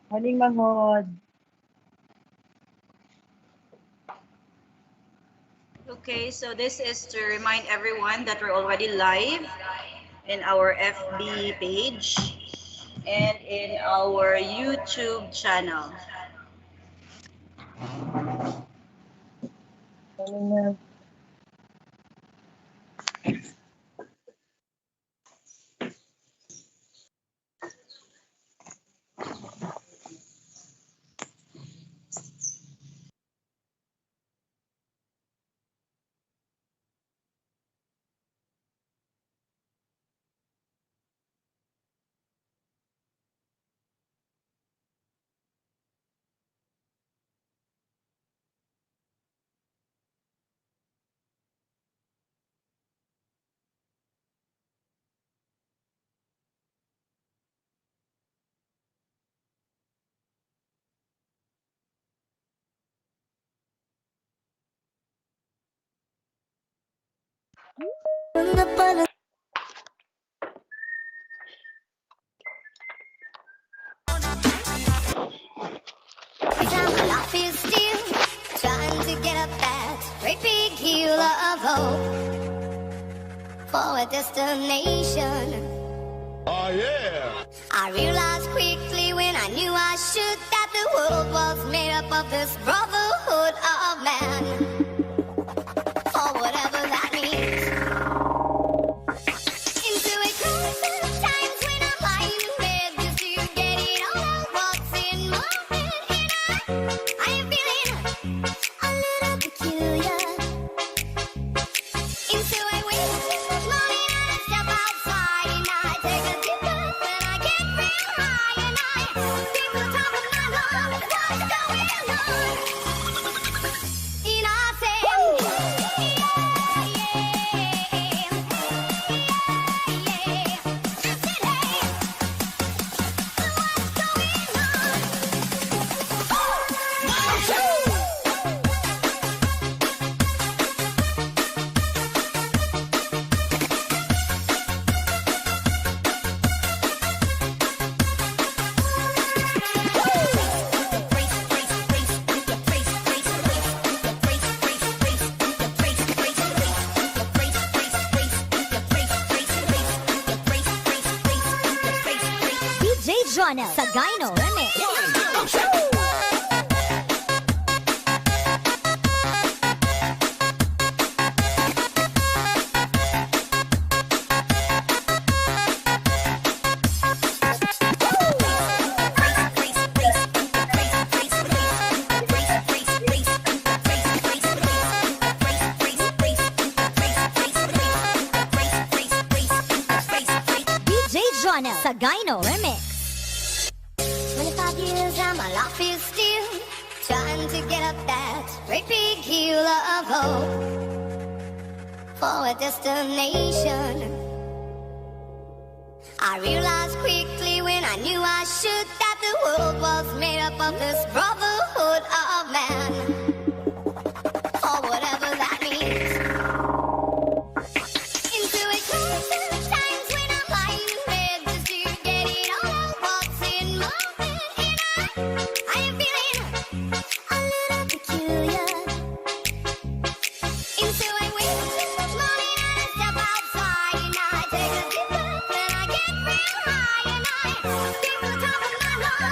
Morning, Mahod. Okay, so this is to remind everyone that we're already live in our FB page and in our YouTube channel. Morning na. Trying to get up that great big hill of hope for a destination. Oh yeah! I realized quickly when I knew I should that the world was made up of this brotherhood of man, or whatever that means. Into a crisis times when I'm lying in bed just to get it all out what's in my head, and I am feeling a little peculiar. And so I wake up in the morning and I step outside and I take a deep breath and I get real high and I think to the top of my lungs what's going on. And I say, yeah, yeah, yeah, yeah. I said, hey, what's going on? Oh, 1, 2. DJ Jonel Sagayno Remix. DJ Jonel Sagayno Remix. 25 years and my life is still trying to get up that great big hill of hope for a destination. I realized quickly when I knew I should that the world was made up of this brotherhood of man, or whatever that means. Into a crisis times when I'm lying in bed just to get it all out what's in my head, and I am feeling a little peculiar. And so I wake up in the morning and I step outside and I take a deep breath and I get real high and I think to the top of my lungs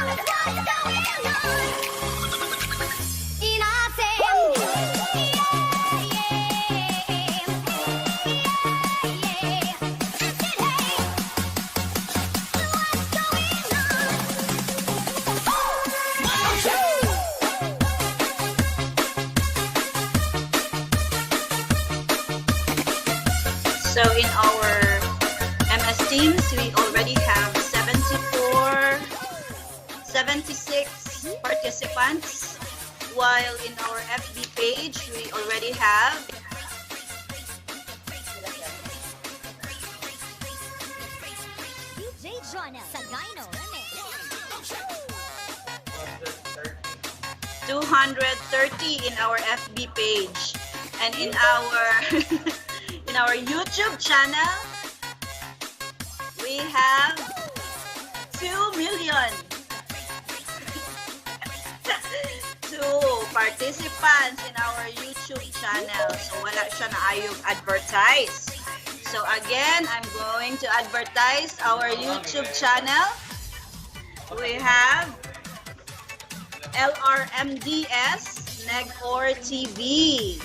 So in our MS Teams, we already have 74, 76 participants, while in our FB page, we already have DJ Jonah Sagayno Remix. 230 in our FB page, and in our in our YouTube channel, we have 2 million. 2 participants in our YouTube channel. So wala siya na ayong advertise. So again, I'm going to advertise our YouTube channel. We have LRMDS Negor TV.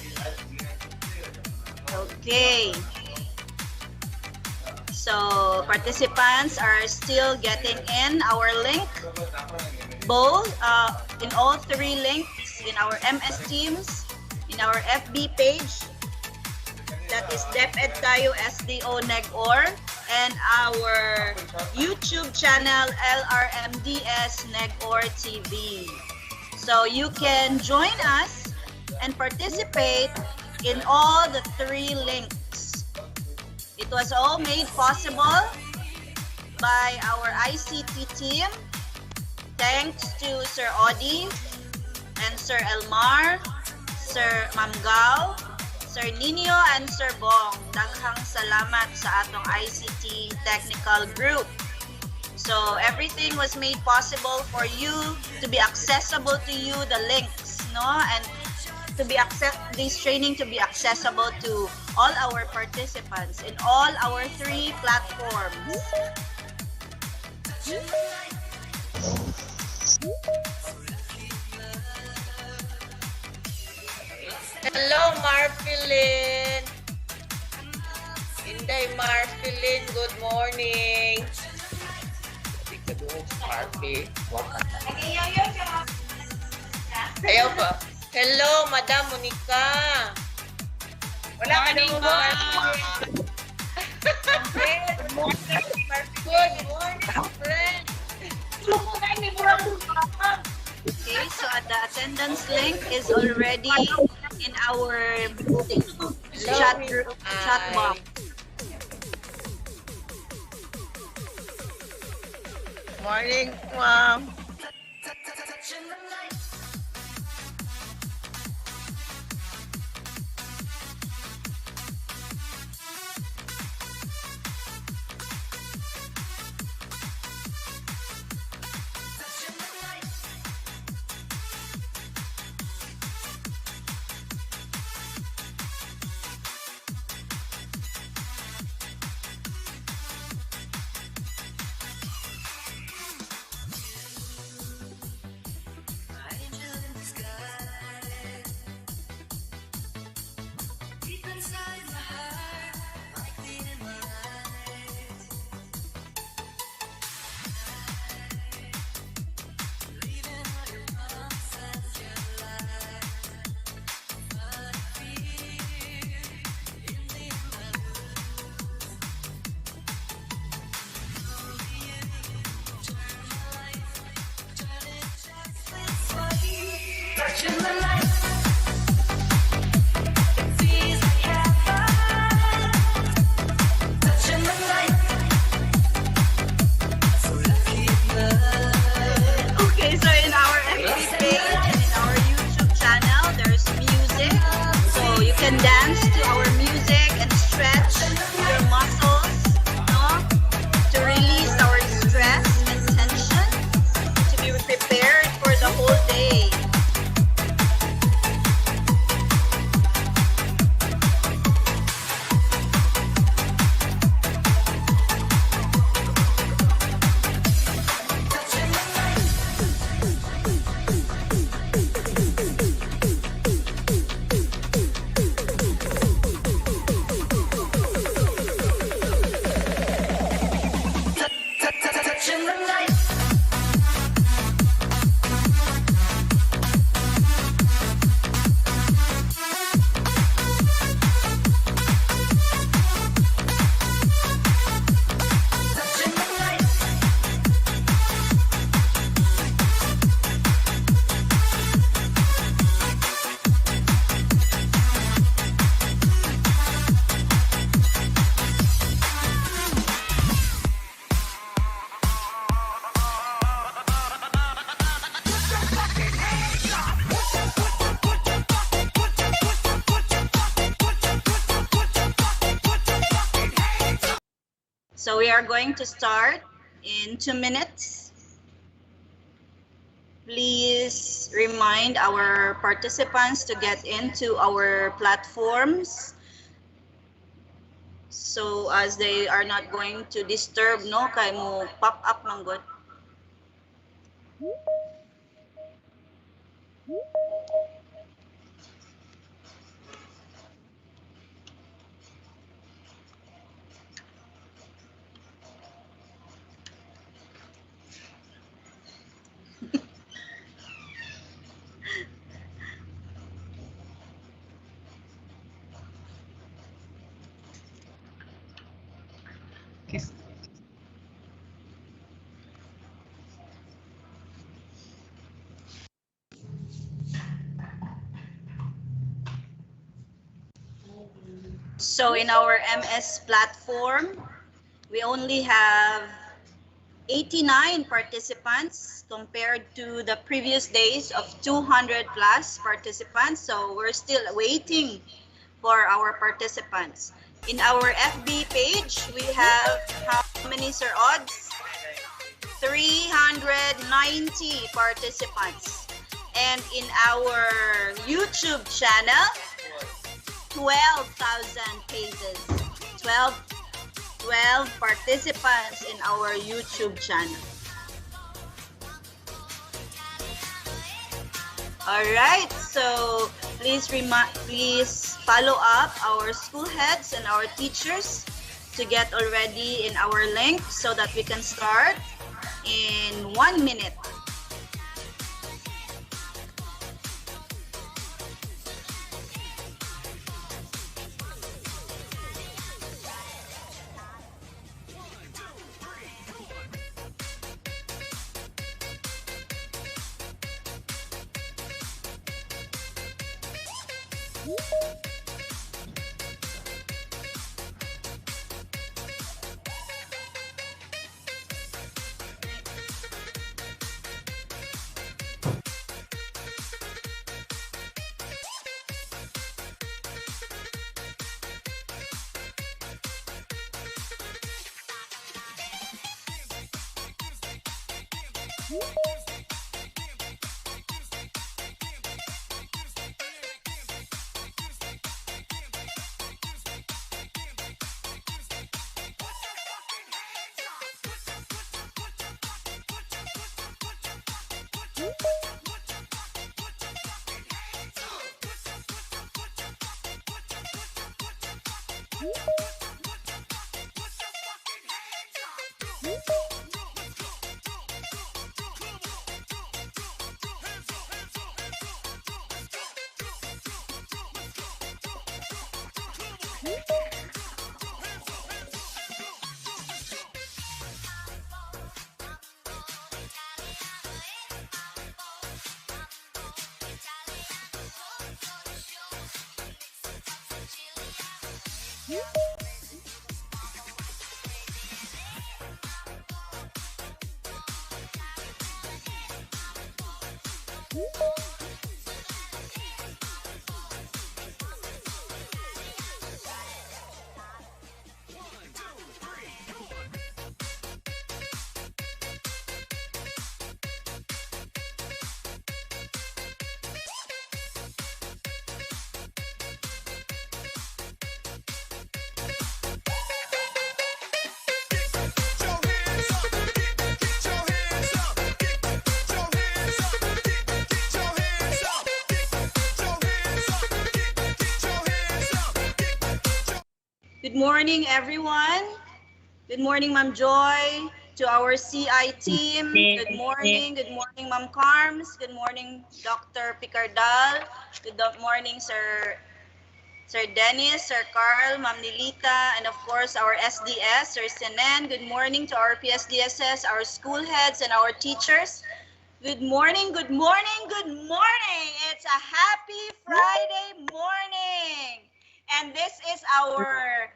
Okay. So participants are still getting in our link. Both in all 3 links in our MS Teams, in our FB page, that is DepEd Tayo SDO Negor, and our YouTube channel LRMDS Negor TV. So you can join us and participate in all the 3 links. It was all made possible by our ICT team. Thanks to Sir Odi and Sir Elmar, Sir Mamgao, Sir Nino, and Sir Bong. Daghang salamat sa atong ICT technical group. So everything was made possible for you to be accessible to you, the links, no? And to be this training to be accessible to all our participants in all our 3 platforms. Hello, Marpilin. Inday Marpilin, good morning. Marpi. Ayaw pa. Hello, Madam Monica. Wala ka na mo ba? Good morning, friend. Okay, so the attendance link is already in our chat box. Morning, Ma'am. Okay, so in our FB page and in our YouTube channel, there's music. So you can dance to our music and stretch your muscles, no? To release our stress and tension, to be prepared for the whole day. So we are going to start in 2 minutes. Please remind our participants to get into our platforms so as they are not going to disturb, no, kay mo pop up man good. So in our MS platform, we only have 89 participants compared to the previous days of 200 plus participants. So we're still waiting for our participants. In our FB page, we have how many, Sir Odds? 390 participants. And in our YouTube channel, 12,000 pages. 12 participants in our YouTube channel. All right, so please follow up our school heads and our teachers to get already in our link so that we can start in 1 minute. Good morning, everyone. Good morning, Ma'am Joy. To our CI team, good morning. Good morning, Ma'am Carms. Good morning, Dr. Picardal. Good morning, Sir Dennis, Sir Carl, Ma'am Nilita, and of course, our SDS, Sir Senen. Good morning to our PSDSS, our school heads, and our teachers. Good morning, good morning, good morning. It's a happy Friday morning. And this is our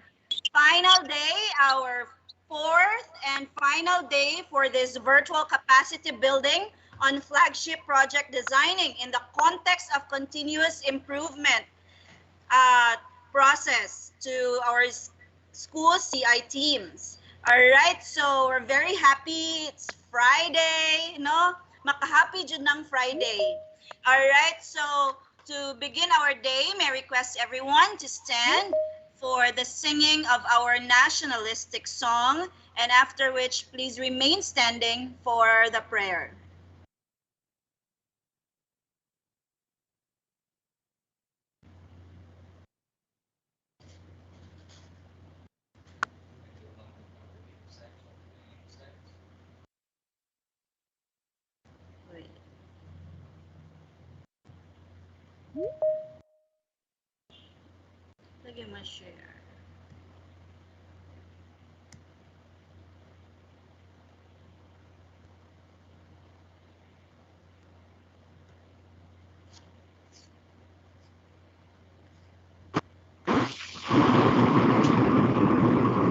final day, our fourth and final day for this virtual capacity building on Flagship project designing in the context of continuous improvement process to our school CI teams. All right, so we're very happy. It's Friday, no? Makahappy jud ng Friday. All right, so to begin our day, may I request everyone to stand for the singing of our nationalistic song, and after which, please remain standing for the prayer. Wait. Lagyan mo share.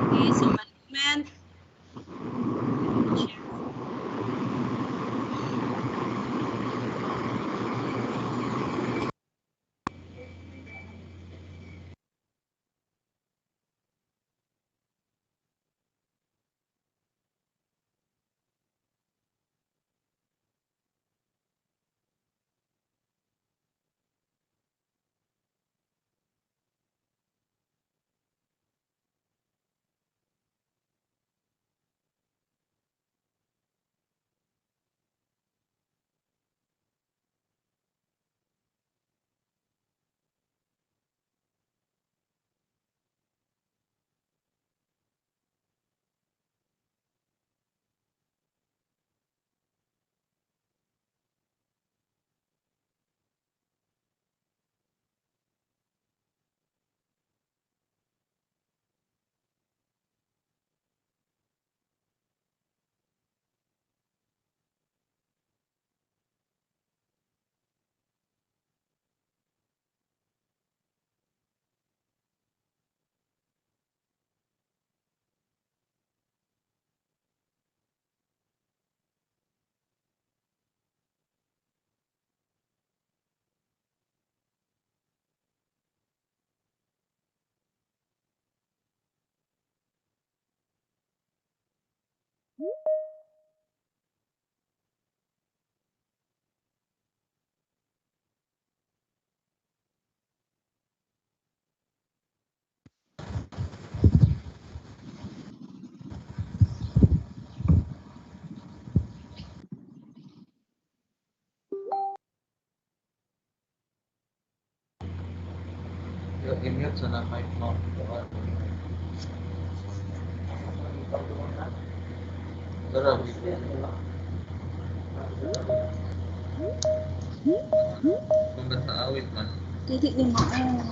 Okay, so management. Share. I-mute sa na mic mo. Tara, kung ba't naawit man. Dili ni mao.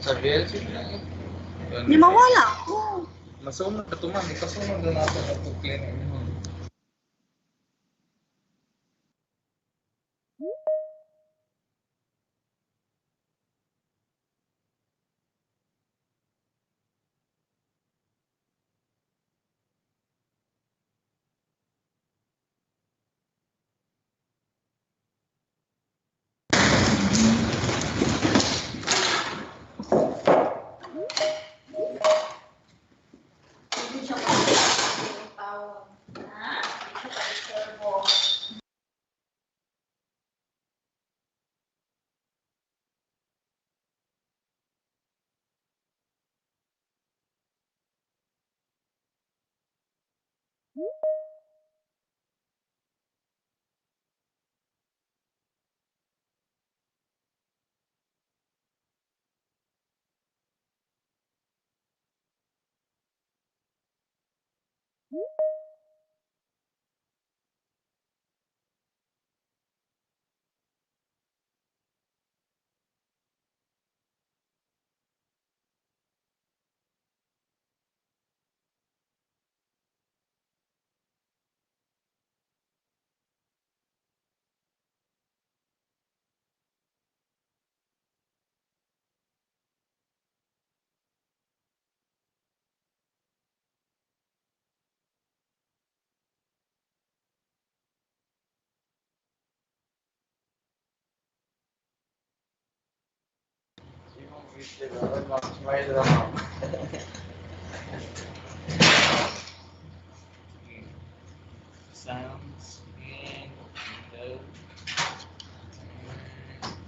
Sa VLC na Di mawala ko. Masunod ka tuman, ikasunod na natin ang clean mo. Smile lang. Okay. Sounds in the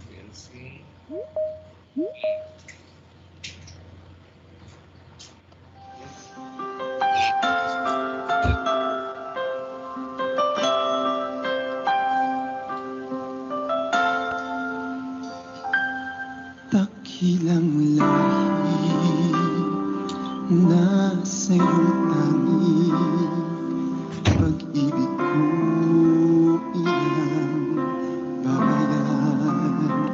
we'll see. Dakilang lahi na sa'yong tanging pag-ibig ko iyang babayan.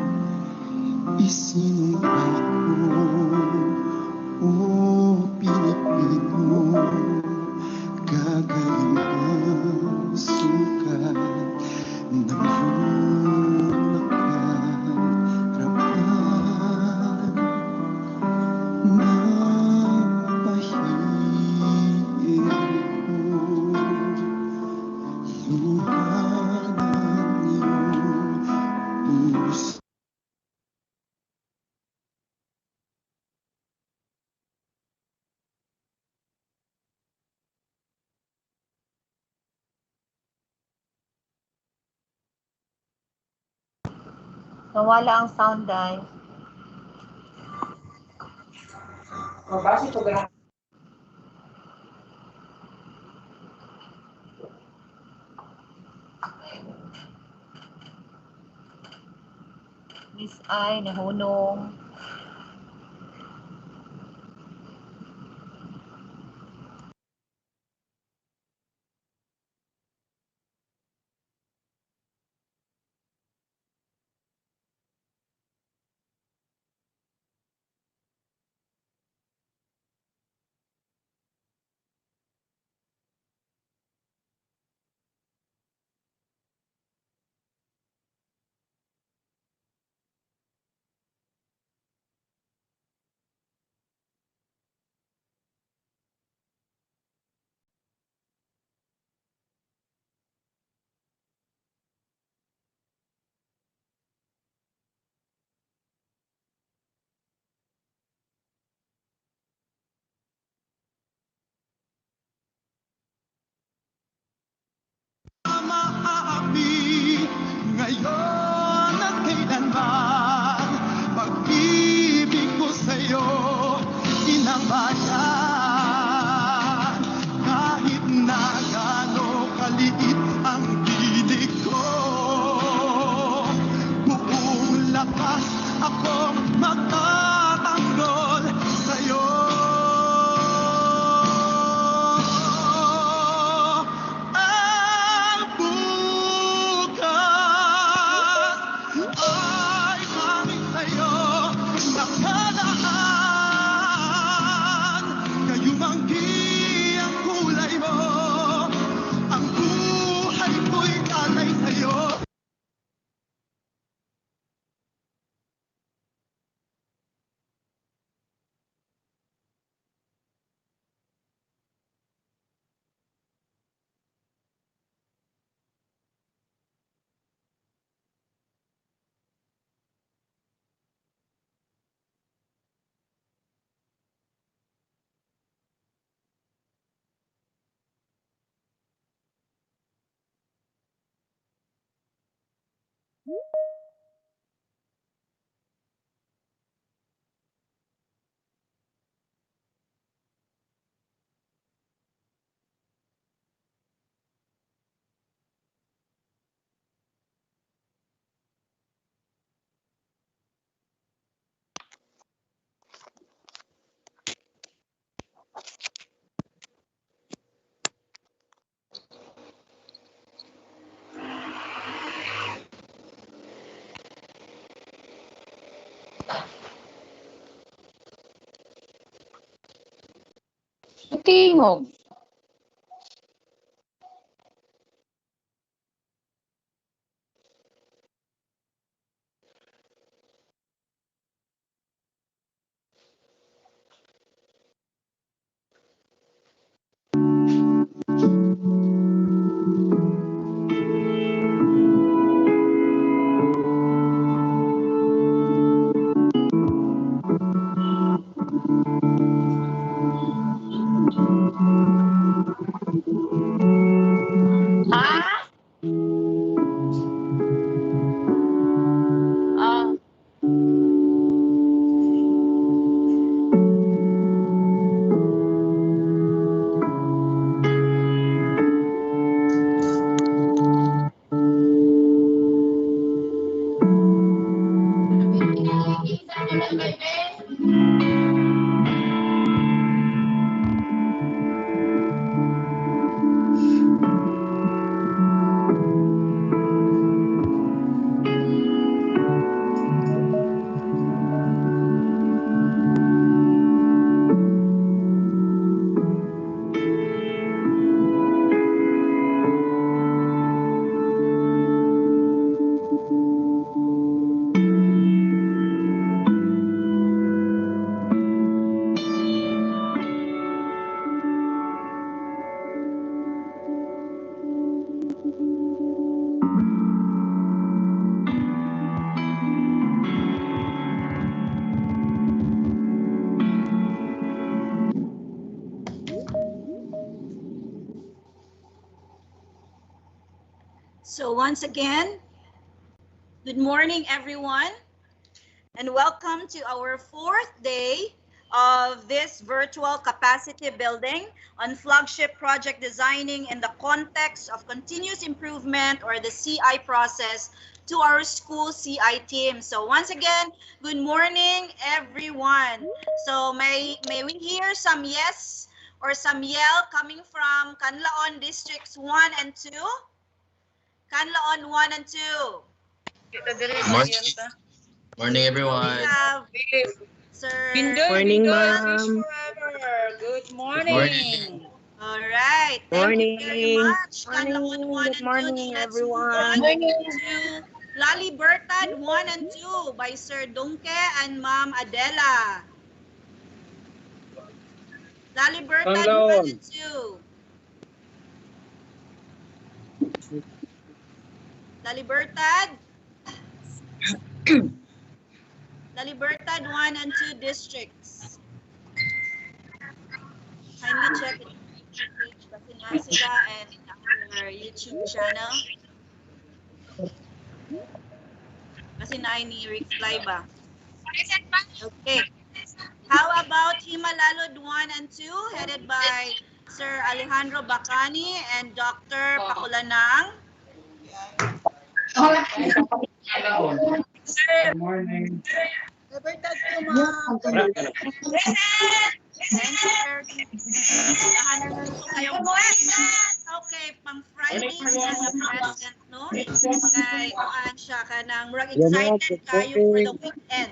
Isinumpay ko, o Pilipino, gagaling ang sukat ng iyong nakaraan. Mapahid ko luha ng iyong puso. Nawala ang sound, Day. Miss Ay, nahunong. Maapi ngayon at kailanman, pag-ibig ko sa'yo, inang bayan. Kahit na gaano kaliit ang pilig ko, buong lakas akong magtatanggol sa'yo. Ang bukas ay hangin sa'yo nakalaan. Kayumanggi ang kulay mo, ang buhay ko'y alay sa'yo. Tingog. So once again, good morning everyone, and welcome to our fourth day of this virtual capacity building on Flagship project designing in the context of continuous improvement, or the CI process, to our school CI team. So once again, good morning everyone. So may we hear some yes or some yell coming from Canlaon districts 1 and 2? Canlaon 1 and 2. Morning. Morning, We everyone. have Sir. Morning, ma'am. Good Good morning. All right. Thank you very much. Canlaon 1 and 2. Now let's move on to Lalibertad 1 and 2 by Sir Dunke and Ma'am Adela. Lalibertad 1 and 2. Lalibertad. Lalibertad 1 and 2 districts. Kindly check it page kasi nga sila and our YouTube channel. Kasi na ni reply ba? Okay. How about Himalalod 1 and 2 headed by Sir Alejandro Bacani and Dr. Pakulanang? Good morning. Thank you very much. Okay, pang Friday na present, no? Kay siya ka nang murag excited kayo for the weekend.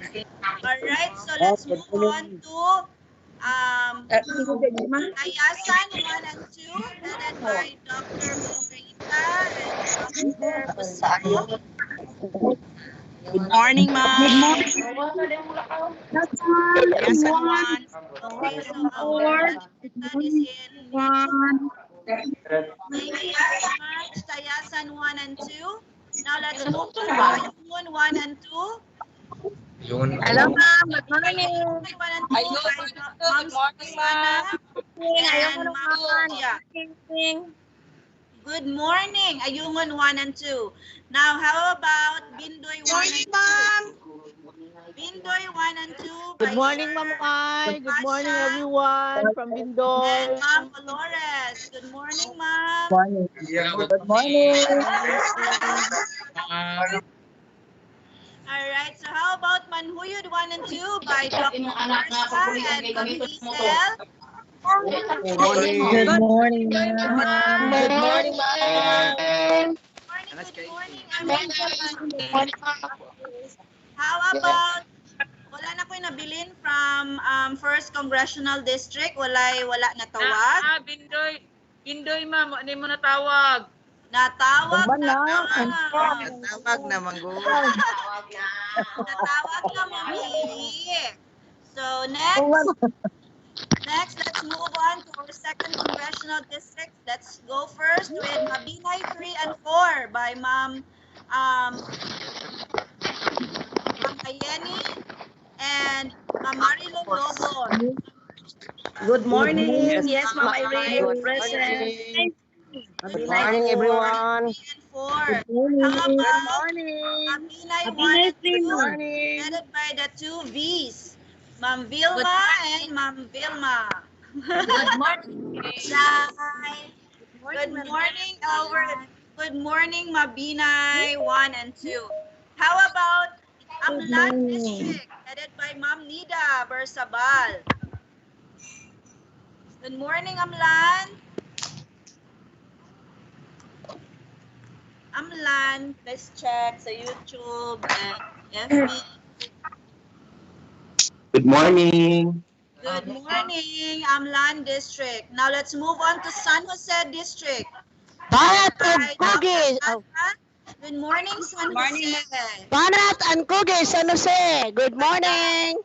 Alright, so let's move on to Ayasan 1 and 2 headed by Dr. Margarita and Dr. Basaro. Good morning, ma'am. Yes, everyone. Okay, so our that is in YouTube. Thank you very much, Tayasan 1 and 2. Now let's move on to Ayun 1 and 2. Yun. Hello, ma'am. Good morning. Ayun 1 and 2 by Ma'am Susana and Ma'am Lucia. Good morning, Ayungon 1 and 2. Now, how about Bindoy 1 and 2? Bindoy 1 and 2. Good morning, Ma'am Ai. Good morning, everyone from Bindoy. And Ma'am Dolores. Good morning, Ma'am. Good morning. All right, so how about Manhuyod 1 and 2 by Dr. Marcia and Ma'am Hazel? Good morning, ma'am. Good morning, ma'am. Good morning, everyone. How about, wala na ko'y nabilin from 1st Congressional District, wala na tawag. Bindoy, ma'am. Ano mo natawag? Natawag na. Tawag na, manggo. Natawag na, mamili. So, next, let's move on to our 2nd Congressional District. Let's go first with Mabinay 3 and 4 by Ma'am Ayeni and Ma'am Marilo Lobon. Good morning. Yes, Ma'am Irene. Present. Good morning, everyone. 3 and 4. How about Mabinay 1 and 2 headed by the 2 V's, Ma'am Vilma and Ma'am Vilma. Good morning. Good morning, Mabinay 1 and 2. How about Amlan District headed by Ma'am Nida Bersabal? Good morning, Amlan. Amlan, let's check sa YouTube and FB. Good morning. Good morning, Amlan District. Now let's move on to San Jose District. Banat and Hi, Cookies. Dr. Ata. Good morning, San Jose. Banat and Cookies, San Jose. Good morning.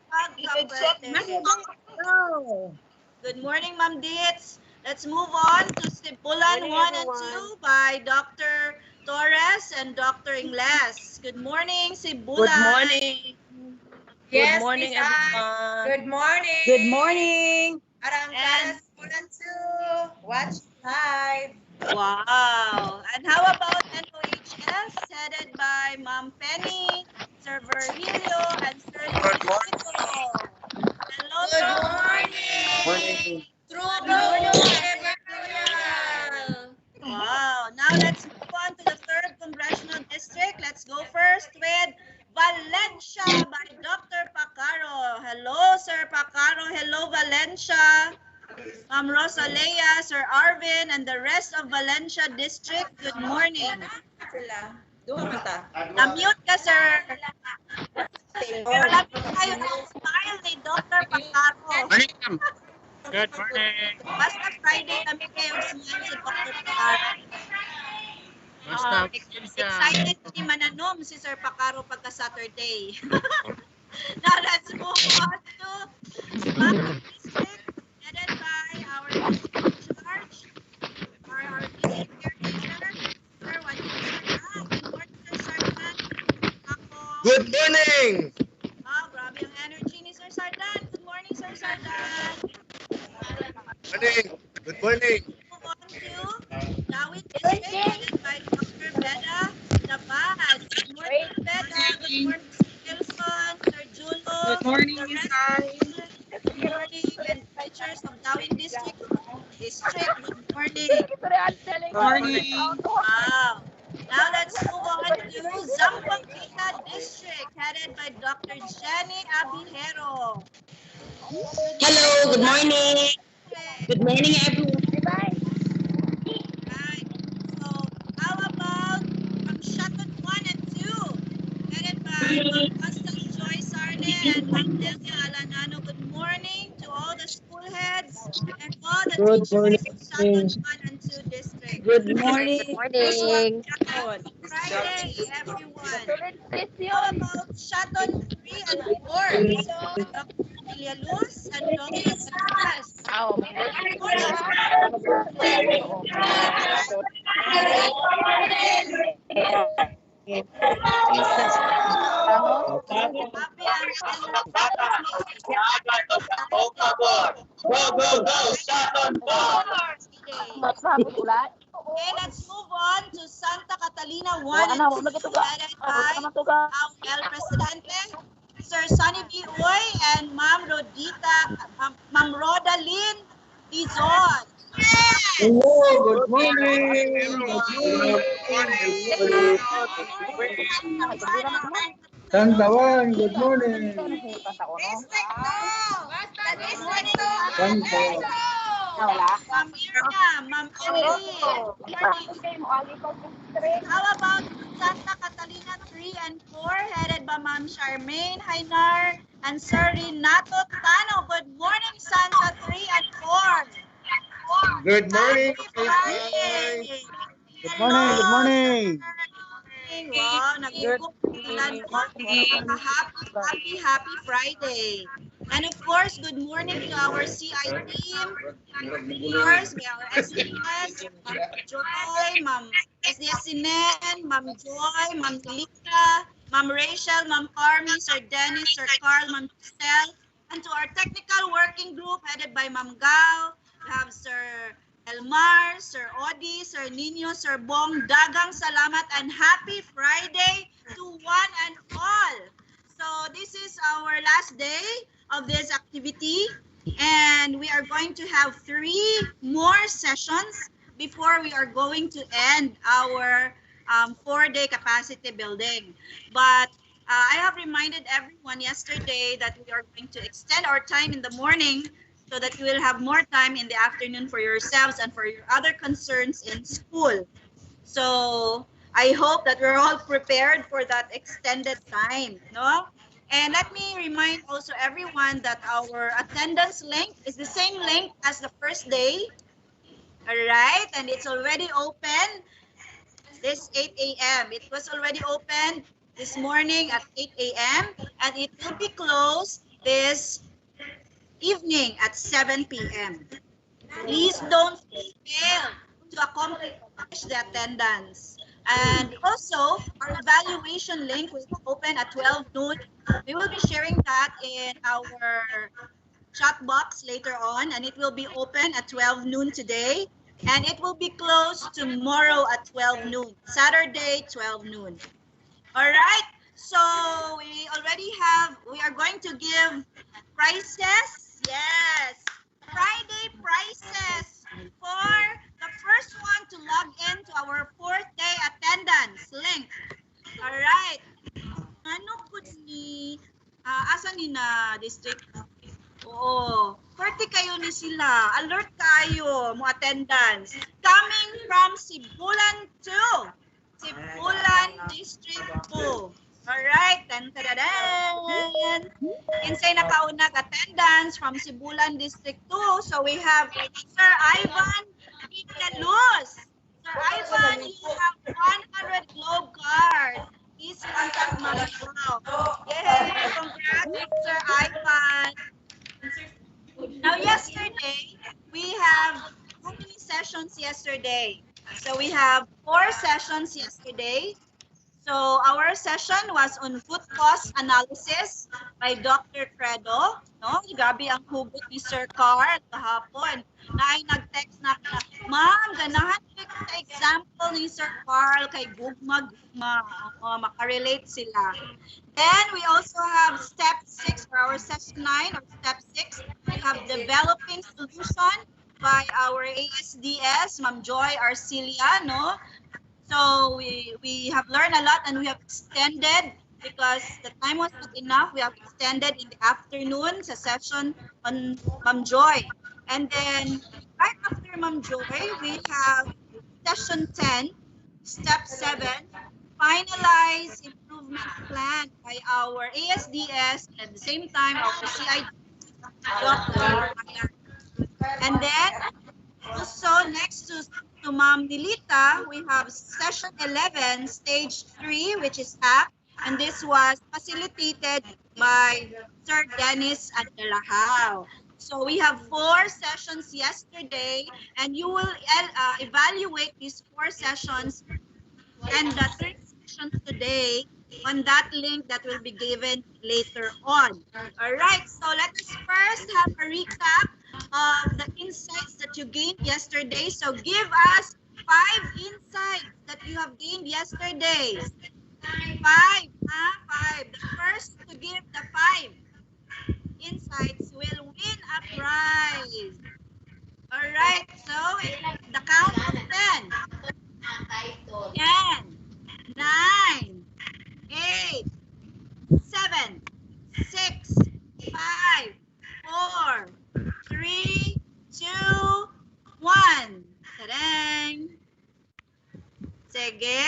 Good morning, Ma'am Ditz. Let's move on to Sibulan 1 and 2 by Dr. Torres and Dr. Ingles. Good morning, Sibulan. Good morning. Yes, Good morning, Miss Ann. everyone. Good morning. Good morning. Arangkaras Bulan 2. Watch live. Wow. And how about NOH let's go first with Valencia by Dr. Pacaro. Hello, Sir Pacaro. Hello, Valencia. Ma'am Rosalea, Sir Arvin, and the rest of Valencia District, good morning. Sila. Doon man ta. Na-mute ka, sir. Pero lapit tayo ng smile ni Dr. Pacaro. Good morning. Basta Friday kami kayo smile si Dr. Pacaro. Basta Excited ni Mananom si Sir Pacaro pagka Saturday. Now let's move on to Flagship District, headed by our district charge, our district caretaker, Sir Juanito Sardan. Good morning, Sir Sardan. Ako. Good morning! Grabe yung energy ni Sir Sardan. Good morning, Sir Sardan. Morning! Good morning! Move on to Dawit District, headed by Dr. Beda Labas. Good morning, Beda. Good morning, Sir Wilson, Sir Julo. Good morning, Miss Good morning, and teachers of Dawit District. Good morning. Morning. Wow. Now let's move on to Zamboanga District, headed by Dr. Jenny Abihero. Hello, good morning. Good morning, everyone. Right. So, how about from Shuttle 1 and 2, headed by Ma'am Constance Joy Sarne and Ma'am Delia Alanano. Good morning to all the school heads and all the teachers of Shuttle 1 and 2 district. Good morning. Morning. Happy Friday, everyone. How about Shuttle 3 and 4? Dr. Amelia Luz and Dr. Diaz. Good morning. Happy Anniversary. Okay, let's move on to Santa Catalina 1 and 2, headed by El Presidente, Sir Sonny B. Uy, and Ma'am Rhoda Lynn Dizon. Hello, good morning! Tantawan, good morning! Tantawan. Ma'am Mirna, Ma'am Emily. How about Santa Catalina 3 and 4, headed by Ma'am Charmaine Hainar and Sir Renato Tano. Good morning, Santa 3 and 4. Good morning! Friday. Good morning, good morning! Wow, nag-ulan po. Happy Friday. And of course, good morning to our CI team. Of course, may our SDS, Ma'am Joy, Ma'am SDS Sinen, Ma'am Joy, Ma'am Lita, Ma'am Rachel, Ma'am Carmi, Sir Dennis, Sir Carl, Ma'am Giselle, and to our technical working group headed by Ma'am Gao. We have Sir Elmar, Sir Odi, Sir Nino, Sir Bong. Dagang salamat and happy Friday to one and all. So this is our last day of this activity, and we are going to have 3 more sessions before we are going to end our 4-day capacity building. But I have reminded everyone yesterday that we are going to extend our time in the morning so that you will have more time in the afternoon for yourselves and for your other concerns in school. So I hope that we're all prepared for that extended time, no? And let me remind also everyone that our attendance link is the same link as the first day. All right, and it's already open this 8 a.m. It was already open this morning at 8 a.m. and it will be closed this evening at 7 p.m. Please don't fail to accomplish the attendance. And also, our evaluation link will open at 12 noon. We will be sharing that in our chat box later on, and it will be open at 12 noon today. And it will be closed tomorrow at 12 noon, Saturday, 12 noon. All right, so we are going to give prizes. Yes, Friday prizes for the first one to log in to our 4th day attendance link. All right. ni na district. Oo. 40 kayo ni sila. Alert kayo mo attendance. Coming from Sibulan 2. Sibulan District 2. Alright. Tan-tadadan. Kinsay nakaunag attendance from Sibulan District 2. So we have Sir Ivan Picaluz. Sir Ivan, you have 100 globe cards. Please contact Mami Wow. Yay! Congrats, Sir Ivan. Now, yesterday, we have how many sessions yesterday? So we have 4 sessions yesterday. So our session was on root cause analysis by Dr. Credo. No, grabe ang hugot ni Sir Carl kahapon. Na ay nag-text na, Ma'am, ganahan ko sa example ni Sir Carl kay gugma-gugma. Makarelate sila. Then we also have step 6 for our session 9 or step 6. We have developing solution by our ASDS, Ma'am Joy Arcilia, no? So we have learned a lot and we have extended because the time was not enough. We have extended in the afternoon sa session on Ma'am Joy. And then right after Ma'am Joy, we have session 10, step 7, finalize improvement plan by our ASDS and at the same time our CID, Dr. And then also next to Ma'am Nilita, we have session 11, stage 3, which is app, and this was facilitated by Sir Dennis Adelahaw. So we have 4 sessions yesterday, and you will evaluate these 4 sessions and the 3 sessions today on that link that will be given later on. All right, so let us first have a recap of the insights that you gained yesterday. So give us 5 insights that you have gained yesterday. 5, 5. The first to give the 5 insights will win a prize. All right, so the count of 10. 10, 9, 8, 7, 6, 5, 4, 3, 2, 1. Tadang! Sige.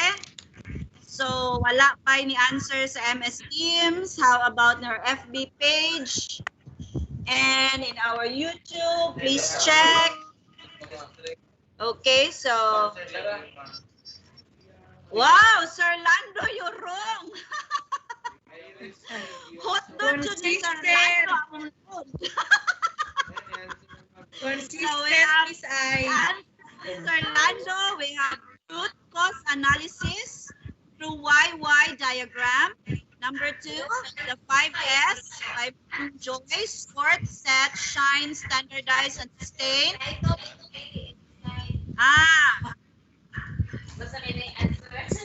So, wala pa ni answer sa MS Teams. How about in our FB page? And in our YouTube, please check. Okay, so... Wow, Sir Lando, you're wrong. Hot dog to the Sir Lando. So we have Sir Lando, we have root cause analysis through YY diagram. Number 2, the 5S, 5 joy, sort, set, shine, standardize, and sustain.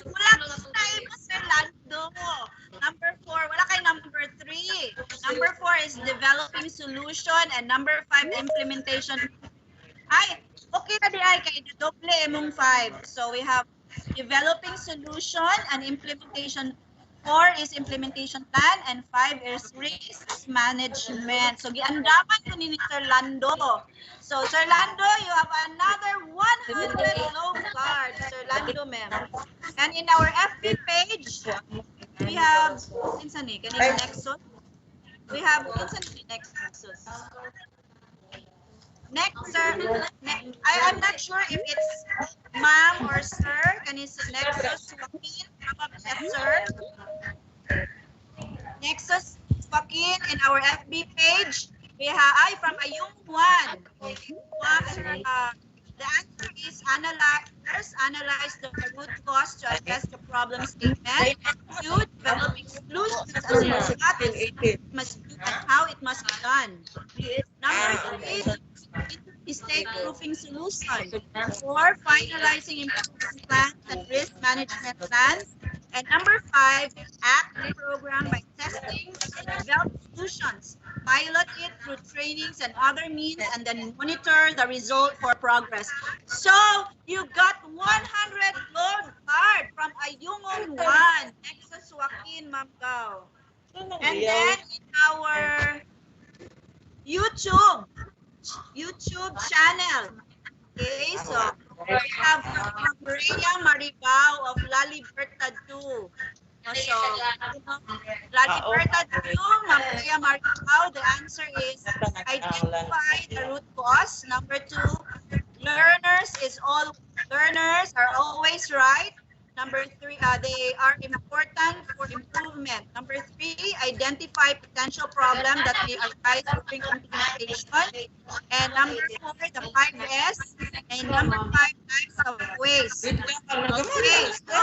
Wala tayo mo, Sir Lando. Number 4, wala kay number 3. Number 4 is developing solution and number 5, implementation. Ay, okay na di ay kay doble mong 5. So we have developing solution and implementation. 4 is implementation plan and 5 is risk management. So giandaman ko ni Sir Lando. So Sir Lando, you have another 100 globe cards, Sir Lando, ma'am. And in our FB page, we have Nexus. We have Nexus. Next, sir. I'm not sure if it's ma'am or sir. Can you say Nexus Joaquin? Probably sir. Nexus Joaquin in our FB page. We have from Ayung Juan. The answer is analyze the root cause to address the problem statement. 2, developing solutions as to what it must do and how it must be done. Number 3, mistake proofing solution. 4, finalizing improvement plans and risk management plans. And number 5, act the program by testing and develop solutions. Pilot it through trainings and other means and then monitor the result for progress. So, you got 100 gold card from Ayungong 1. Nexus Joaquin Mamgao. And then in our YouTube channel. Okay, so we have Maria Maribao of Laliberta 2. So, Laliberta 2, Maria Maribao, the answer is identify the root cause. Number 2, learners are always right. Number 3, they are important for improvement. Number 3, identify potential problem that may arise during implementation. And number 4, the 5S. And number 5, types of waste. Okay, so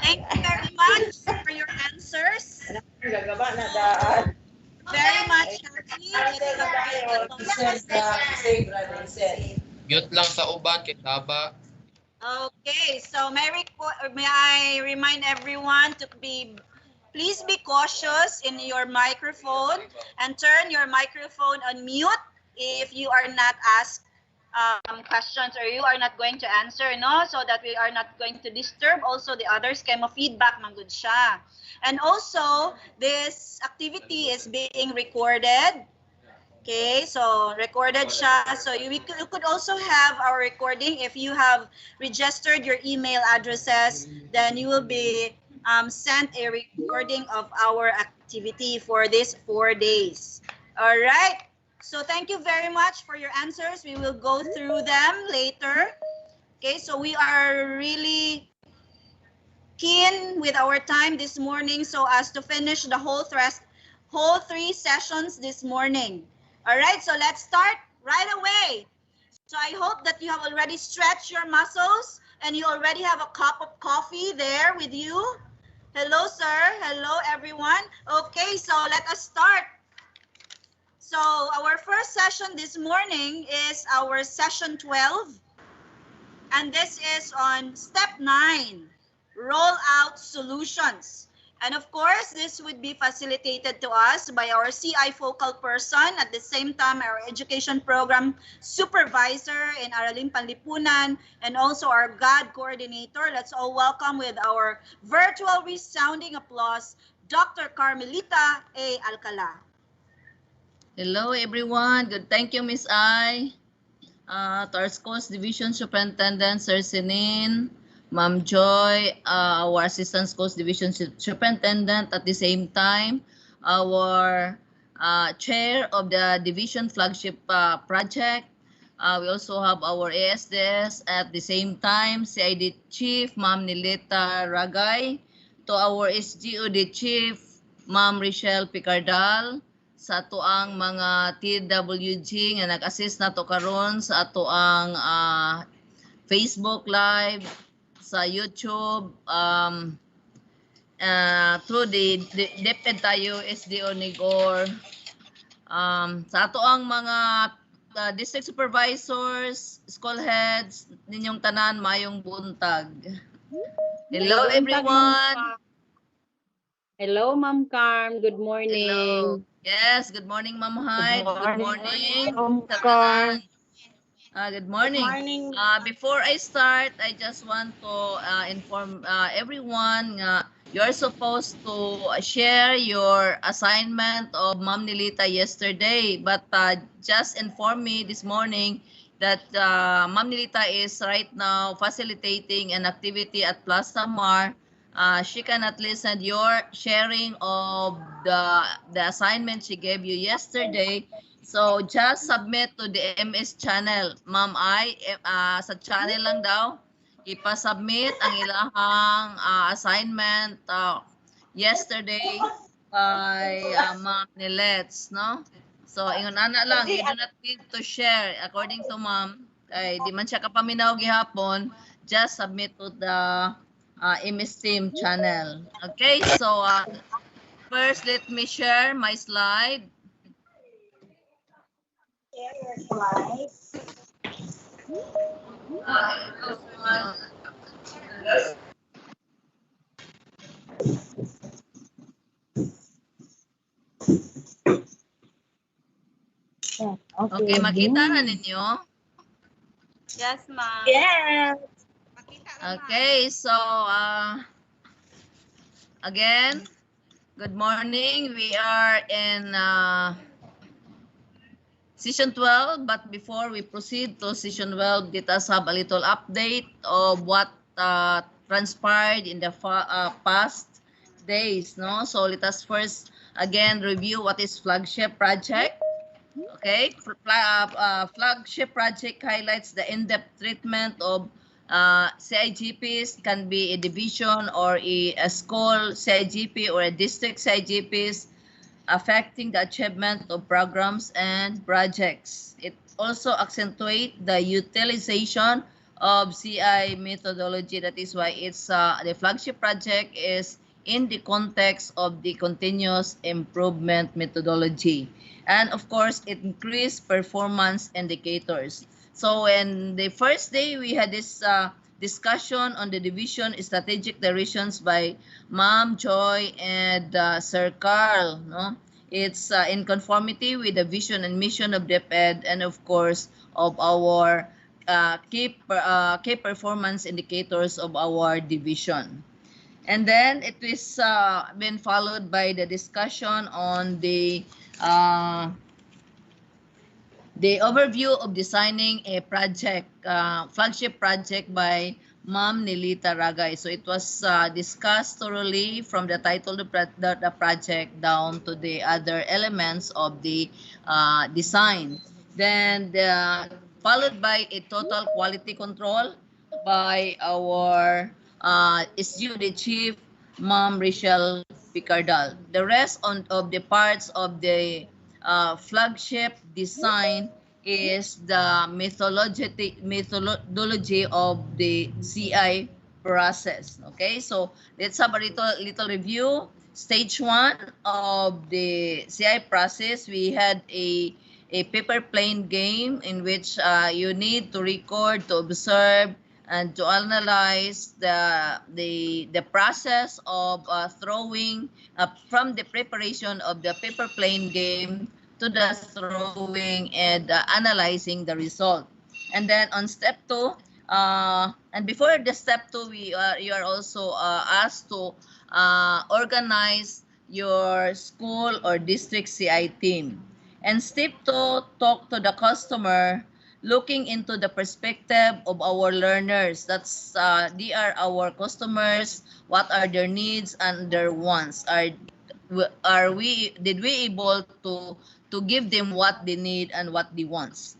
thank you very much for your answers. Very much happy. Mute lang sa uban kay taba. Okay, so may I remind everyone to please be cautious in your microphone and turn your microphone on mute if you are not asked questions or you are not going to answer, no? So that we are not going to disturb also the others. Kaya ma-feedback man good siya. And also, this activity is being recorded. Okay, so recorded siya. So you could also have our recording if you have registered your email addresses, then you will be sent a recording of our activity for these 4 days. All right. So thank you very much for your answers. We will go through them later. Okay, so we are really keen with our time this morning so as to finish the whole 3 sessions this morning. All right, so let's start right away. So I hope that you have already stretched your muscles and you already have a cup of coffee there with you. Hello, sir. Hello, everyone. Okay, so let us start. So our first session this morning is our session 12. And this is on step 9, roll out solutions. And of course, this would be facilitated to us by our CI focal person, at the same time our education program supervisor in Araling Panlipunan, and also our GAD coordinator. Let's all welcome with our virtual resounding applause, Dr. Carmelita A. Alcala. Hello, everyone. Good. Thank you, Miss I. To our schools division superintendent, Sir Sinin, Ma'am Joy, our assistant schools division superintendent, at the same time, our chair of the division flagship project. We also have our ASDS at the same time, CID chief, Ma'am Nilita Ragay, to our SGOD chief, Ma'am Richelle Picardal, sa ato ang mga TWG nga nag-assist nato karon sa ato ang Facebook Live, sa YouTube, through the DepEd tayo, SDO Nigor, sa ato ang mga district supervisors, school heads, ninyong tanan, mayong buntag. Hello, everyone. Hello, Ma'am Carm. Good morning. Hello. Yes, good morning, Ma'am Hyde. Good morning. Ma'am Carm. Good morning. Good morning. Before I start, I just want to inform everyone you're supposed to share your assignment of Ma'am Nilita yesterday, but just inform me this morning that Ma'am Nilita is right now facilitating an activity at Plaza Mar. She cannot listen your sharing of the assignment she gave you yesterday. So just submit to the MS channel. Ma'am sa channel lang daw, ipasubmit ang ilahang assignment yesterday by Ma'am Nilets, no? So ingon ana lang, you do not need to share according to Ma'am. Di man siya kapaminaw gihapon, just submit to the MS Team channel. Okay, so first let me share my slide. Share your slides. Okay, makita na ninyo? Yes, ma'am. Yes. Okay, so again, Good morning. We are in Session 12, but before we proceed to Session 12, let us have a little update of what transpired in the past days. No, so let us first again review what is Flagship Project. Okay, Flagship Project highlights the in-depth treatment of CIGPs, can be a division or a school CIGP or a district CIGPs, affecting the achievement of programs and projects. It also accentuates the utilization of CI methodology. That is why it's the flagship project is in the context of the continuous improvement methodology. And of course, it increased performance indicators. So in the first day, we had this discussion on the division strategic directions by Ma'am Joy and Sir Carl. No? It's in conformity with the vision and mission of DepEd and of course of our key performance indicators of our division. And then it is been followed by the discussion on the overview of designing a project, flagship project by Ma'am Nilita Ragay. So it was discussed thoroughly from the title of the project down to the other elements of the design. Then followed by a total quality control by our SUD chief, Ma'am Rachel Picardal. The rest of the parts of the flagship design is the methodology of the CI process. Okay, so let's have a little review. Stage 1 of the CI process, we had a paper plane game in which you need to record, to observe, and to analyze the process of throwing from the preparation of the paper plane game to the throwing and analyzing the result. And then on step 2, and before the step 2, you are also asked to organize your school or district CI team. And step 2, talk to the customer, looking into the perspective of our learners. That's they are our customers. What are their needs and their wants? Did we able to give them what they need and what they want?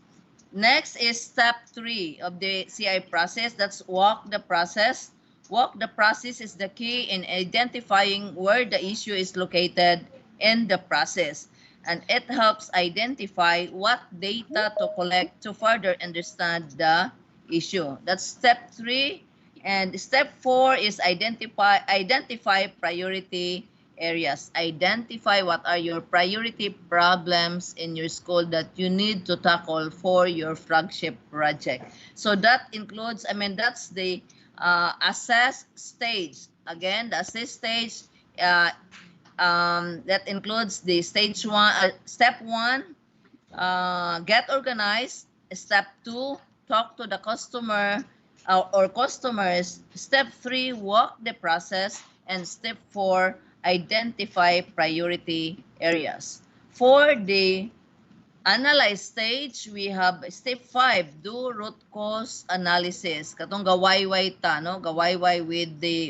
Next is step 3 of the CI process. That's walk the process. Walk the process is the key in identifying where the issue is located in the process. And it helps identify what data to collect to further understand the issue. That's step 3. And step 4 is identify priority areas. Identify what are your priority problems in your school that you need to tackle for your flagship project. So that includes, that's the assess stage. Again, the assess stage, that includes the stage 1, step 1, get organized. Step 2, talk to the customer or customers. Step 3, walk the process. And step 4, identify priority areas. For the analyze stage, we have step 5, do root cause analysis. Katong gawayway ta, no? Gawayway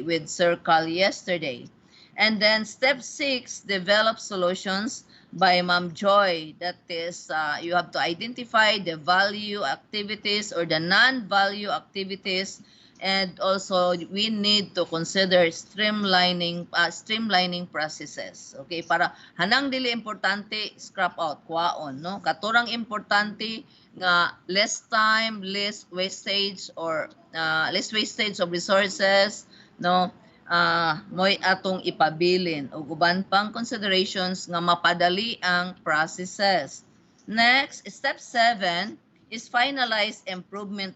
with Sir Carl yesterday. And then step 6, develop solutions by Ma'am Joy. That is, you have to identify the value activities or the non-value activities. And also, we need to consider streamlining processes. Okay, para hanang dili importante, scrap out, kuwaon, no? Katurang importante nga less time, less wastage or less wastage of resources, no? Mo'y atong ipabilin o uban pang considerations nga mapadali ang processes. Next, step 7 is finalize improvement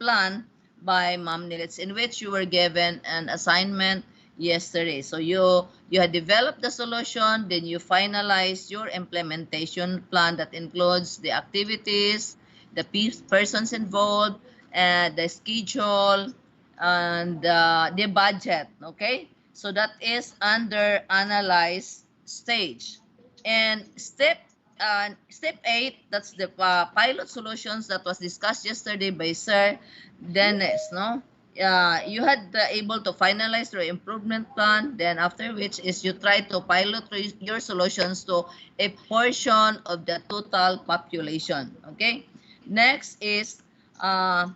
plan by Ma'am Nilits, in which you were given an assignment yesterday. So you had developed the solution, then you finalize your implementation plan that includes the activities, the persons involved, and the schedule, and the budget. Okay, So that is under analyze stage. And step 8, that's the pilot solutions that was discussed yesterday by Sir Dennis, no? You had able to finalize your improvement plan, then after which is you try to pilot your solutions to a portion of the total population. Okay, next is our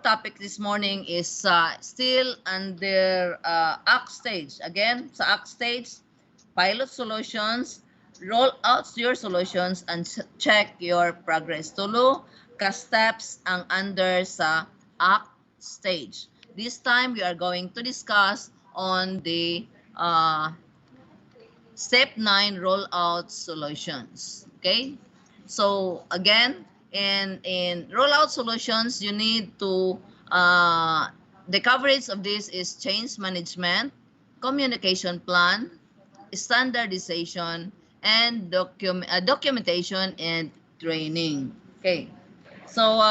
topic this morning is still under ACT stage. Again, sa ACT stage, pilot solutions, roll out your solutions, and check your progress. Tulo ka steps ang under sa ACT stage. This time, we are going to discuss on the step 9 rollout solutions. Okay? So again, in rollout solutions, you need to the coverage of this is change management, communication plan, standardization, and documentation and training. Okay. So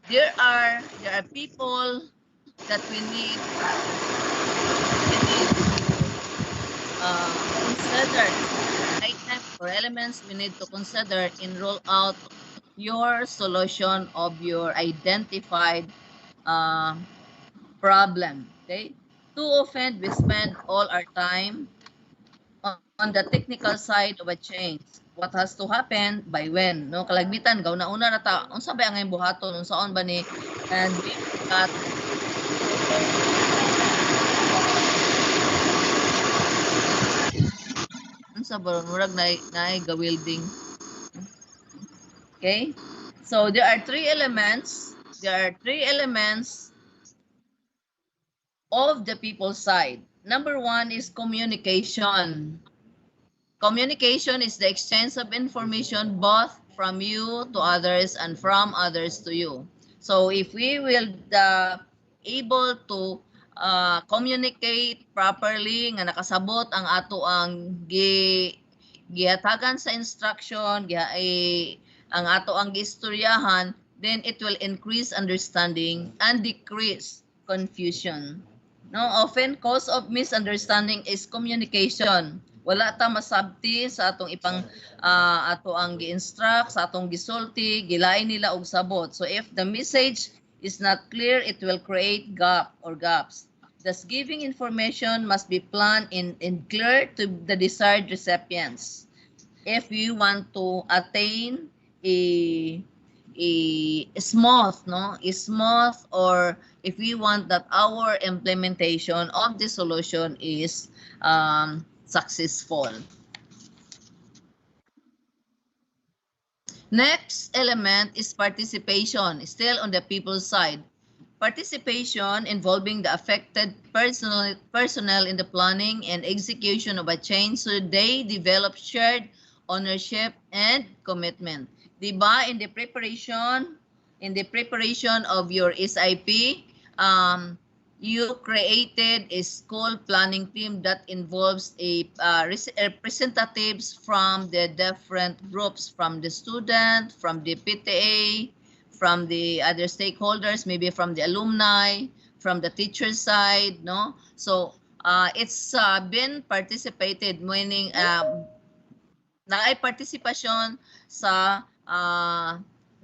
there are people that we need consider items or elements we need to consider in roll out your solution of your identified problem. Okay, too often we spend all our time on the technical side of a change. What has to happen by when, no? Kalagmitan gaw na una na ta unsa ba ang buhaton unsaon ba ni, and we got unsa ba murag na gawilding. Okay, so there are three elements of the people side. Number one is communication. Communication is the exchange of information both from you to others and from others to you. So if we will able to communicate properly, nga nakasabot ang ato ang gihatagan sa instruction, ang ato ang giistoryahan, then it will increase understanding and decrease confusion. No, often cause of misunderstanding is communication. Wala ta masabti sa atong ipang ato ang gi-instruct, sa atong gisulti, gilain nila og sabot. So if the message is not clear, it will create gaps. Thus, giving information must be planned and clear to the desired recipients. If you want to attain a smooth, or if we want that our implementation of the solution is successful. Next element is participation, still on the people's side. Participation involving the affected personnel in the planning and execution of a change so they develop shared ownership and commitment. Diba, in the preparation of your SIP, you created a school planning team that involves representatives from the different groups, from the student, from the PTA, from the other stakeholders, maybe from the alumni, from the teacher side, no? So it's been participated, meaning naay participation sa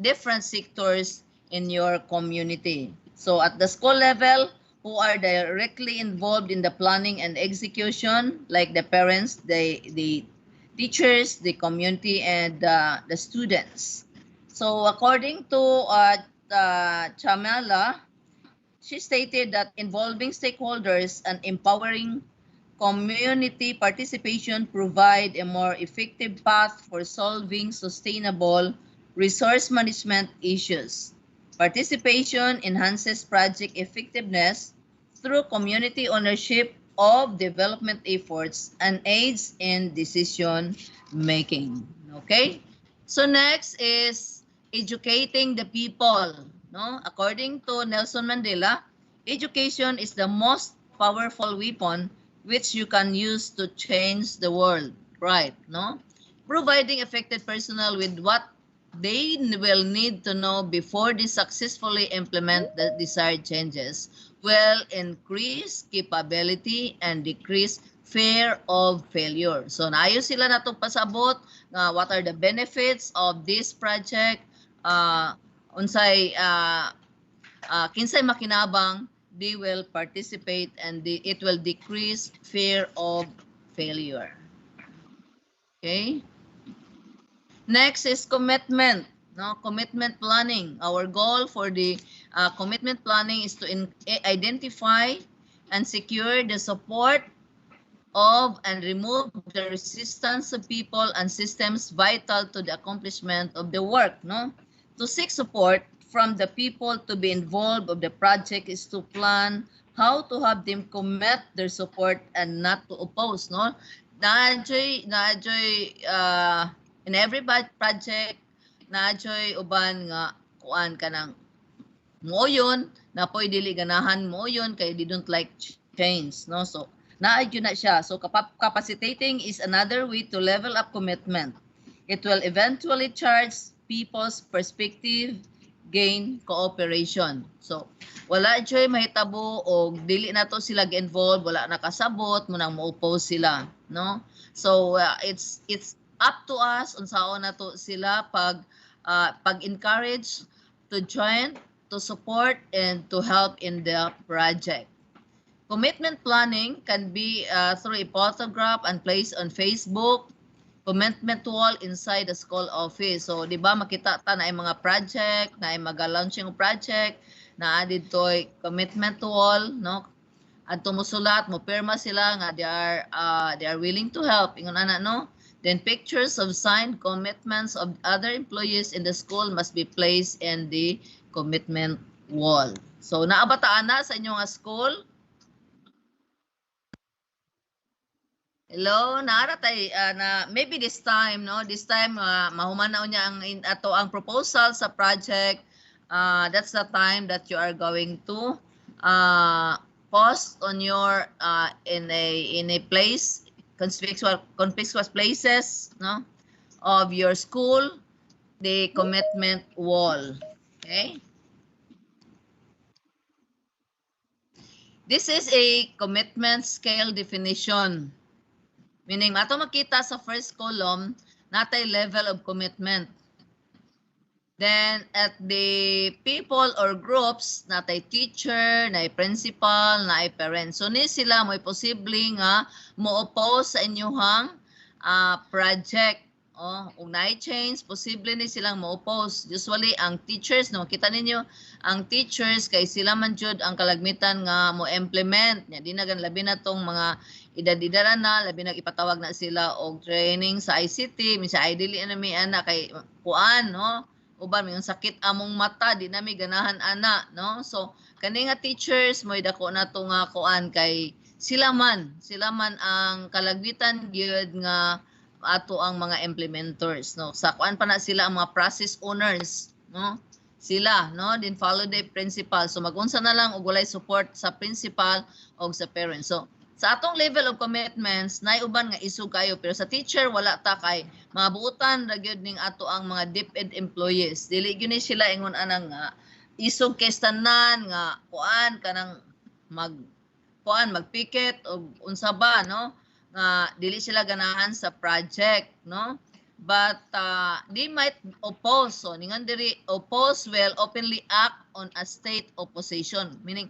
different sectors in your community. So at the school level, who are directly involved in the planning and execution, like the parents, the teachers, the community, and the students. So according to Chamela, she stated that involving stakeholders and empowering community participation provide a more effective path for solving sustainable resource management issues. Participation enhances project effectiveness through community ownership of development efforts and aids in decision making. Okay? So next is educating the people. No? According to Nelson Mandela, education is the most powerful weapon which you can use to change the world. Right? No? Providing affected personnel with what they will need to know before they successfully implement the desired changes will increase capability and decrease fear of failure. So naayo sila natong pasabot nga what are the benefits of this project, unsay kinsay makinabang, they will participate and it will decrease fear of failure. Okay? Next is commitment. No, commitment planning. Our goal for the commitment planning is to identify and secure the support of and remove the resistance of people and systems vital to the accomplishment of the work. No, to seek support from the people to be involved of the project is to plan how to have them commit their support and not to oppose. No, na-enjoy in every project na-enjoy uban nga kuan kanang moyon na po'y dili ganahan moyon kay they don't like change, no? So naadyo na siya. So capacitating is another way to level up commitment. It will eventually charge people's perspective, gain cooperation. So wala joy mahitabo o dili na to sila gi-involve, wala nakasabot mo nang mo-oppose sila, no? So it's up to us unsaon na to sila pag-encourage to join, to support, and to help in the project. Commitment planning can be through a photograph and placed on Facebook, commitment wall inside the school office. So, di ba, makita ta na ay mga project, na ay mag-launching project, na added to commitment wall, no? At tumusulat, mo pirma sila nga they are willing to help. Ingon ana, no? Then pictures of signed commitments of other employees in the school must be placed in the commitment wall. So, naabataan na sa inyong school? Hello, naaratay na maybe this time, no? This time mahumanaw niya ang proposal sa project. That's the time that you are going to post on your in a place, conspicuous places, no, of your school, the commitment wall. Okay. This is a commitment scale definition. Meaning, ato makita sa first column, natay level of commitment. Then, at the people or groups, natay teacher, natay principal, natay parents. So, ni sila mo'y posible nga mo-oppose sa inyuhang project. Kung na-change, posible ni silang mo-oppose. Usually, ang teachers, no, kita ninyo, ang teachers, kay sila man jud ang kalagmitan nga mo-implement. Di na labi na tong mga edad-edara na, labi na ipatawag na sila og training sa ICT, minsan ay dili na mi ana kay kuan, no? Uban may sakit among mata, di na mi ganahan ana, no? So kani nga teachers mo'y dako na to nga kuan kay sila man ang kalagmitan gyud nga ato ang mga implementers, no? Sa kuan pa na sila ang mga process owners, no? Sila, no? Then follow the principal. So magunsa na lang og walay support sa principal o sa parents. So sa atong level of commitments, naiuban nga isug kayo, pero sa teacher wala ta kay mga buutan ra gyud ning ato ang mga DepEd employees. Dili gyud ni sila ingon anang isog kay tanan nga kuan kanang magpiket o unsa ba, no? Nga dili sila ganahan sa project, no? But they might oppose. So ningan diri oppose will openly act on a state opposition, meaning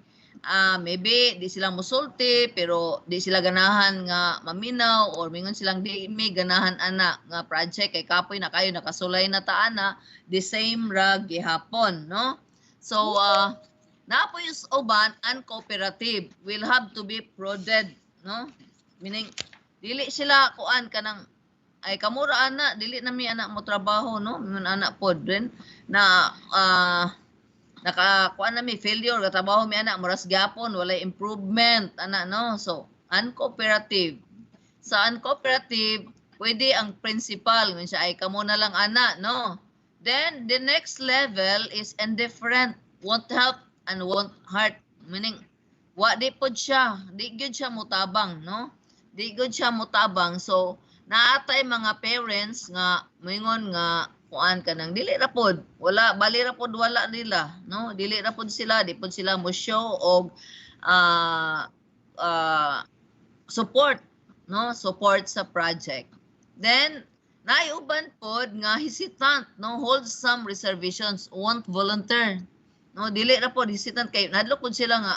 maybe di sila musulti pero di sila ganahan nga maminaw or mingon silang di may ganahan ana nga project kay kapoy na kayo nakasulay na ta ana the same ra gihapon, no? So naapoy us uban uncooperative will have to be prodded, no? Meaning dili sila kuan kanang ay kamura ana dili na mi anak mo trabaho, no? Mingon anak pod din na nakakuan na mi failure katrabaho mi anak muras gyapon walay improvement ana, no? So uncooperative. Sa uncooperative pwede ang principal ngun siya ay kamo na lang ana, no? Then the next level is indifferent, won't help and won't hurt, meaning wa di pod siya, di gyud siya mutabang, no? Di gyud siya mutabang. So naatay mga parents nga moingon nga kuan kanang dili ra pod wala bali ra pod wala nila, no? Dili ra pod sila, di pod sila mo show og ah support, no? Support sa project. Then naiuban pod nga hesitant, no? Hold some reservations, won't volunteer. No, dili ra pod hesitant kay nadlo pod sila nga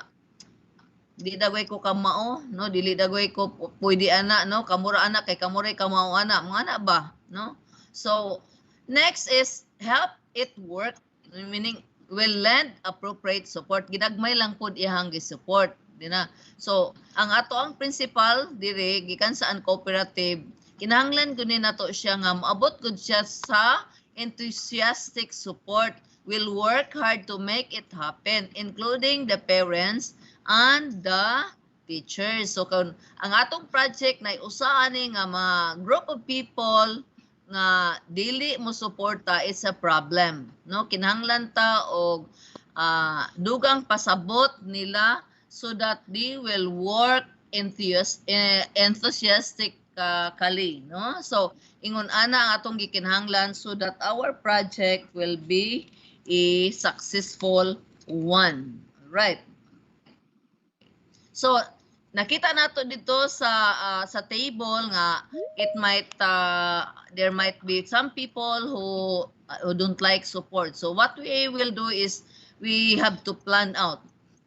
di dagway ko kamao, no? Dili dagway ko pwede ana, no? Kamura ana kay kamuray kamao ana, mga ana ba, no? So next is help it work, meaning will lend appropriate support. Gidagmay lang pod ihang gi-support, di na. So ang ato ang principal dire gikan sa cooperative, kinahanglan guni nato siya nga moabot gud siya sa enthusiastic support. Will work hard to make it happen, including the parents and the teachers. So kung ang atong project na usa ani nga group of people nga dili mo suporta, is a problem, no? Kinahanglan ta og dugang pasabot nila so that they will work enthusiastic kali, no? So ingon ana ang atong gikinahanglan so that our project will be a successful one, right? So nakita nato dito sa table nga there might be some people who don't like support. So what we will do is we have to plan out.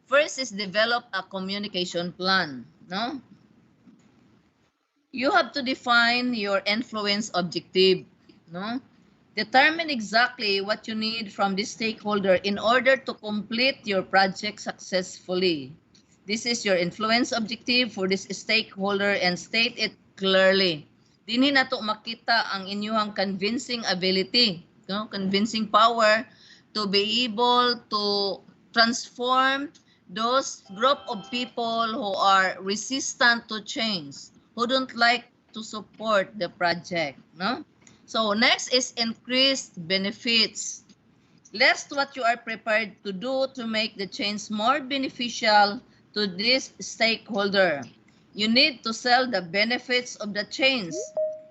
First is develop a communication plan, no? You have to define your influence objective, no? Determine exactly what you need from the stakeholder in order to complete your project successfully. This is your influence objective for this stakeholder and state it clearly. Dinhi nato makita ang inyong convincing ability, no? Convincing power to be able to transform those group of people who are resistant to change, who don't like to support the project, no? So next is increased benefits. List what you are prepared to do to make the change more beneficial to this stakeholder. You need to sell the benefits of the change,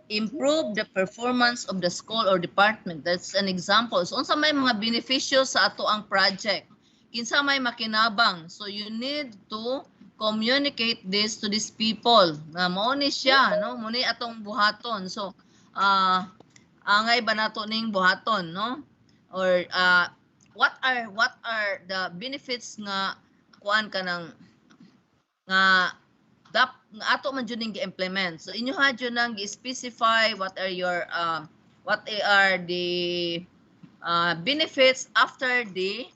improve the performance of the school or department. That's an example. So unsa may mga benepisyo sa ato ang project, kinsa may makinabang. So you need to communicate this to these people na mao ni siya, no? Muni atong buhaton. So angay ba nato ning buhaton, no? Or what are the benefits nga kuan kanang nga ato man jud ning gi-implement. So inyo ha jud nang gi-specify what are the benefits after the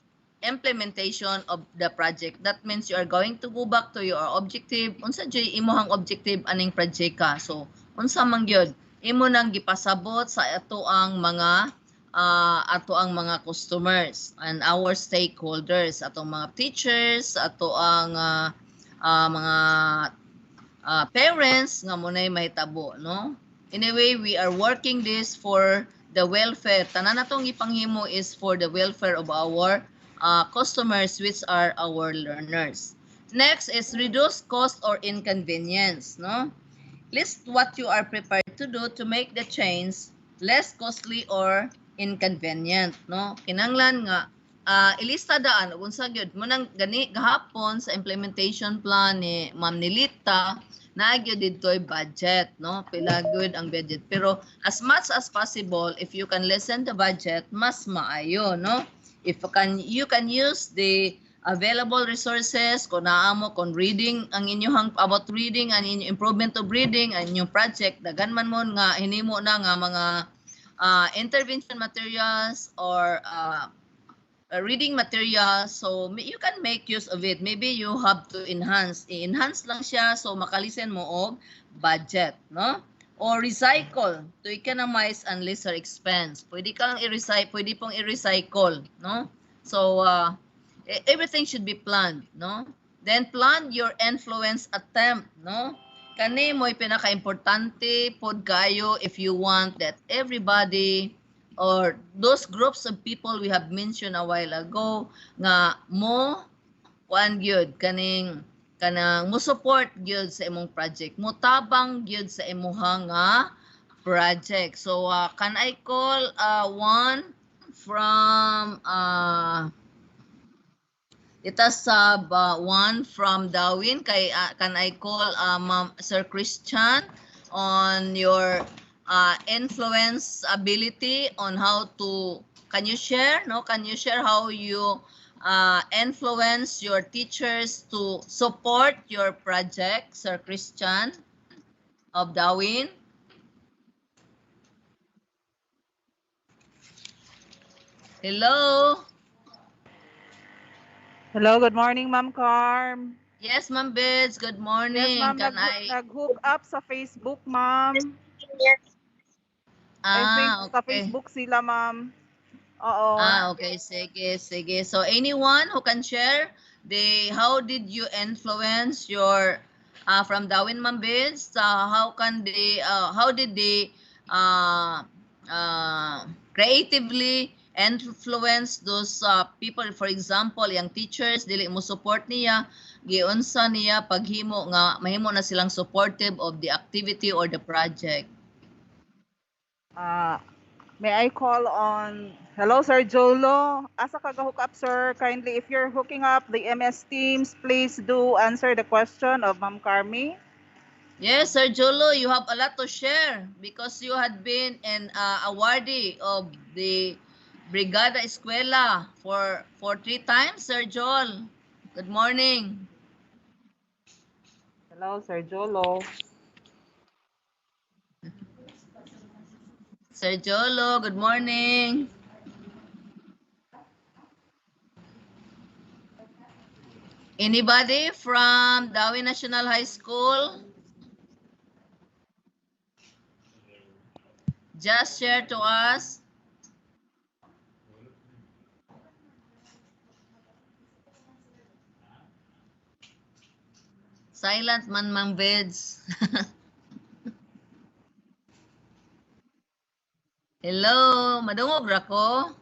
implementation of the project. That means you are going to go back to your objective. Unsa jud imong objective aning project ka? So unsa man gyud imo nang gipasabot sa ato ang mga customers and our stakeholders, atong mga teachers, ato ang mga parents nga munay mahitabo, no? Anyway, we are working this for the welfare. Tanan natong ipanghimo is for the welfare of our customers, which are our learners. Next is reduce cost or inconvenience, no? List what you are prepared to do to make the change less costly or inconvenient, no? Kinanglan nga ilista daan unsa gyud mo nang gani gahapon sa implementation plan ni Ma'am Nilita, nagyud ditoy budget, no? Pila gyud ang budget, pero as much as possible if you can lessen the budget, mas maayo, no? If you can use the available resources, kung naamo kung reading ang inyong about reading and improvement of reading ang inyong project, dagan man mo nga hinimo na nga mga intervention materials or reading materials, so you can make use of it. Maybe you have to enhance lang siya so makalisen mo og budget, no? Or recycle to economize and lesser expense. Pwede kang pwede pong i-recycle, no? So everything should be planned, no? Then plan your influence attempt, no? Kani mo'y pinaka-importante pod kayo if you want that everybody or those groups of people we have mentioned a while ago nga mo kuan gyud kanang mo support gyud sa imong project, mo tabang gyud sa imuha nga project. So can I call one from one from Darwin? Can I call Ma'am Sir Christian on your influence ability on how to, can you share? No, can you share how you influence your teachers to support your project, Sir Christian of Darwin? Hello. Hello, good morning, Ma'am Carm. Yes, Ma'am Bids. Good Yes, morning. ma'am, Can I? nag-hook up sa Facebook, ma'am. I think sa Okay. Facebook sila, ma'am. Oo. Okay. Sige. So anyone who can share how did you influence your from Darwin Ma'am Bids? How did they creatively influence those people? For example, yung teachers dili mo support niya, giunsa niya paghimo nga mahimo na silang supportive of the activity or the project. May I call on, hello, Sir Jolo. Asa ka hook up, sir? Kindly, if you're hooking up the MS Teams, please do answer the question of Ma'am Carmi. Yes, Sir Jolo, you have a lot to share because you had been an awardee of the Brigada Escuela for 3 times, Sir Joel. Good morning. Hello, Sir Jolo. Sir Jolo, good morning. Anybody from Darwin National High School? Just share to us. Silent man mang vids. Hello, madungog ra ko.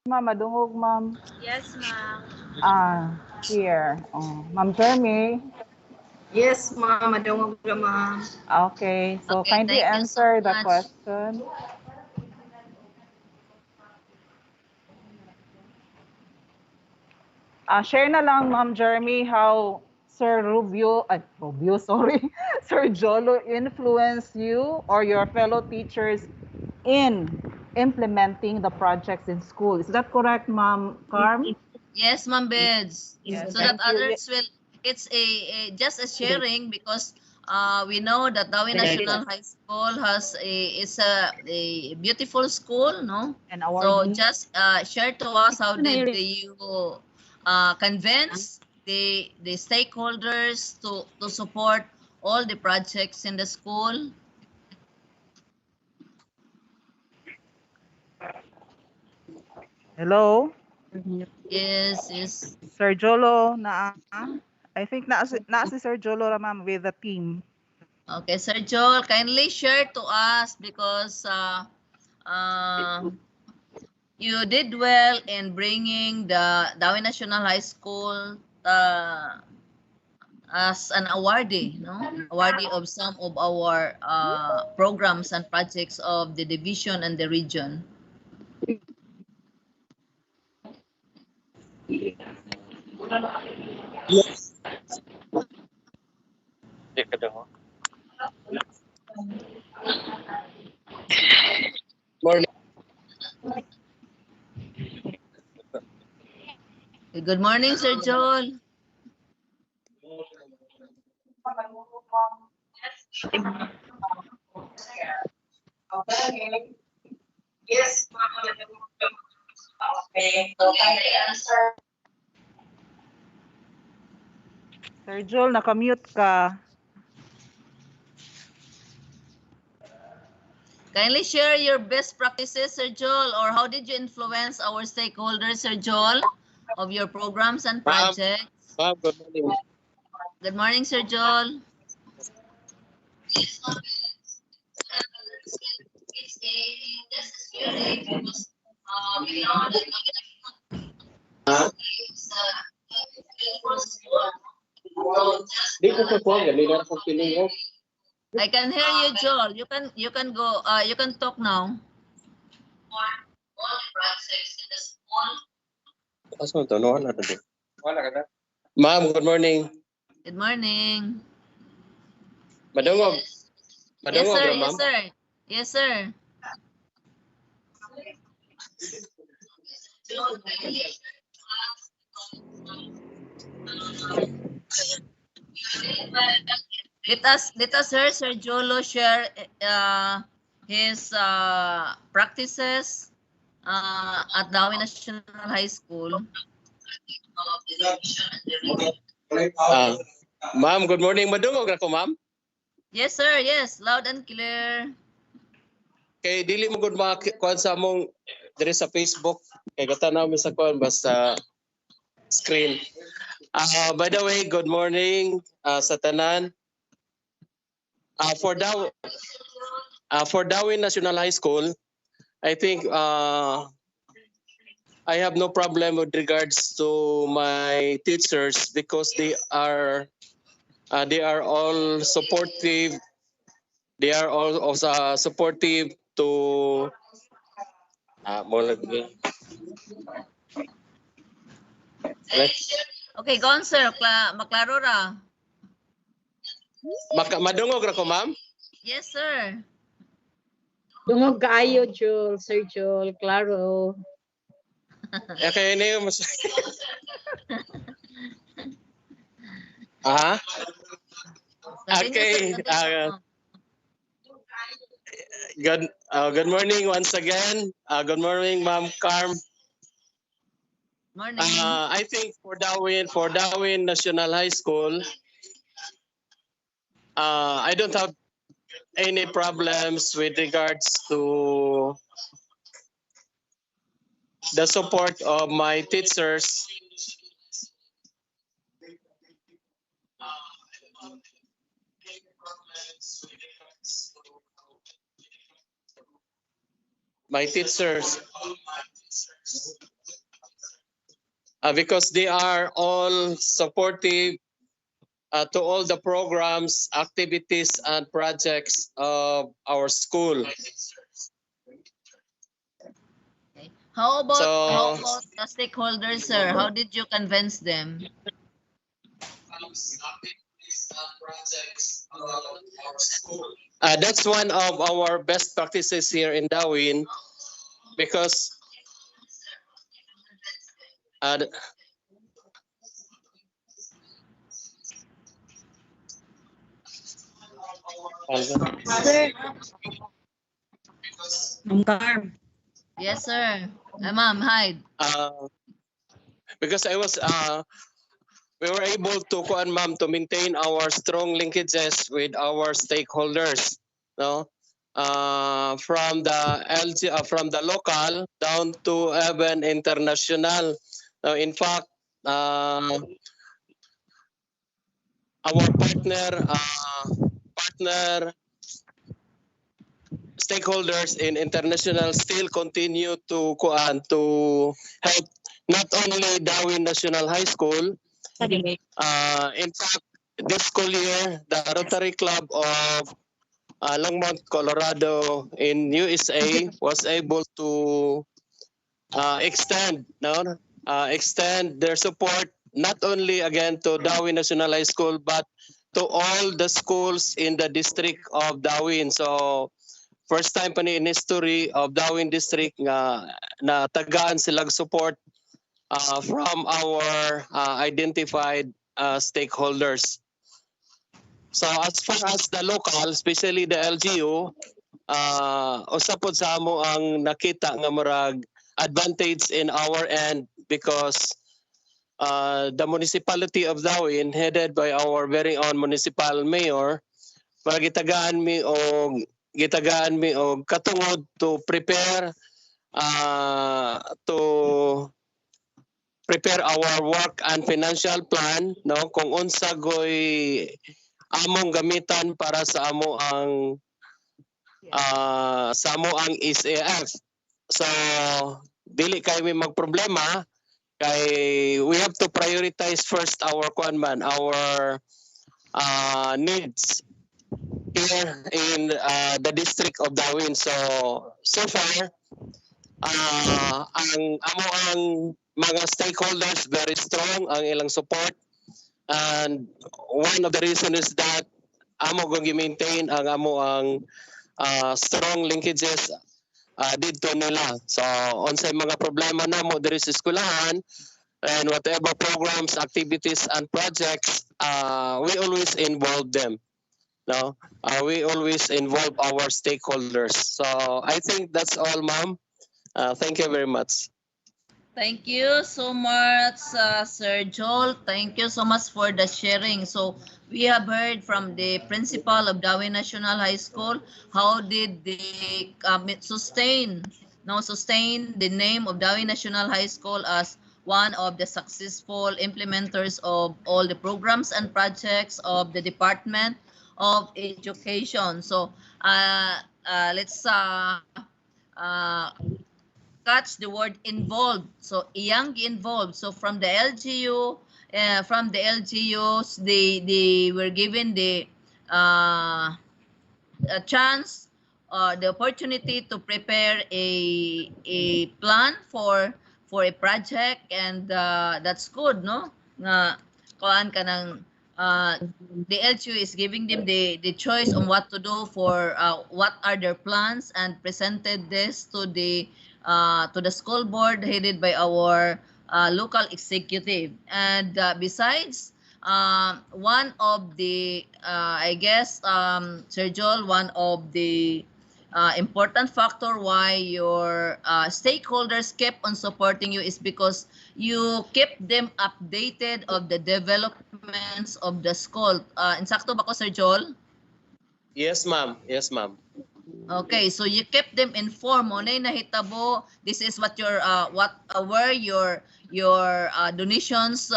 Ma'am, madungog, ma'am. Yes, ma'am. Here. Ma'am Jeremy. Yes, ma'am. Madungog ra, ma'am. Okay, so Okay, kindly thank you so answer the much. question. Share na lang, Ma'am Jeremy, how Sir Rubio, sorry, Sir Jolo influenced you or your fellow teachers in implementing the projects in school. Is that correct, Ma'am Carm? Yes, Ma'am Beds. Yes, So that thank you. others will, it's just a sharing because we know that Darwin National High School is a beautiful school, no? And So awardee. just share to us how did you convince the stakeholders to support all the projects in the school? Hello, Yes. Sir Jolo, I think na si Sir Jolo ra, ma'am, with the team. Okay, Sir Joel, kindly share to us because you did well in bringing the Darwin National High School as an awardee, no? Awardee of some of our programs and projects of the division and the region. Morning. Good morning, Sir Joel. Yes, okay. Answer. Sir Joel, nakamute ka. Kindly share your best practices, Sir Joel, or how did you influence our stakeholders, Sir Joel, of your programs and projects? Ma'am, good morning. Good morning, Sir Joel. Dito sa kuwan, ganun na akong piling ko. I can hear you, Joel. You can go. You can talk now. Ma'am, good morning. Good morning. Madungog. Yes, Madungog sir. ra, Yes, ma'am. sir. Yes, sir. Let us hear Sir Jolo share his practices at Dawit National High School. Ah, ma'am, good morning. Madungog ra ko, ma'am. Yes, sir. Yes, loud and clear. Kay dili mo gud kuan sa among diri sa Facebook. Kay katanaw mi sa kuan basta screen. By the way, good morning sa tanan. For Dawin National High School, I think I have no problem with regards to my teachers because they are all supportive. They are all also supportive to Okay, go on, sir. Maklaro ra. Madungog ra ko, ma'am. Yes, sir. Dungog kaayo, Joel, Sir Joel, klaro. Okay, na yung mas... Aha. Okay. Good morning once again. Good morning, Ma'am Carm. Morning. I think for Dawin National High School, I don't have any problems with regards to the support of my teachers. My teachers, because they are all supportive to all the programs, activities, and projects of our school. Okay. How about the stakeholders, sir? How did you convince them? That's one of our best practices here in Dawin because Ma'am Carm. Yes, sir. Ma'am, hide. Because we were able to ma'am, to maintain our strong linkages with our stakeholders, no? From the local down to even international. In fact, our partner stakeholders in international still continue to help not only Dawin National High School. In fact, this school year, the Rotary Club of Longmont, Colorado in USA was able to extend their support not only again to Dawin National High School but to all the schools in the district of Dawin. So first time pa ni in history of Dawin district nga na tagaan silang support from our identified stakeholders. So as far as the local, especially the LGU, usa pod sa amo ang nakita nga murag advantage in our end because the municipality of Dawin, headed by our very own municipal mayor, gitagaan mi og katungod to prepare our work and financial plan, no, kung unsa goy among gamitan para sa amo ang SAF. So dili kay may magproblema kay we have to prioritize first our our needs. here in the district of Darwin. So far, ang mga stakeholders very strong ang ilang support, and one of the reason is that amo go gi-maintain ang strong linkages dito nila. So unsay mga problema namo diri sa eskwelahan, and whatever programs, activities, and projects, we always involve them. No, we always involve our stakeholders. So I think that's all, ma'am. Thank you very much. Thank you so much, Sir Joel. Thank you so much for the sharing. So we have heard from the principal of Darwin National High School how did they sustain the name of Darwin National High School as one of the successful implementers of all the programs and projects of the Department of Education. So let's catch the word involved. So iyang involved. So from the LGUs, they were given the a chance, the opportunity to prepare a plan for a project, and that's good, no? Nga kuan ka ng the LGU is giving them the choice on what to do for what are their plans, and presented this to the school board headed by our local executive. And besides, one of the I guess, Sir Joel, one of the important factor why your stakeholders kept on supporting you is because you kept them updated of the developments of the school. Insakto ba ko, Sir Joel? Yes, ma'am. Yes, ma'am. Okay, so you kept them informed. Mo nay nahitabo, this is what your where your donations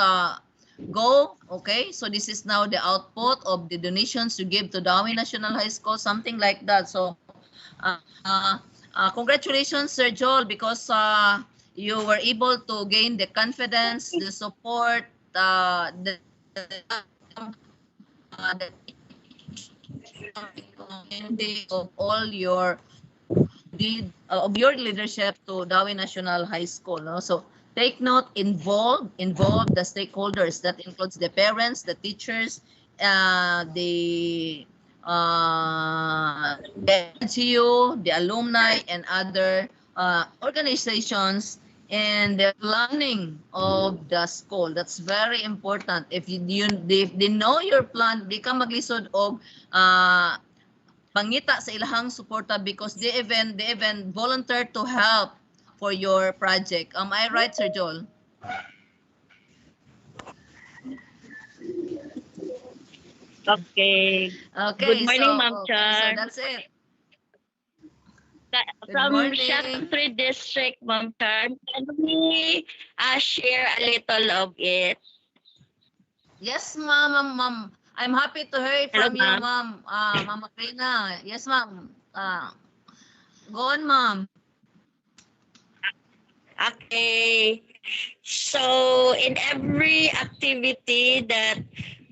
go. Okay, so this is now the output of the donations you give to Darwin National High School, something like that. So congratulations, Sir Joel, because you were able to gain the confidence, the support, the of all your of your leadership to Darwin National High School. No? So take note, involve the stakeholders. That includes the parents, the teachers, the LGU, the alumni, and other organizations, and the planning of the school. That's very if they know your plan, di ka maglisod og pangita sa ilahang suporta, because they even volunteer to help for your project. Am I right, Sir Joel? Okay. Okay. Good morning, Ma'am So Char. that's it. From morning. Shakti District, Ma'am Char, can we share a little of it? Yes, ma'am. I'm happy to hear it Hello, from you, ma'am. ma'am. Ma'am Karina. Yes, ma'am. Go on, ma'am. Okay. So in every activity that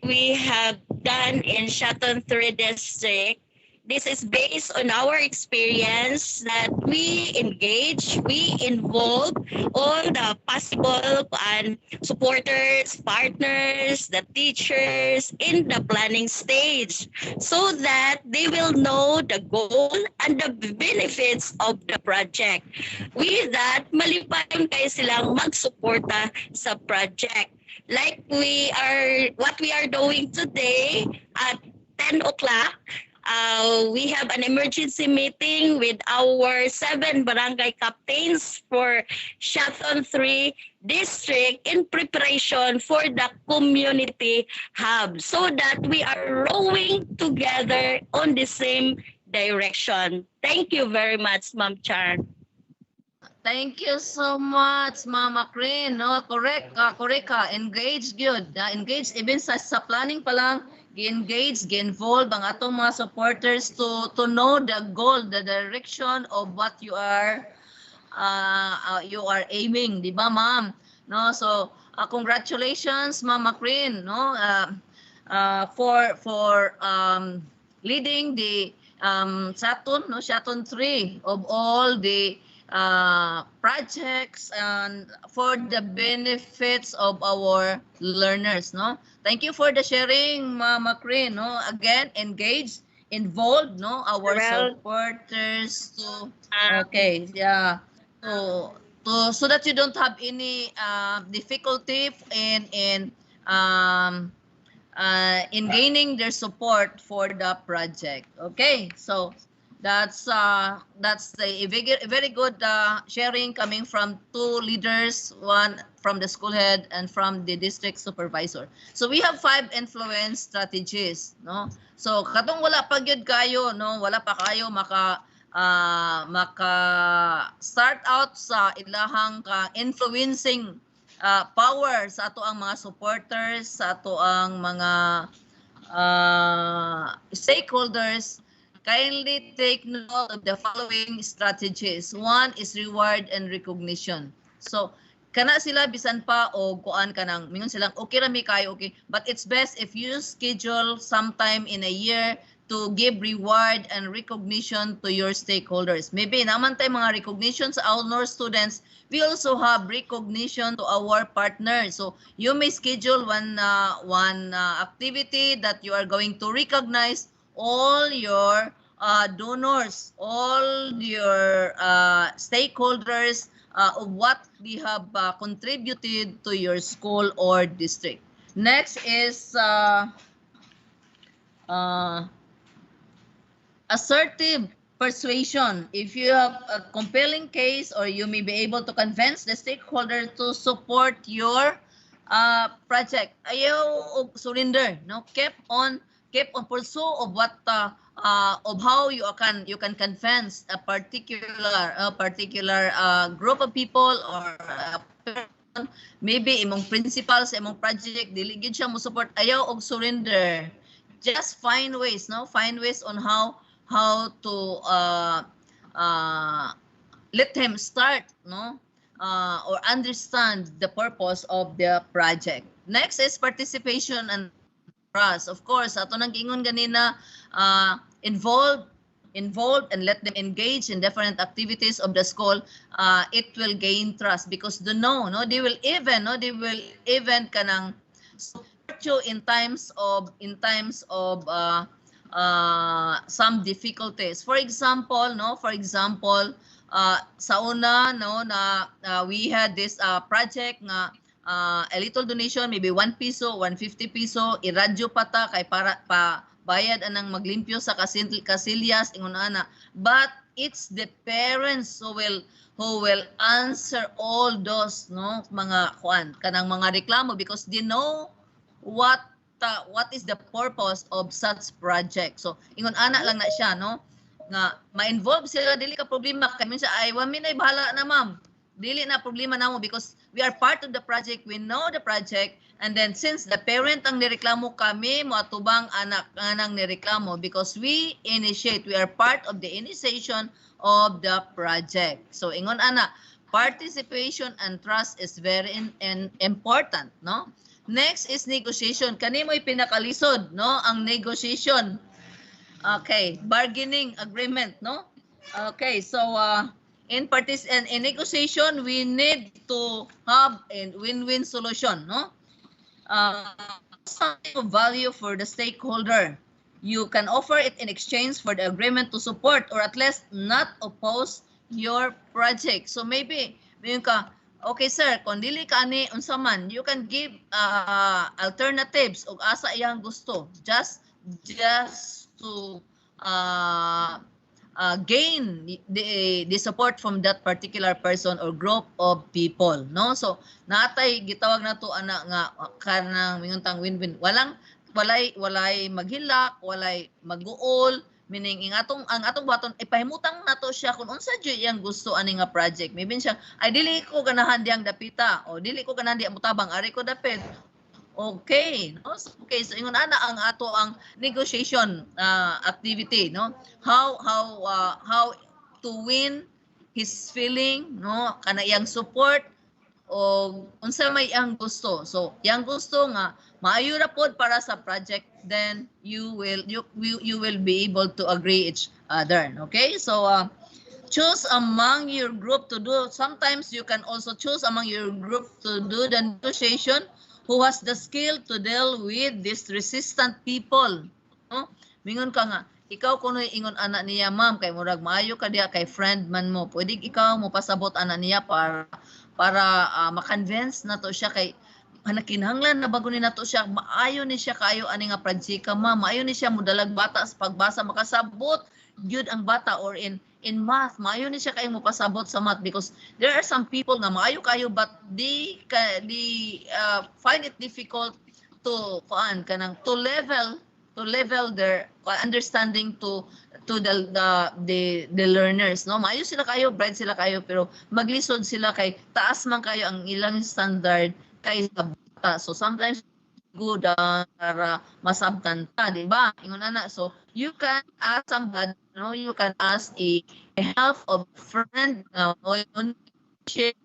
we have done in Shaton 3 District, this is based on our experience that we engage, we involve all the possible supporters, partners, the teachers in the planning stage, so that they will know the goal and the benefits of the project. With that, malipayon kayo silang magsuporta sa project. Like what we are doing today at 10 o'clock, we have an emergency meeting with our 7 barangay captains for Shaton 3 District in preparation for the community hub, so that we are rowing together on the same direction. Thank you very much, Ma'am Char. Thank you so much, Mama Crane. No, correct ka. Engage good. Engage even sa planning pa lang, gi-engage, gi-involve ang atong mga supporters to know the goal, the direction of what you are aiming, di ba, ma'am? No, so congratulations, Mama Crane, no, for leading the Saturn, no, Saturn 3 of all the projects and for the benefits of our learners, no. Thank you for the sharing, Mama Crane, no. Again, engage, involve, no, our supporters to okay, yeah. So that you don't have any difficulty in gaining their support for the project. Okay, so that's a very good sharing coming from two leaders, one from the school head and from the district supervisor. So we have 5 influence strategies, no. So katong wala pa gyud kayo, no, wala pa kayo maka start out sa ilahang influencing power sa ato ang mga supporters, sa ato ang mga stakeholders. Kindly take note of the following strategies. One is reward and recognition. So kana sila bisan pa o kuan kanang mingon silang okay ra mi kayo, okay, but it's best if you schedule sometime in a year to give reward and recognition to your stakeholders. Maybe naman tayo mga recognition sa our students, we also have recognition to our partners. So you may schedule one activity that you are going to recognize all your donors, all your stakeholders of what they have contributed to your school or district. Next is assertive persuasion. If you have a compelling case or you may be able to convince the stakeholder to support your project, ayaw og surrender, no. Keep on pursue of what of how you can convince a particular group of people or maybe imong principal sa imong project dili gid siya mo support, ayaw og surrender. Just find ways, no, find ways on how to let him start, no, or understand the purpose of the project. Next is participation and trust. Of course, ato nang giingon ganina, involve and let them engage in different activities of the school. It will gain trust because they will even kanang support you in times of some difficulties. For example, sa una, no, na we had this project nga a little donation, maybe 1 piso, 150 piso, iradyo pa ta kay para pa bayad anang maglimpyo sa kasilyas ingon ana. But it's the parents who will answer all those, no, mga kanang mga reklamo because they know what is the purpose of such project. So ingon ana lang na siya, no, nga ma-involve sila, dili ka problema kay minsan ay wa mi nay bahala na ma'am, dili na problema namo because we are part of the project, we know the project, and then since the parent ang nireklamo, kami moatubang anak anang nireklamo because we are part of the initiation of the project. So ingon ana, participation and trust is very important, no. Next is negotiation. Kani mo'y pinakalisod, no, ang negotiation. Okay, bargaining agreement, no. Okay, so in negotiation we need to have a win-win solution, no. Some value for the stakeholder. You can offer it in exchange for the agreement to support or at least not oppose your project. So maybe ka, okay sir, kung dili ka ani unsa man, you can give alternatives og asa iyang gusto just to gain the support from that particular person or group of people, no. So natay gitawag nato ana nga kanang minguntang win-win, walay maghilak, walay maguol, meaning ang atong baton ipahimutang nato siya kung unsa jud iyang gusto ani nga project. Maybe siya ay dili ko ganahan diyang dapita o dili ko ganahan di mutabang, ari ko dapit. Okay, no? Okay, so ingon ana ang ato ang negotiation activity, no, how to win his feeling, no, kana iyang support o unsa may iyang gusto. So iyang gusto nga maayo ra pod para sa project, then you will be able to agree each other. Okay, so choose among your group to do. Sometimes you can also choose among your group to do the negotiation who has the skill to deal with these resistant people. No? Mingon ka nga, ikaw kuno ingon anak niya, ma'am, kay murag maayo ka diha kay friend man mo. Pwede ikaw mo pasabot anak niya para ma-convince na to siya kay kinahanglan na bago ni nato siya, maayo ni siya kayo ani nga project ma'am, maayo ni siya modalag bata sa pagbasa, makasabot gyud ang bata, or in math maayo ni siya kayo mo pasabot sa math, because there are some people nga maayo kayo but they find it difficult to level their understanding to the learners, no? Maayo sila kayo, bright sila kayo, pero maglisod sila kay taas man kayo ang ilang standard kay sa bata. So sometimes good para masabtan ta, di ba? Ingon ana, so you can ask somebody, no? You can ask a help of a friend, share,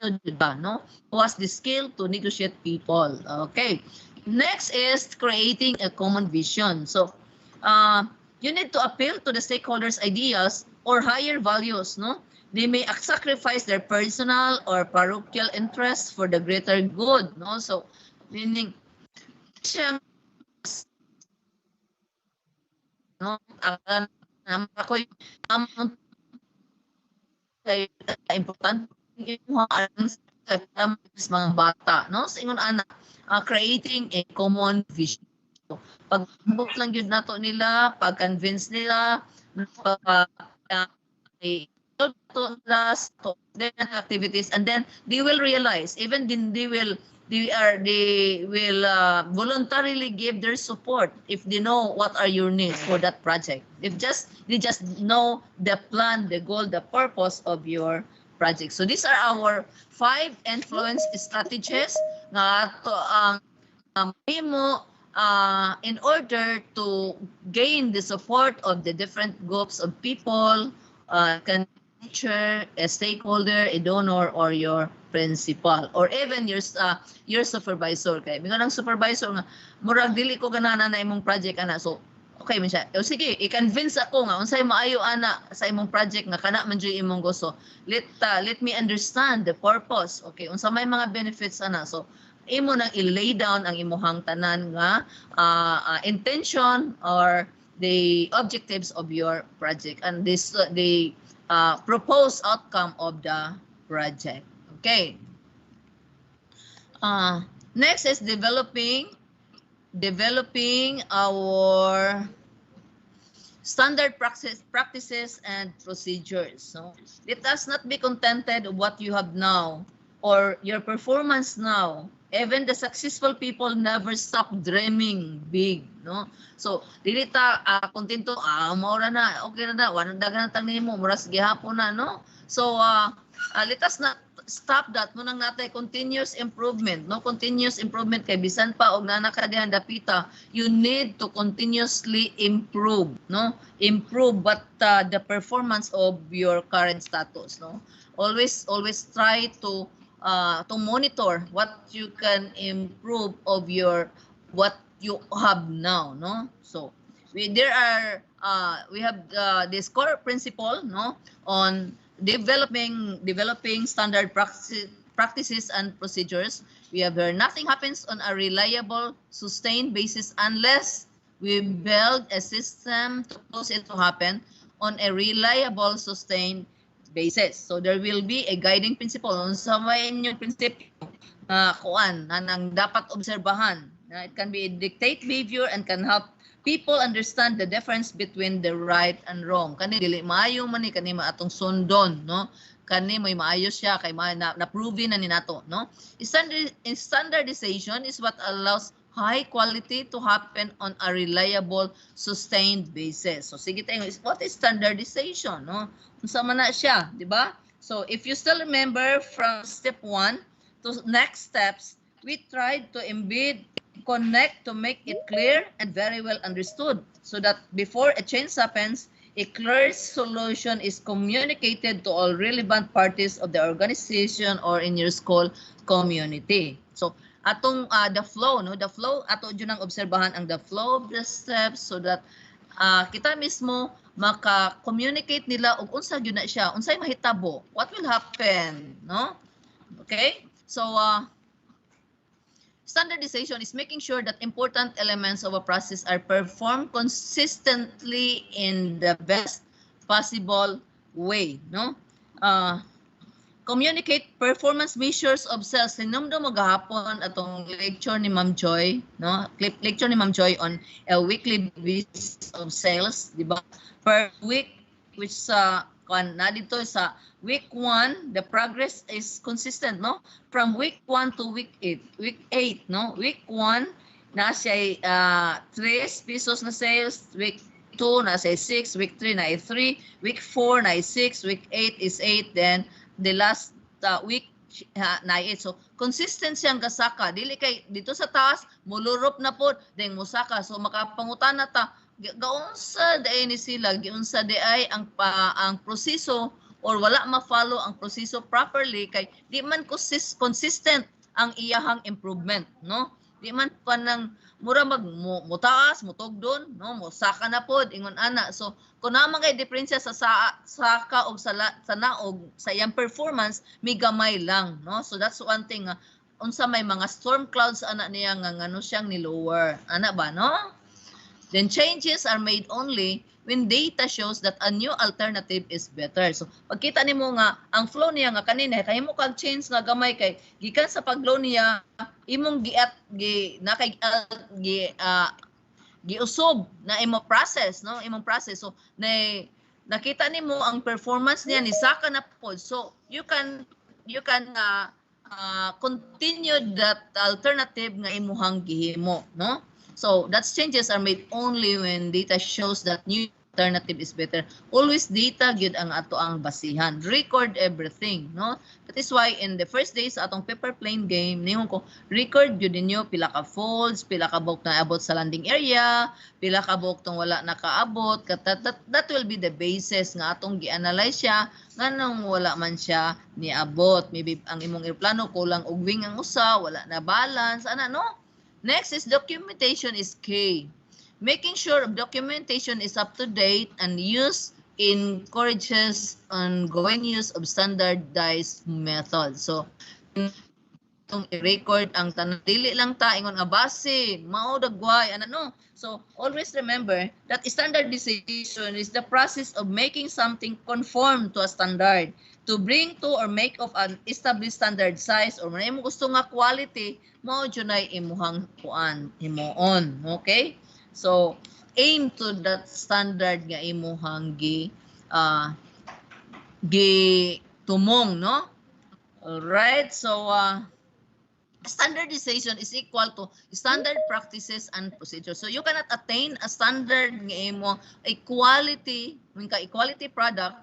diba, no? Who has the skill to negotiate people. Okay. Next is creating a common vision. So, you need to appeal to the stakeholders' ideas or higher values, no? They may sacrifice their personal or parochial interests for the greater good, no? So, meaning, no? Ako yung important mga bata, no? Sa ingon ana, creating a common vision. So, pag-book lang yun nato nila, pag-convince nila, activities, and then they will realize, even then they will voluntarily give their support if they know what are your needs for that project. If they just know the plan, the goal, the purpose of your project. So these are our 5 influence strategies na to ang in order to gain the support of the different groups of people, teacher, a stakeholder, a donor, or your principal, or even your supervisor. Kay mingon ang supervisor nga murag dili ko ganana na imong project ana, so okay man siya. O sige, i-convince ako nga unsay maayo ana sa imong project nga kana man jud imong gusto. Let me understand the purpose. Okay, unsa may mga benefits ana. So imo nang i-lay down ang imuhang tanan nga intention or the objectives of your project, and this the proposed outcome of the project. Okay. Next is developing our standard practices and procedures. So let us not be contented with what you have now or your performance now. Even the successful people never stop dreaming big, no? So dili ta kontento, maura na, okay na, wala dagan na tang nimo, muras gihapon na, no? So let us not stop that. Munang natay continuous improvement, no? Continuous improvement kay bisan pa og nana ka dihan dapita, you need to continuously improve, no? Improve but the performance of your current status, no? Always try to monitor what you can improve of what you have now, no? So we have this core principle, no, on developing standard practices and procedures. We have heard nothing happens on a reliable, sustained basis unless we build a system to cause it to happen on a reliable, sustained basis. So there will be a guiding principle on sa may inyong prinsipyo kuan nang dapat obserbahan. It can be a dictate behavior and can help people understand the difference between the right and wrong. Kani dili maayo man ni kani maatong sundon, no? Kani may maayo siya kay na-proven na ni nato, no? Standardization is what allows high quality to happen on a reliable, sustained basis. So sige tayo, what is standardization, no? Unsa man na siya, di ba? So if you still remember from step 1 to next steps, we tried to embed, connect to make it clear and very well understood, so that before a change happens, a clear solution is communicated to all relevant parties of the organization or in your school community. So atong the flow, no, the flow ato jud nang obserbahan ang the flow of the steps so that kita mismo maka-communicate nila og unsa gyud na siya, unsay mahitabo, what will happen, no? Okay, so standardization is making sure that important elements of a process are performed consistently in the best possible way, no? Communicate performance measures of cells. Sinumdo mo gahapon atong lecture ni Ma'am Joy, no? Lecture ni Ma'am Joy on a weekly basis of sales, di ba? Per week, which sa na dito sa week 1, the progress is consistent, no? From week 1 to week 8, no? Week 1 na siya 3 pesos na sales, week 2 na siya 6, week 3 na 3, week 4 na 6, week 8 is 8, then the last week na 8. So consistent siyang gasaka, dili kay dito sa taas mulurop na pod then musaka, so makapangutana ta gaunsa day ni sila, giunsa day ay ang proseso or wala ma-follow ang proseso properly kay di man consistent ang iyahang improvement, no? Di man pa nang mura mutaas, mutugdon, no? Musaka na pod ingon ana. So kung naman kay diferensya sa saka og sa naog sa iyang performance, may gamay lang, no? So that's one thing. Unsa may mga storm clouds ana niya nga ngano siyang ni lower, ana ba, no? Then changes are made only when data shows that a new alternative is better. So pagkita nimo nga ang flow niya nga kanina kay mo kag change nga gamay kay gikan sa pag-flow niya imong giusob na imo process, no? Imong process. So nakita nimo ang performance niya ni saka na pod. So you can continue that alternative nga imuhang gihimo, no? So that changes are made only when data shows that new alternative is better. Always data gyud ang ato ang basihan. Record everything, no? That is why in the first days atong paper plane game, ningon ko record gyud ninyo pila ka folds, pila ka buok na abot sa landing area, pila ka buok tong wala nakaabot. That will be the basis nga atong gi-analyze siya nganong wala man siya niabot. Maybe ang imong eroplano kulang og wing ang usa, wala na balance, ana, no? Next is documentation is key. Making sure documentation is up to date and use encourages ongoing use of standardized methods. So, itong i-record ang tanan dili lang ta ingon nga base mao dagway ano, no? So always remember that standardization is the process of making something conform to a standard, to bring to or make of an established standard size or man mo gusto nga quality mao junay imuhang kuan himuon. Okay, so aim to that standard nga imuhang tumong, no? All right, so standardization is equal to standard practices and procedures. So you cannot attain a standard nga imo a quality product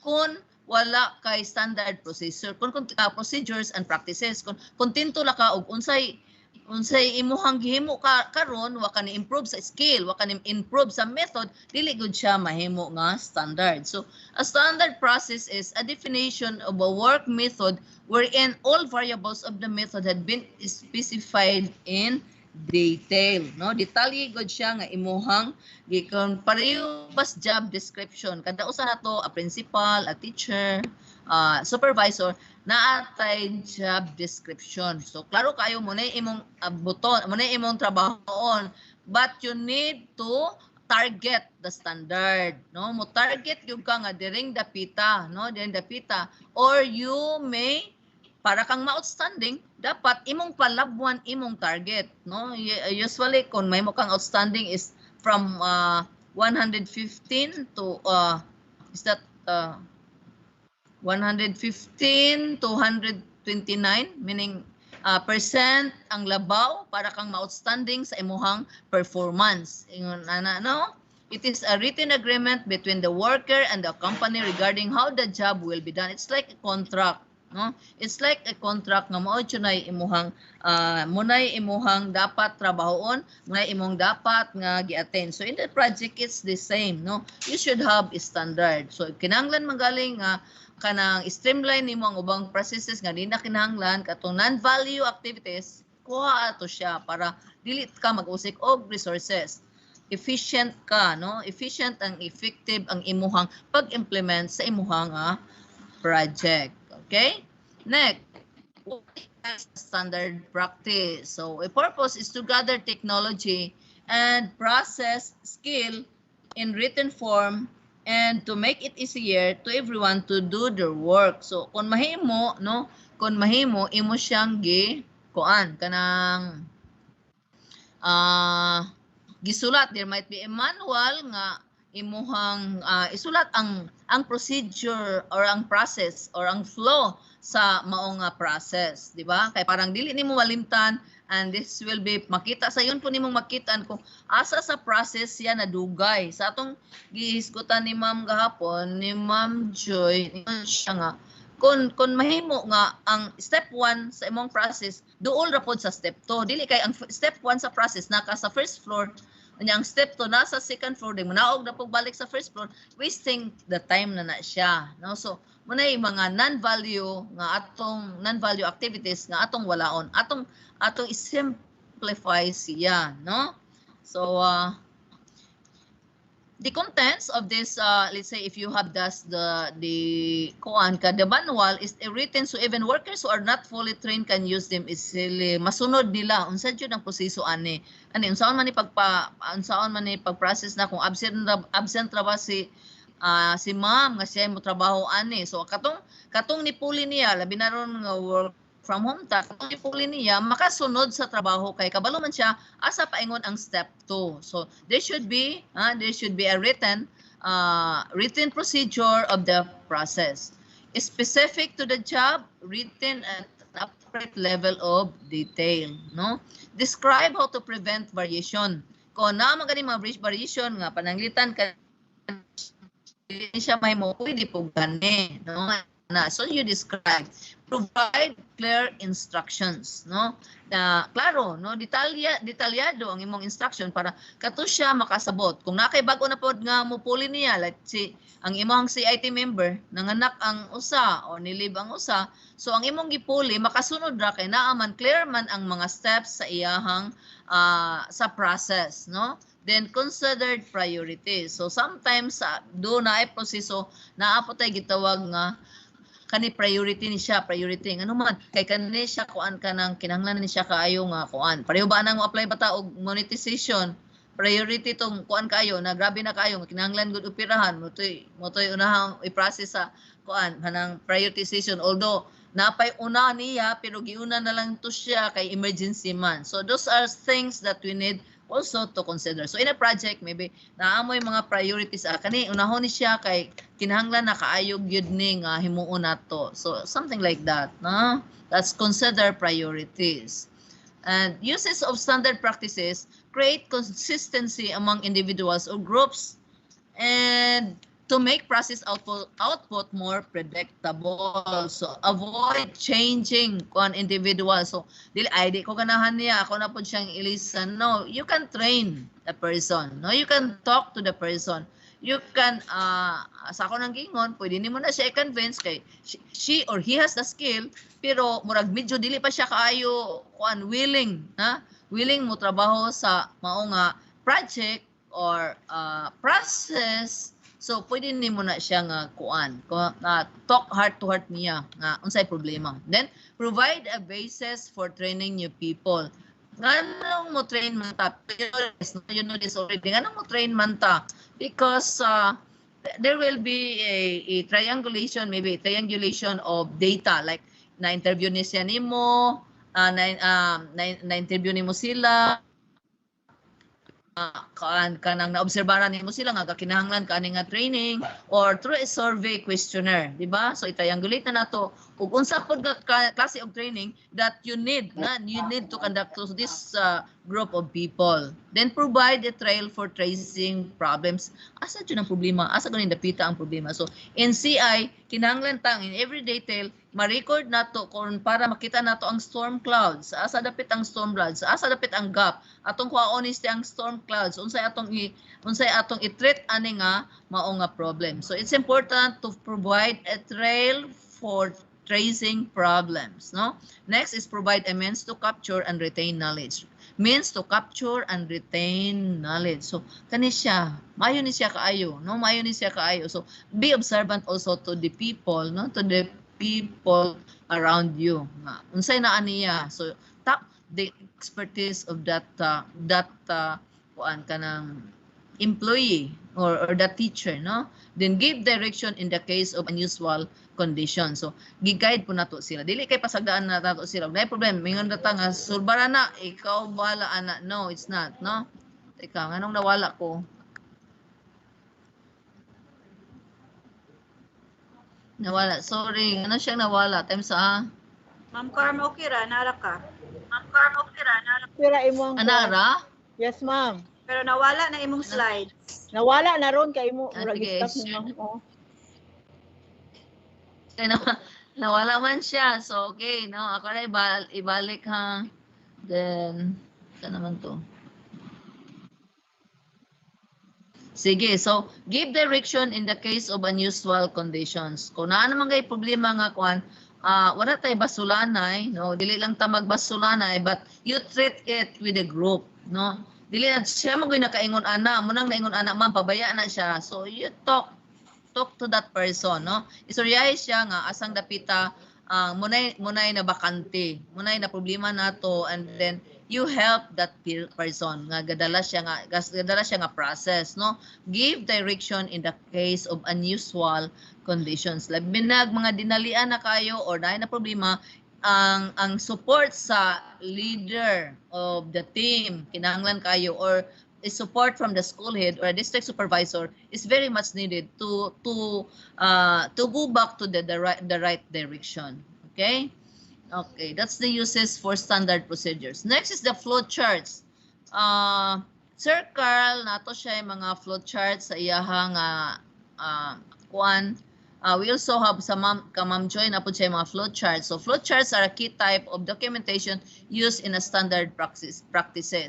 kung wala kay standard procedures and practices. Kung tinto la ka og unsay imuhang gihimo karon wa ka ni improve sa skill, wa ka ni improve sa method, dili gud siya mahimo nga standard. So a standard process is a definition of a work method wherein all variables of the method had been specified in detail, no? Detalye gud siya nga imuhang gikon pareho bas job description. Kada usa nato a principal, a teacher, supervisor naatay job description. So klaro kayo mo na imong buton, mo na imong trabahoon, but you need to target the standard, no? Mo target yung ka nga diring dapita, no? Diring dapita, or you may para kang ma-outstanding, dapat imong palabwan imong target, no? Usually kung may mo kang outstanding is from 115 to is that 115 to 129, meaning percent ang labaw para kang ma-outstanding sa imuhang performance. Ingon ana, no? It is a written agreement between the worker and the company regarding how the job will be done. It's like a contract, no? It's like a contract nga mao junay imuhang munay imuhang dapat trabahoon, nga imong dapat nga gi-attend. So in the project it's the same, no? You should have a standard. So kinahanglan magaling nga kanang streamline nimo ang ubang processes nga di na kinahanglan katong non-value activities, kuha ato siya para dili ka mag-usik og resources. Efficient ka, no? Efficient and effective ang imuhang pag-implement sa imuhang project. Okay? Next, what is standard practice? So, a purpose is to gather technology and process skill in written form and to make it easier to everyone to do their work. So, kung mahimo, no? Kung mahimo, imo siyang kuan kanang gisulat. There might be a manual nga imuhang isulat ang procedure or ang process or ang flow sa maong process, di ba? Kay parang dili nimo malimtan, and this will be makita sa yun po nimong makitaan kung asa sa process yan nadugay. Sa atong gihisgutan ni Ma'am gahapon, ni Ma'am Joy, siya nga kung mahimo nga ang step 1 sa imong process duol ra pod sa step 2. Dili kay ang step 1 sa process naka sa first floor, nya ang step 2 nasa second floor, di munaog na pagbalik sa first floor, wasting the time na siya, no? So muna yung mga non-value activities nga atong walaon, atong i-simplify siya, no? So the contents of this, let's say if you have the manual is written so even workers who are not fully trained can use them easily. Masunod nila unsa jud ang proseso ani unsaon man ni pag-process na kung absent ra ba si ma'am nga siya mo trabaho ani. So katong nipuli niya labi na ron nga work from home ta, katong nipuli niya makasunod sa trabaho kay kabalo man siya asa paingon ang step 2. So there should be a written procedure of the process specific to the job, written at an appropriate level of detail, no? Describe how to prevent variation. Kung na magani mga variation nga pananglitan ka siya may mo pwede po gani, no? So you describe, provide clear instructions, no? Na klaro, no, detalyado ang imong instruction para kato siya makasabot. Kung nakay bag-o na pod nga mupuli niya like ang imong CIT member nanganak ang usa o nilib ang usa, so ang imong gipuli makasunod ra kay naa man clear man ang mga steps sa iyahang sa process, no? Then considered priorities. So sometimes do na ay proseso naa po tay gitawag nga kani priority ni siya, priority ano man kay kani siya kuan kanang kinahanglan ni siya kaayo nga kuan. Pareho ba nang mo apply bata og monetization? Priority tong kuan kayo na grabe na kayo kinahanglan gud operahan mo toy unahang i-process sa kuan kanang prioritization, although napay una niya pero giuna na lang to siya kay emergency man. So those are things that we need also to consider. So in a project maybe naamoy mga priorities kani unahon ni siya kay kinahanglan na kaayog yun ni nga himuon nato. So something like that, no? That's consider priorities. And uses of standard practices create consistency among individuals or groups and to make process output more predictable. So avoid changing on individual. So di ko ganahan niya ako na po siyang ilisan. No, you can train the person. No, you can talk to the person. You can sa ako nang gingon, pwede nimo na siya i-convince kay she or he has the skill pero murag medyo dili pa siya kaayo kuan willing mo trabaho sa mao nga project or process. So pwede nimo na siya nga kuan talk heart to heart niya nga unsay problema. Then provide a basis for training new people. Nganong mo train man ta? You know this already. Nganong mo train man ta? Because there will be a triangulation, maybe triangulation of data like na-interview ni siya nimo, na-interview nimo sila, kanang naobserbahan nimo sila nga kinahanglan kani nga training or through a survey questionnaire, di ba? So i-triangulate na nato ug unsa pod nga klase of training that you need to conduct to this group of people. Then provide a trail for tracing problems. Asa dyan ang problema? Asa ganin dapita ang problema? So in CI, kinahanglan tang in every detail, ma-record nato kung para makita nato ang storm clouds. Asa dapit ang storm clouds? Asa dapit ang gap? Atong kuhaon is ang storm clouds. Unsay atong i-treat ani nga mao nga problem. So it's important to provide a trail for tracing problems, no? Next is provide a means to capture and retain knowledge. Means to capture and retain knowledge. So kani siya, maayo ni siya kaayo, no? Maayo ni siya kaayo. So be observant also to the people, no? To the people around you. Unsay naa niya. So tap the expertise of that kuan kanang employee or the teacher, no? Then give direction in the case of unusual condition. So gi-guide po nato sila. Dili kay pasagdaan na nato sila. Nay problem, mingon data nga surbara na, ikaw bala ana. No, it's not, no? Teka, nganong nawala ko? Nawala. Sorry, ano siyang nawala? Time sa Ma'am Carm, okay ra, nara ka. Sira imong Anara? Yes, ma'am. Pero nawala na imong slides. Nawala na ron kay mo Ah, murag sige. stop ni ma'am. Oh. Kaya nawala man siya. So, okay, no? Ako na ibalik ha. Then, saan naman to? Sige, so, give direction in the case of unusual conditions. Kung naa naman kayo problema nga kuan, wala tayo basulanay, no? Dili lang ta magbasulanay, but you treat it with a group, no? Dili na siya mo nakaingon ana, mo nang naingon ana, ma'am, pabaya na siya. So, you talk to that person, no? Isuryahe siya nga asang dapita munay na bakante, munay na problema nato, and then you help that person nga gadala siya nga process, no? Give direction in the case of unusual conditions. Labi nag mga dinalian na kayo or dahil na problema, ang support sa leader of the team kinahanglan kayo, or is support from the school head or a district supervisor is very much needed to go back to the right direction. Okay, that's the uses for standard procedures. Next is the flow charts. Sir Carl, nato siya yung mga flow charts sa iyahang kuan. We also have sa Ma'am Joy na po siya yung mga flow charts. So flow charts are a key type of documentation used in a standard practices.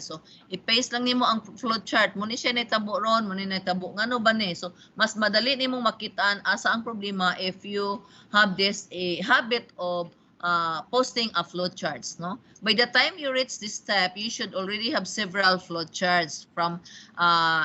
So i-paste lang nimo ang flow chart. Muni siya naitabo ron, muni naitabo ngano ba ni. So mas madali nimong makitaan asa ang problema if you have this a habit of posting a flow charts, no? By the time you reach this step, you should already have several flow charts from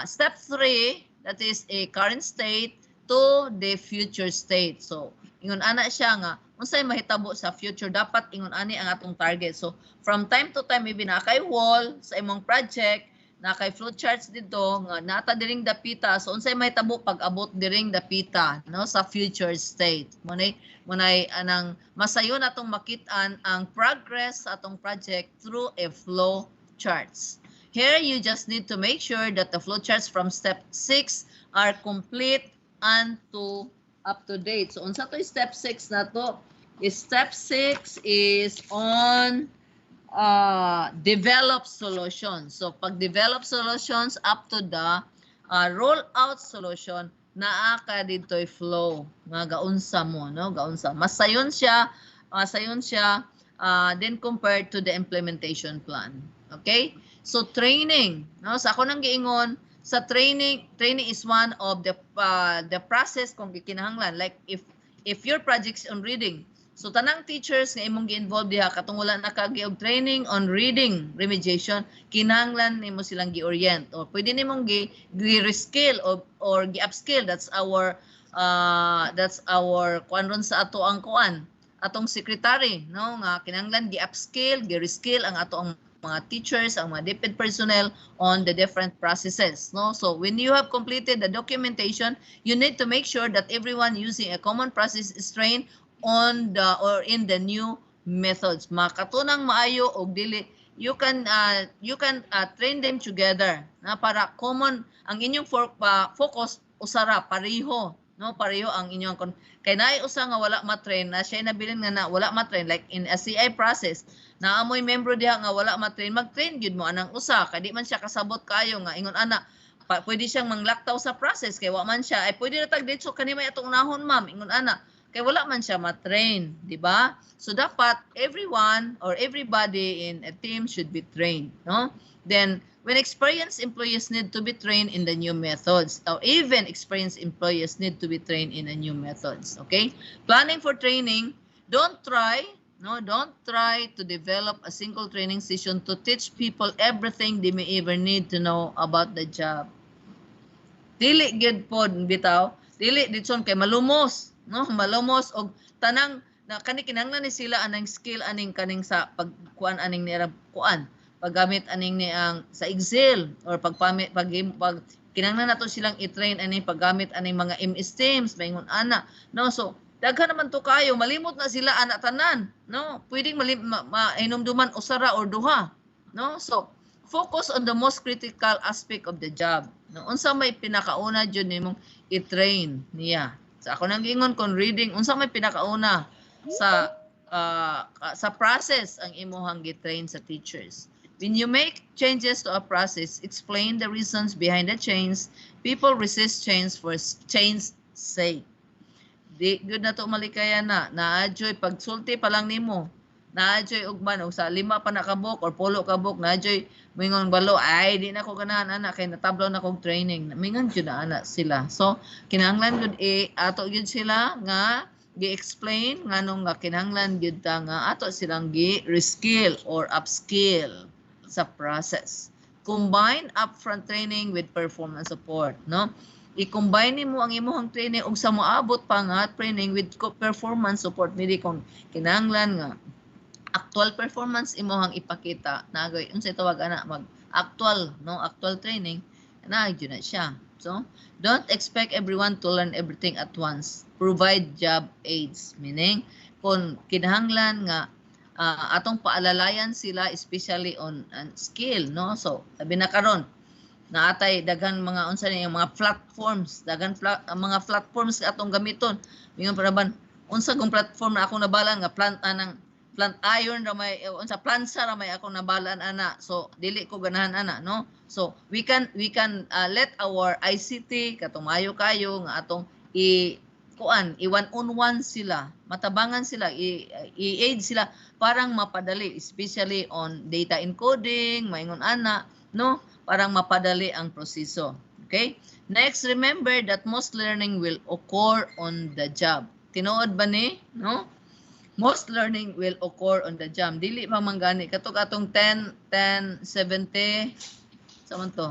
step 3, that is a current state, to the future state. So, ingon ana siya nga, unsay mahitabo sa future, dapat ingon ani ang atong target. So, from time to time, maybe na kay wall sa imong project, na kay flow charts dito, nga nata diring dapita. So, unsay mahitabo pag abot diring dapita, no, sa future state. Munay anang masayo natong makitaan ang progress sa atong project through a flow charts. Here, you just need to make sure that the flow charts from step 6 are complete and up to date. So unsa to step 6 na to? Step 6 is on develop solutions. So pag develop solutions up to the roll out solution, naa ka dito'y flow nga gaunsa mo, no? Gaunsa. Masayon siya then compared to the implementation plan. Okay? So training, no? Sa ako nang giingon, sa training is one of the process kung gikinahanglan. Like if your project's on reading, so tanang teachers nga imong gi-involve diha katong wala na kag og training on reading remediation, kinahanglan nimo silang gi-orient, or pwede nimong gi-reskill or gi-upskill. That's our kuan ron sa ato ang kuan, atong secretary, no, nga kinahanglan gi-upskill, gi-reskill ang ato ang mga teachers, ang mga DepEd personnel on the different processes, no? So when you have completed the documentation, you need to make sure that everyone using a common process is trained on in the new methods. Makatunang maayo og dili, you can train them together na para common ang inyong focus usara pareho, no? Pareho ang inyong kay naay usa nga wala ma-train na siya nabilin nga na wala ma-train, like in a CI process, naamoy membro diha nga wala ma-train, mag-train gyud mo anang usa kay di man siya kasabot kayo nga ingon ana pwede siyang manglaktaw sa process kay wa man siya ay pwede na tag dito kani may atong unahon ma'am ingon ana kay wala man siya ma-train, di ba? So dapat everyone or everybody in a team should be trained, no? Then when experienced employees need to be trained in the new methods, or even experienced employees need to be trained in the new methods, okay? Planning for training, don't try to develop a single training session to teach people everything they may ever need to know about the job. Dili gyud pod bitaw, dili ditson kay malumos, no? Malumos og tanang na kani kinahanglan ni sila anang skill aning kaning sa pagkuan aning ni kuan, paggamit aning ni ang sa Excel or pag kinahanglan nato silang i-train aning paggamit aning mga MS Teams, maingon ana, no? So daghan naman to kayo, malimot na sila ana tanan, no? Pwedeng mainumduman usara or duha, no? So focus on the most critical aspect of the job. No, unsa may pinakauna jud nimong i-train niya. Sa ako nang ingon kon reading, unsa may pinakauna sa process ang imuhang gi-train sa teachers. When you make changes to a process, explain the reasons behind the change. People resist change for change's sake. Di good na to malikayan na. Naadjoy pagsulti pa lang nimo. Naadjoy ugman og sa 5 pa na kabuk or 10 kabuk naadjoy mingon balo ay di na ko ganahan ana kay natablaw na kog training. Mingon jud na ana sila. So kinahanglan gud ato gyud sila nga gi-explain nganong nga kinahanglan gyud ta nga ato silang gi-reskill or upskill sa process. Combine upfront training with performance support, no? I-combine nimo ang imong training og sa moabot pa nga training with performance support nili kung kinahanglan nga actual performance imong ipakita nagoy unsay tawag ana mag actual training na gyud na siya. So don't expect everyone to learn everything at once. Provide job aids, meaning kung kinahanglan nga atong paalalayan sila especially on skill, no? So sabi na karon naatay daghan mga unsa ni mga platforms, mga platforms atong gamiton. Mingon paraban unsa kung platform na akong nabalan nga plant iron ra may unsa plansa ra may akong nabalan ana. So dili ko ganahan ana, no? So we can let our ICT katong maayo kayo nga atong i-one-on-one sila, matabangan sila, i-aid sila parang mapadali especially on data encoding, maingon ana, no? Parang mapadali ang proseso. Okay? Next, remember that most learning will occur on the job. Tinuod ba ni, no? Most learning will occur on the job. Dili mamanggani katok atong 10 70 sa man to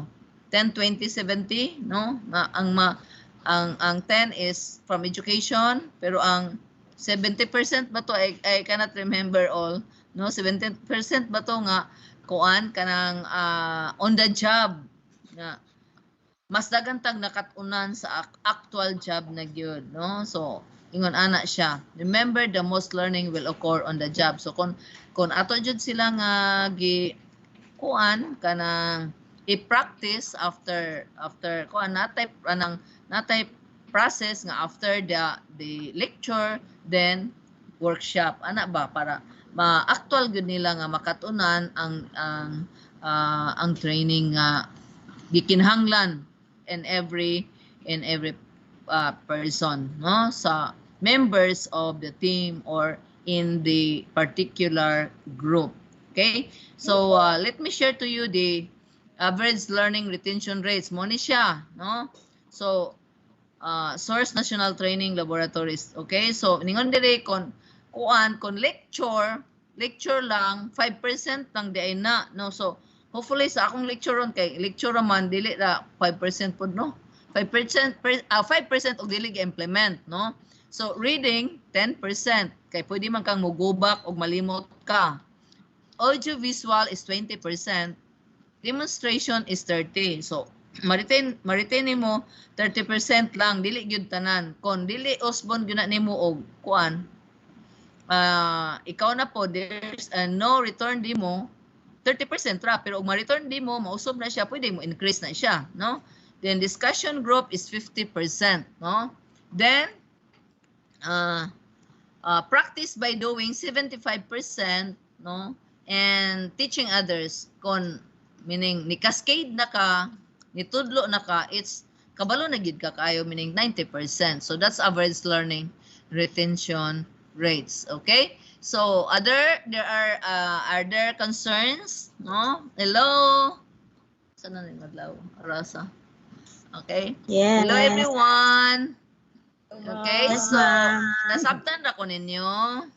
10 20 70, no? Nga ang 10 is from education pero ang 70% ba to I cannot remember all, no? 70% ba to nga kuan kanang on the job nga mas dagantag nakatunan sa actual job na gyud, no? So ingon ana siya, remember the most learning will occur on the job. So kung ato jud sila nga gi kuan kanang i-practice after kuan natay process nga after the lecture then workshop ana ba para ma-actual gud nila nga makatunan ang training nga gikinahanglan in every person, no? Sa members of the team or in the particular group. Okay? So let me share to you the average learning retention rates. Mo ni siya, no? So Source National Training Laboratories. Okay? So ningon dire kon lecture lang 5% lang di ay na, no? So hopefully sa akong lecture ron kay lecture man dili ra 5% pud, no? 5% og dili gi-implement, no? So reading 10% kay pwede man kang mogubak og malimot ka. Audio visual is 20%. Demonstration is 30%. So ma-retain nimo 30% lang, dili gyud tanan. Kon dili usbon gyud na nimo og kuan ikaw na po there's no return demo 30% ra pero og ma-return demo mausob na siya, pwede mo increase na siya, no? Then discussion group is 50%, no? Then practice by doing 75%, no? and teaching others. Meaning, ni cascade na ka, ni tudlo na ka, it's kabalo na gid ka kayo, meaning 90%. So that's average learning retention rates. Okay? So there are there concerns? No? Hello? Saan na rin madlaw? Arasa. Okay? Yes. Hello everyone. Okay? Yes, So ma'am. nasabtan ra ko ninyo.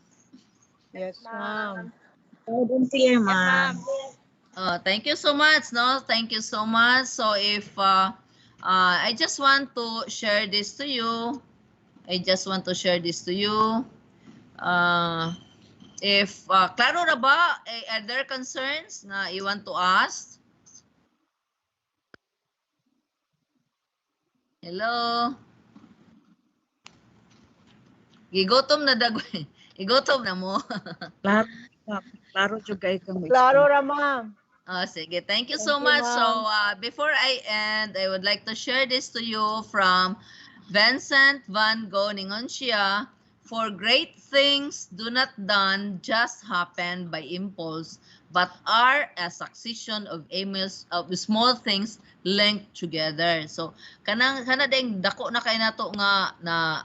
Yes, ma'am. Loud and clear, ma'am. Thank you so much, no? Thank you so much. So if I just want to share this to you. I just want to share this to you. If klaro na ba, are there concerns na you want to ask? Hello? Gigotom na dagoy. Gigotom na mo. Klaro ra, ma'am. Sige. Thank you Thank so you, much. So, ma'am. before I end, I would like to share this to you from Vincent van Gogh ningon siya, for great things do not done just happen by impulse, but are a succession of small things linked together. So, kana ding dako na kay nato nga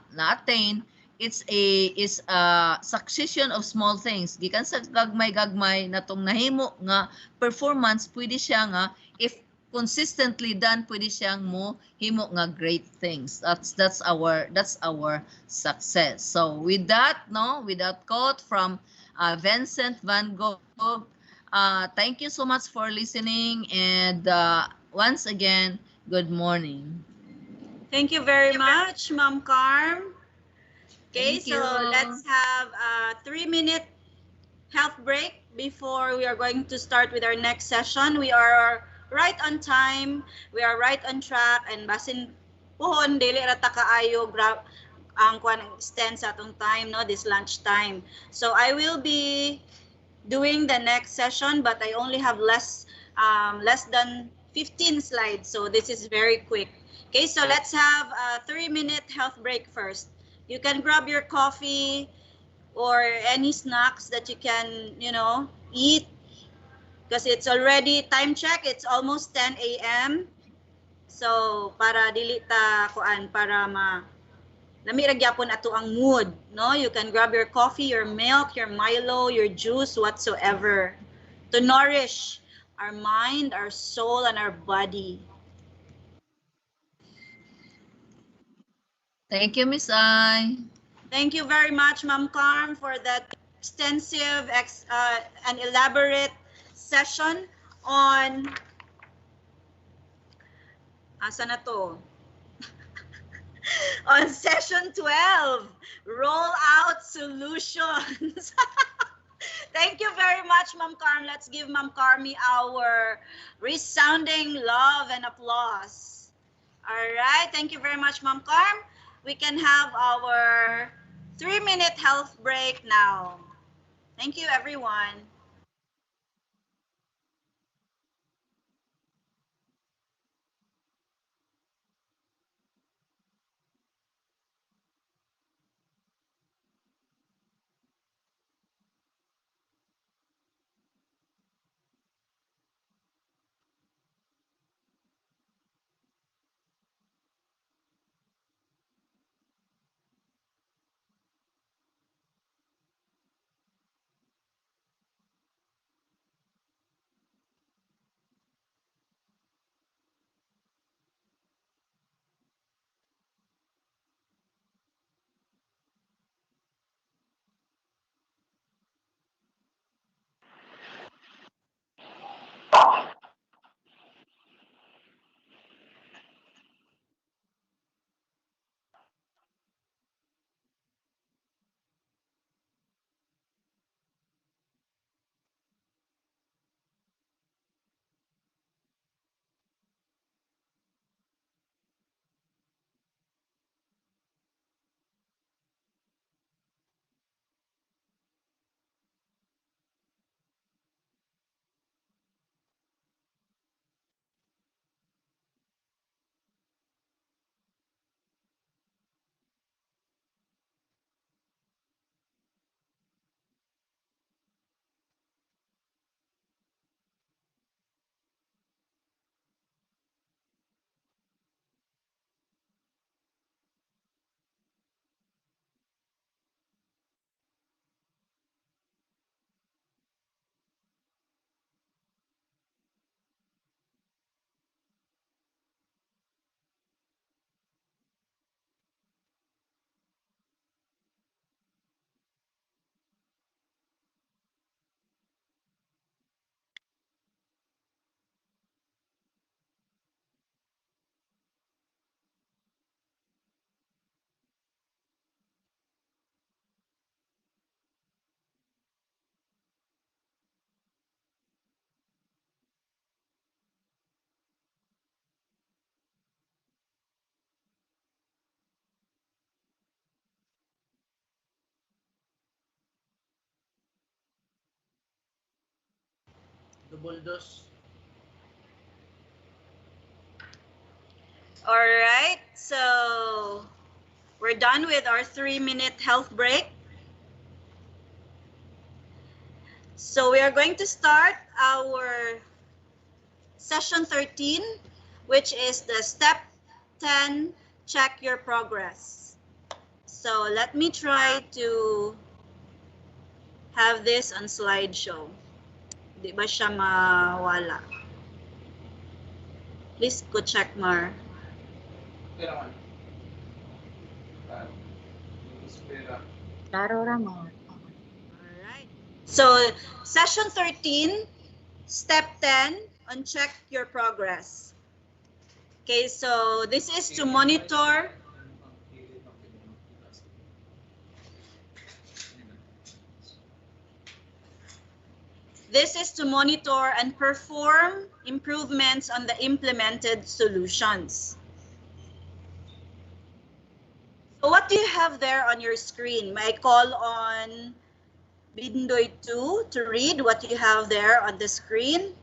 na-attain, it's a succession of small things. Gikan sa gagmay-gagmay natong nahimo nga performance, pwede siya nga if consistently done, pwede siyang mo himo nga great things. That's our success. So with that, no, with that quote from Vincent van Gogh, thank you so much for listening, and once again, good morning. Thank you very much, Ma'am Carm. Okay, Thank so you. let's have a 3-minute health break before we are going to start with our next session. We are right on time. We are right on track, and basin pohon dili ra ta kaayo grab ang kwan extend sa atong time, no, this lunch time. So I will be doing the next session, but I only have less than 15 slides, so this is very quick. Okay, so let's have a 3-minute health break first. You can grab your coffee or any snacks that you can, eat, because it's already time check. It's almost 10 a.m. So para dili ta kuan, para lami ra gyapon ato ang mood, no? You can grab your coffee, your milk, your Milo, your juice, whatsoever, to nourish our mind, our soul, and our body. Thank you, Miss I. Thank you very much, Ma'am Carm, for that extensive and elaborate session on asa na to? On session 12, roll out solutions. Thank you very much, Ma'am Carm. Let's give Ma'am Carmi our resounding love and applause. All right, thank you very much, Ma'am Carm. We can have our 3-minute health break now. Thank you, everyone. All right, so we're done with our 3-minute health break. So we are going to start our session 13, which is the step 10, check your progress. So let me try to have this on slideshow. Di ba siya mawala? Please go check, Mar. Klaro ra mo. Alright. So, session 13, step 10 on check your progress. Okay, so this is to monitor and perform improvements on the implemented solutions. So what do you have there on your screen? May I call on Bindoy 2 to read what you have there on the screen?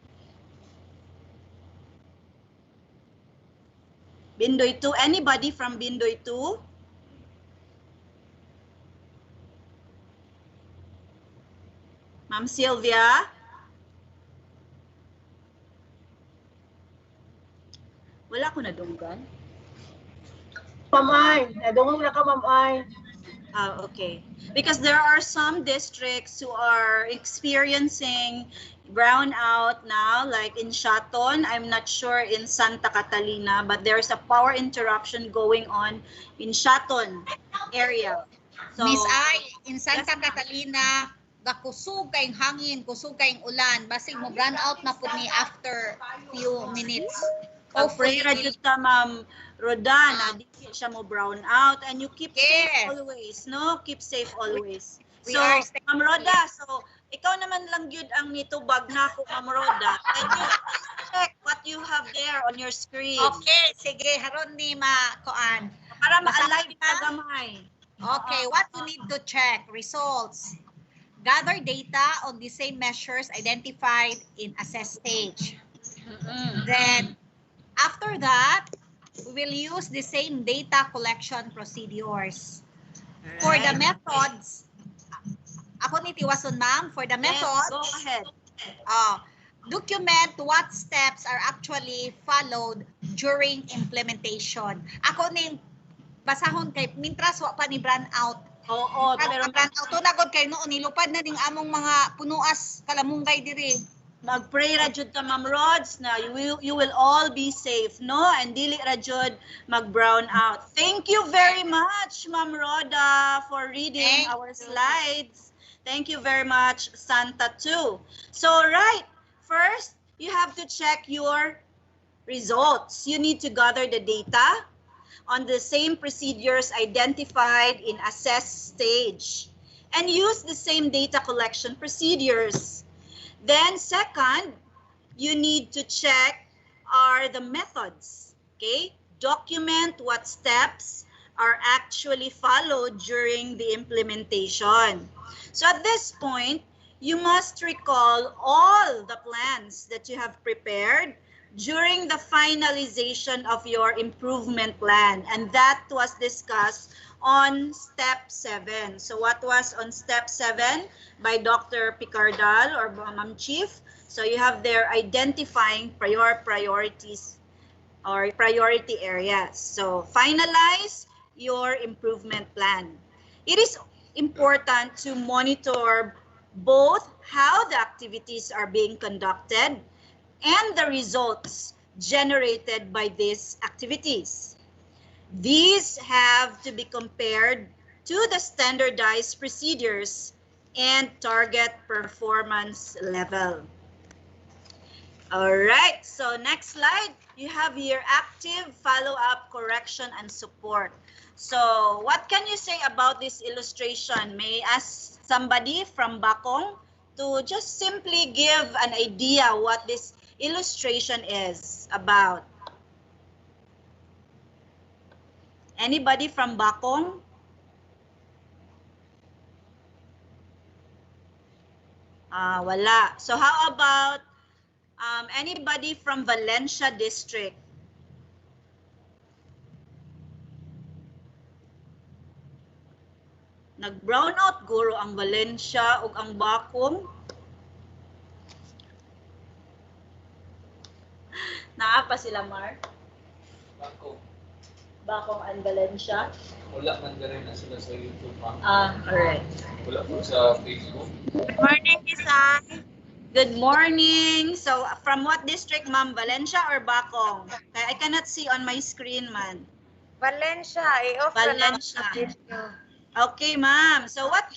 Bindoy 2, anybody from Bindoy 2? Ma'am Sylvia? Wala ko nadunggan. Ma'am Ay, nadungog na ka, Ma'am Ay. Okay. Because there are some districts who are experiencing brownout now, like in Shaton. I'm not sure in Santa Catalina, but there's a power interruption going on in Shaton area. So, Miss Ay, in Santa Catalina, kusog kayong hangin, kusog kayong ulan, basig mo run out na po ni after few minutes. pray ra jud ta, Ma'am Rodana, di siya mo brown out, and you keep safe always, no? Keep safe always. We So, are Ma'am Roda, so ikaw naman lang yun ang nitubag na ako, Ma'am Roda. Can you check what you have there on your screen? Okay, sige, haron ni makuan. Para ma-align ka gamay. Okay, what you need to check? Results. Gather data on the same measures identified in assess stage. Then, after that, we will use the same data collection procedures. For the methods, ako ni Tiwason, ma'am, for the methods, go ahead. Document what steps are actually followed during implementation. Ako ni basahon kay mintras wa pa ni brand out. Oo, pero brand out na gud kay noon nilupad na ding among mga punuas kalamunggay diri. Mag-pray ra jud ta, Ma'am Rods, na you will all be safe, no? And dili ra jud mag-brown out. Thank you very much, Ma'am Roda, for reading our slides. Thank you very much, Santa too. So, right, first, you have to check your results. You need to gather the data on the same procedures identified in assess stage and use the same data collection procedures. Then second, you need to check are the methods, okay? Document what steps are actually followed during the implementation. So at this point, you must recall all the plans that you have prepared during the finalization of your improvement plan, and that was discussed on step 7. So what was on step 7 by Dr. Picardal or Ma'am Chief? So you have there identifying priorities or priority areas. So finalize your improvement plan. It is important to monitor both how the activities are being conducted and the results generated by these activities. These have to be compared to the standardized procedures and target performance level. All right, so next slide, you have here active follow-up, correction, and support. So what can you say about this illustration? May I ask somebody from Bakong to just simply give an idea what this illustration is about. Anybody from Bakong? Wala. So how about Anybody from Valencia District? Nag-brown out guro ang Valencia ug ang Bacong. Naa pa sila, Mar? Bacong and Valencia? Wala man galing na sila sa YouTube, ma'am. Alright. Wala po sa Facebook. Good morning, Isay. Good morning. So, from what district, ma'am? Valencia or Bacong? I cannot see on my screen, man. Valencia, i-off ka na Valencia. ang video. Okay, ma'am. So, what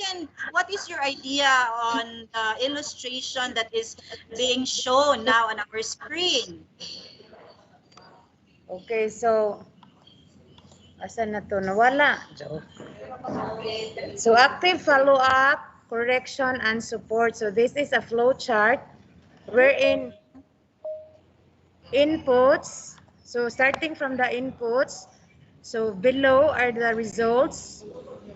is your idea on the illustration that is being shown now on our screen? Okay, so asan na to? Nawala. So active follow-up, correction, and support. So this is a flow chart wherein inputs, so starting from the inputs, so below are the results,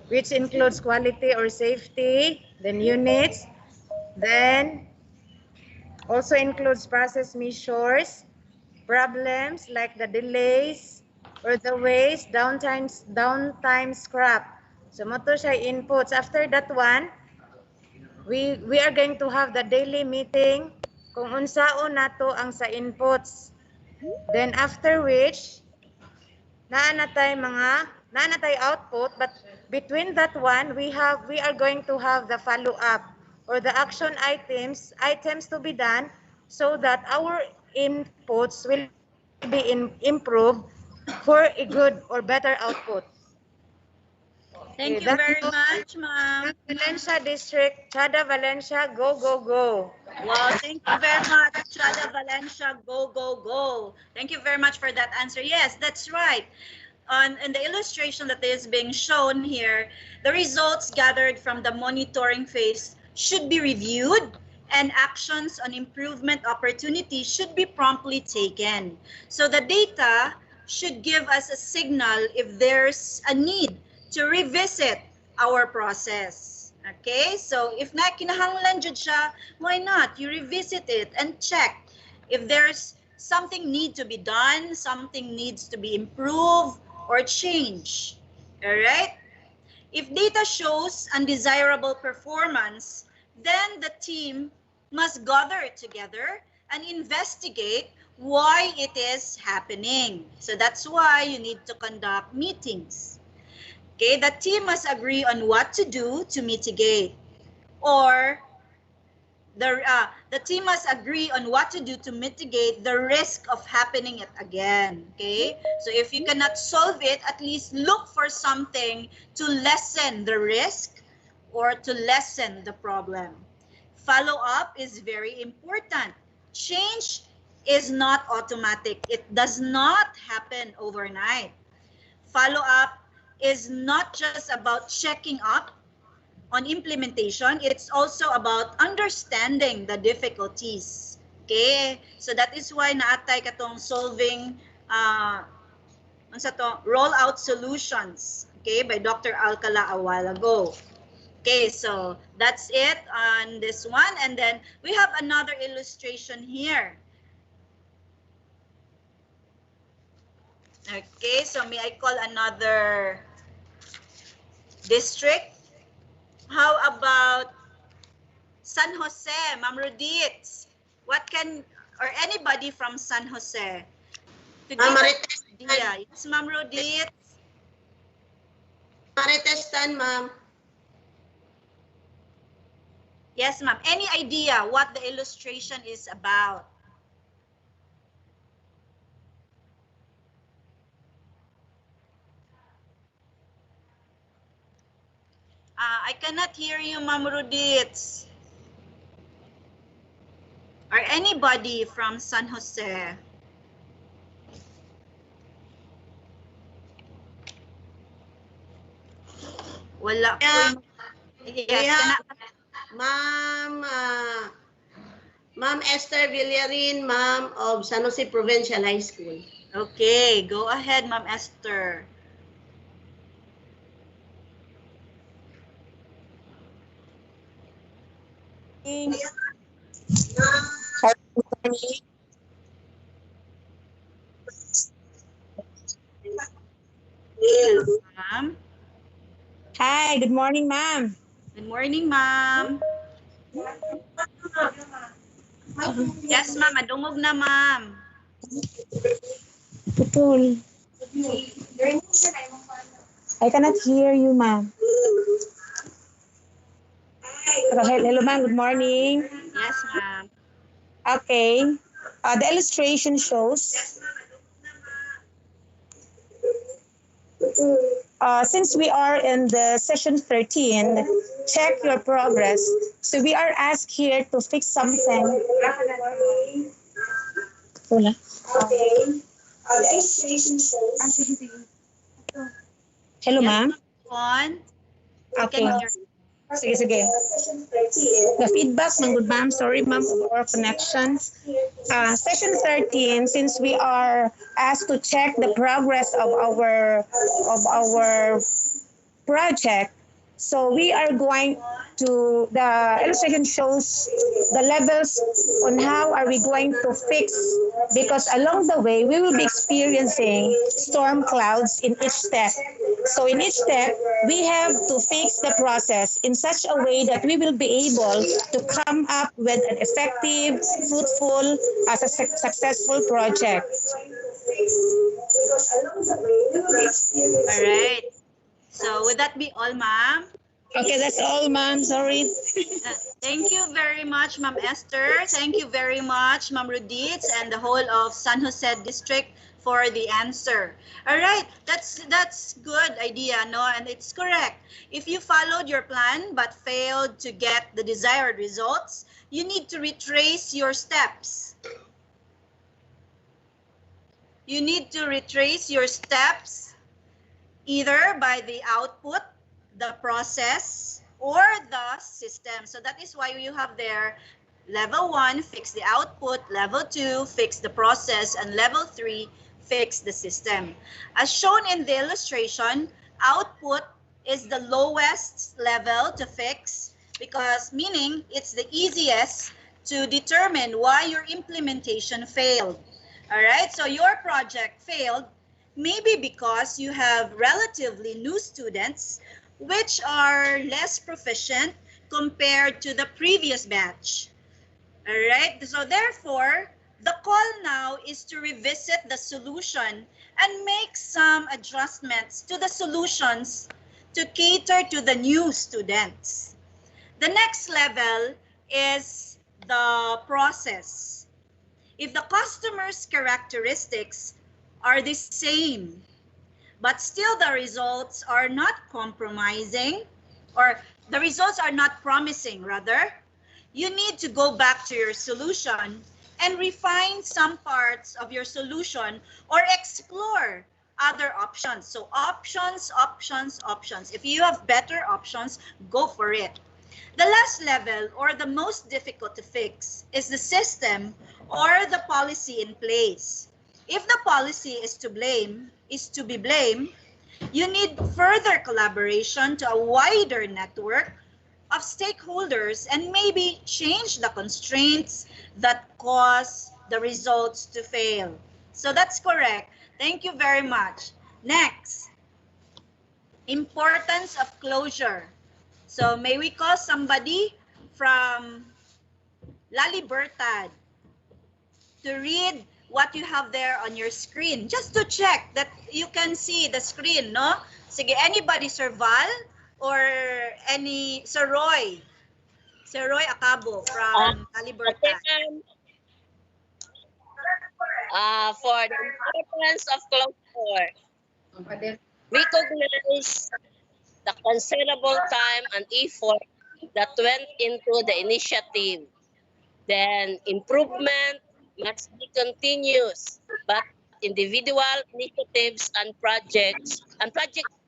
which includes quality or safety, then units, then also includes process measures, problems like the delays or the waste, downtime scrap. So moto siya inputs. After that one, we are going to have the daily meeting kung unsaon nato ang sa inputs. Then after which, naanatay output, but between that one, we are going to have the follow-up or the action items to be done so that our inputs will be improved for a good or better output. Thank you very much, ma'am. Valencia District, Chada Valencia, go, go, go. Wow, thank you very much, Chada Valencia, go, go, go. Thank you very much for that answer. Yes, that's right. In the illustration that is being shown here, the results gathered from the monitoring phase should be reviewed and actions on improvement opportunities should be promptly taken. So the data should give us a signal if there's a need to revisit our process. Okay, so if na kinahanglan jud siya, why not? You revisit it and check if there's something need to be done, something needs to be improved or changed. All right? If data shows undesirable performance, then the team must gather together and investigate why it is happening. So that's why you need to conduct meetings. Okay, the team must agree on what to do to mitigate, or the team must agree on what to do to mitigate the risk of happening it again. Okay, so if you cannot solve it, at least look for something to lessen the risk or to lessen the problem. Follow-up is very important. Change is not automatic. It does not happen overnight. Follow-up is not just about checking up on implementation, it's also about understanding the difficulties. Okay? So that is why naatay katong solving rollout solutions, okay, by Dr. Alcala a while ago. Okay, so that's it on this one. And then we have another illustration here. Okay, so may I call another district? How about San Jose, Ma'am Ruditz? Or anybody from San Jose? Ma'am Marites. Yeah, it's Ma'am Ruditz. Marites Tan, ma'am. Yes, ma'am. Any idea what the illustration is about? I cannot hear you, Ma'am Ruditz. Or anybody from San Jose? Wala po. Yes, Ma'am Esther Villarin, ma'am of San Jose Provincial High School. Okay, go ahead, Ma'am Esther. Ma'am. Hi, good morning, ma'am. Good morning, ma'am. Yes, ma'am. Madungog na, ma'am. Putol. I cannot hear you, ma'am. Hello, ma'am. Good morning. Yes, ma'am. Okay. The illustration shows since we are in the session 13, check your progress. So we are asked here to fix something. Wala. The illustration shows. Hello, Yes, ma'am. ma'am. Okay. Sige, sige. The feedback, ma'am, good ma'am. Sorry, ma'am, for our connection. Session 13, since we are asked to check the progress of our project, so we are going to, the illustration shows the levels on how are we going to fix, because along the way we will be experiencing storm clouds in each step. So in each step we have to fix the process in such a way that we will be able to come up with an effective, fruitful, as a successful project. All right. So would that be all, ma'am? Okay, that's all, ma'am. Sorry. Thank you very much, Ma'am Esther. Thank you very much, Ma'am Ruditz, and the whole of San Jose District for the answer. All right, that's good idea, no? And it's correct. If you followed your plan but failed to get the desired results, you need to retrace your steps. You need to retrace your steps either by the output, the process, or the system. So that is why you have there level 1, fix the output, level 2, fix the process, and level 3, fix the system. As shown in the illustration, output is the lowest level to fix, because meaning it's the easiest to determine why your implementation failed. All right, so your project failed maybe because you have relatively new students which are less proficient compared to the previous batch. All right, so therefore, the call now is to revisit the solution and make some adjustments to the solutions to cater to the new students. The next level is the process. If the customer's characteristics are the same, but still the results are not compromising, or the results are not promising rather, you need to go back to your solution and refine some parts of your solution or explore other options. So options, options, options. If you have better options, go for it. The last level, or the most difficult to fix, is the system or the policy in place. If the policy is to be blamed, you need further collaboration to a wider network of stakeholders and maybe change the constraints that cause the results to fail. So that's correct. Thank you very much. Next, importance of closure. So may we call somebody from Lalibertad to read what you have there on your screen, just to check that you can see the screen, no? Sige, anybody, Sir Val or any Sir Roy Acabo from Lalibertad. For the importance of closure, we recognize the considerable time and effort that went into the initiative. Then improvement must be continuous, but individual initiatives and project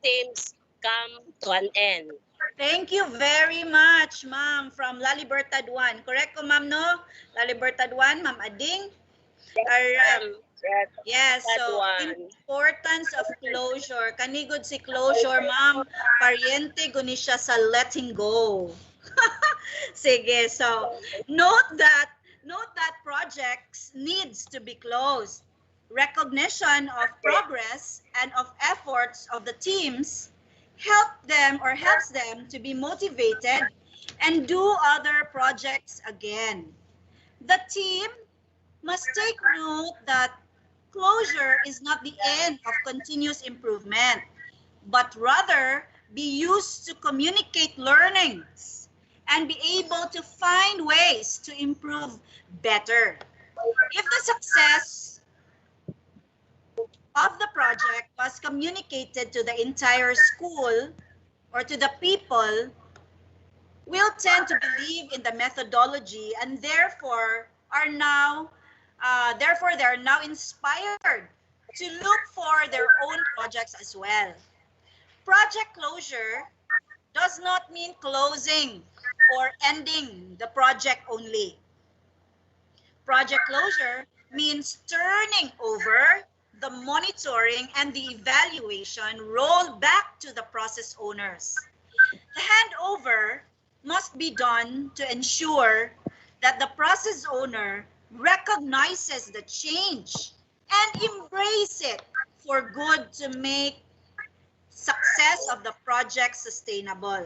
teams come to an end. Thank you very much, ma'am, from Lalibertad 1. Correct ko, ma'am, no? Lalibertad 1, ma'am Ading? Alright. Yes, so importance of closure. Kanigod si closure, ma'am. Pariente guni siya sa letting go. Sige, so note that Note that projects needs to be closed. Recognition of progress and of efforts of the teams helps them to be motivated and do other projects again. The team must take note that closure is not the end of continuous improvement, but rather be used to communicate learnings and be able to find ways to improve better. If the success of the project was communicated to the entire school or to the people, will tend to believe in the methodology and therefore they are now inspired to look for their own projects as well. Project closure does not mean closing or ending the project only. Project closure means turning over the monitoring and the evaluation role back to the process owners. The handover must be done to ensure that the process owner recognizes the change and embrace it for good to make success of the project sustainable.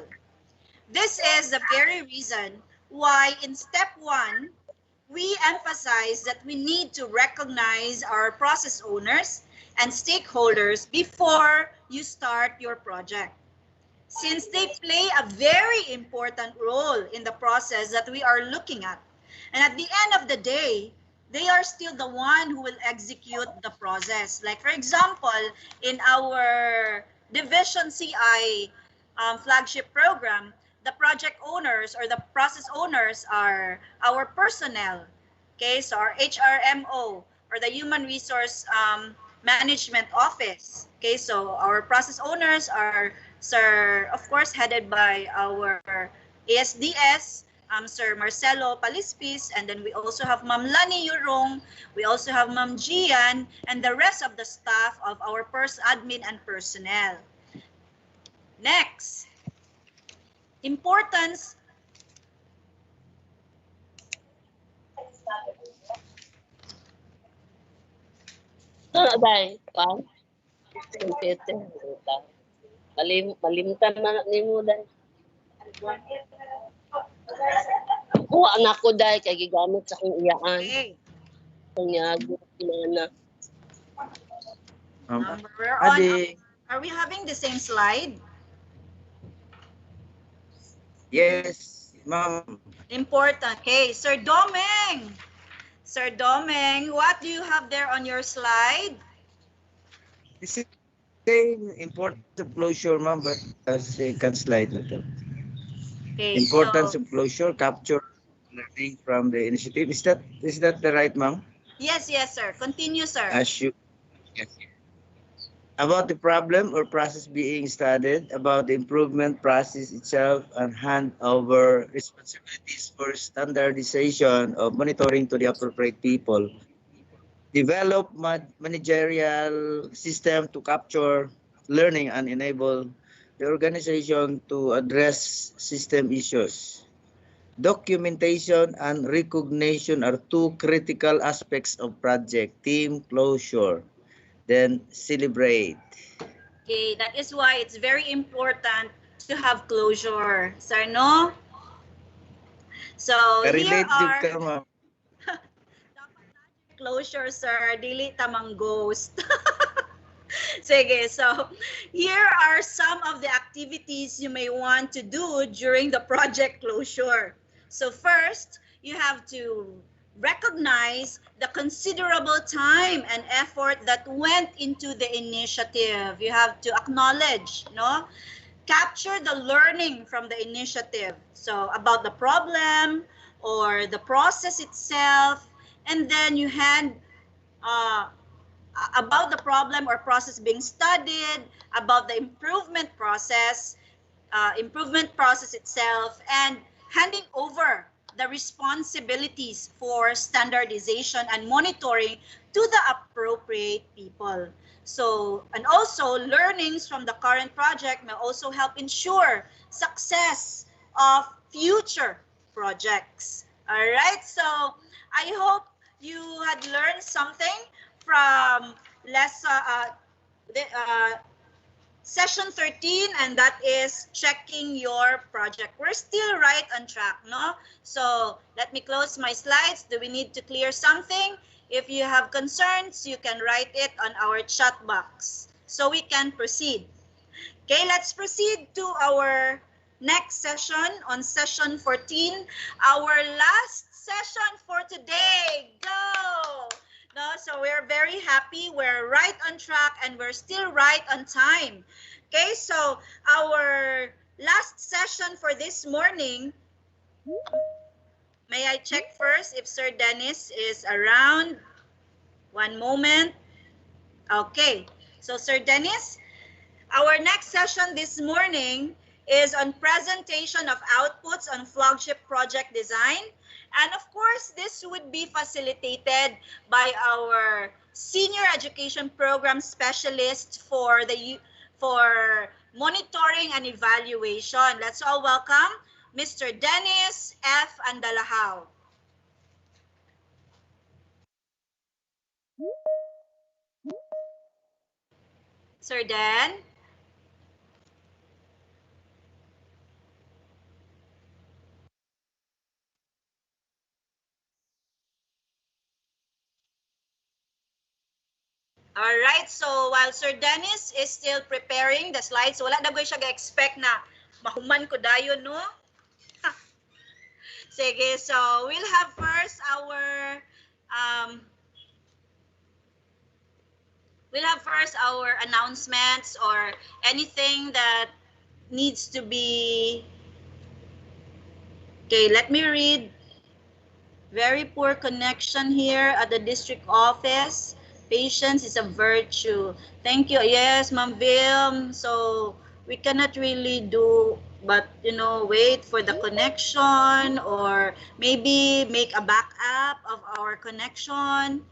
This is the very reason why in step 1, we emphasize that we need to recognize our process owners and stakeholders before you start your project, since they play a very important role in the process that we are looking at. And at the end of the day, they are still the one who will execute the process. Like for example, in our Division CI flagship program, the project owners or the process owners are our personnel. Okay, so our HRMO or the Human Resource Management Office. Okay, so our process owners are, sir, of course, headed by our ASDS, Sir Marcelo Palispis, and then we also have Ma'am Lani Yurong, we also have Ma'am Gian, and the rest of the staff of our admin and personnel. Next, importance. Day, pan. Malimtan man ni mo day. Kuha na ko day kay gigamit sa akong iyaan. Okay. Kunyag na. Are we having the same slide? Yes, ma'am. Important. Okay, Sir Domeng. Sir Domeng, what do you have there on your slide? This is same importance of closure, ma'am, but second slide na to. Okay, Importance so, of closure, capture learning from the initiative. Is that the right, ma'am? yes, sir. Continue, sir. Yes. About the problem or process being studied, about the improvement process itself, and hand over responsibilities for standardization of monitoring to the appropriate people. Develop managerial system to capture learning and enable the organization to address system issues. Documentation and recognition are two critical aspects of project team closure. Then celebrate. Okay, that is why it's very important to have closure, sir, no? So here are closure, sir. Dili tamang ghost. Sige, so here are some of the activities you may want to do during the project closure. So first, you have to recognize the considerable time and effort that went into the initiative. You have to acknowledge, no? Capture the learning from the initiative. So about the problem or the process itself, and then you hand about the problem or process being studied, about the improvement process itself, and handing over the responsibilities for standardization and monitoring to the appropriate people. So, and also learnings from the current project may also help ensure success of future projects. All right, so I hope you had learned something from session 13, and that is checking your project. We're still right on track, no? So let me close my slides. Do we need to clear something? If you have concerns, you can write it on our chat box so we can proceed. Okay, let's proceed to our next session on session 14, our last session for today. Go! No, so we're very happy. We're right on track and we're still right on time. Okay, so our last session for this morning, may I check first if Sir Dennis is around? One moment. Okay, so Sir Dennis, our next session this morning is on presentation of outputs on Flagship project design. And of course, this would be facilitated by our senior education program specialist for monitoring and evaluation. Let's all welcome Mr. Dennis F. Andalahao. Sir Dan? All right, so while Sir Dennis is still preparing the slides, wala na siya ga-expect na mahuman ko dayon, no? Sige, so we'll have first our announcements or anything that needs to be. Okay, let me read. Very poor connection here at the district office. Patience is a virtue. Thank you. Yes, Ma'am Vilm. So we cannot really do but wait for the connection or maybe make a backup of our connection.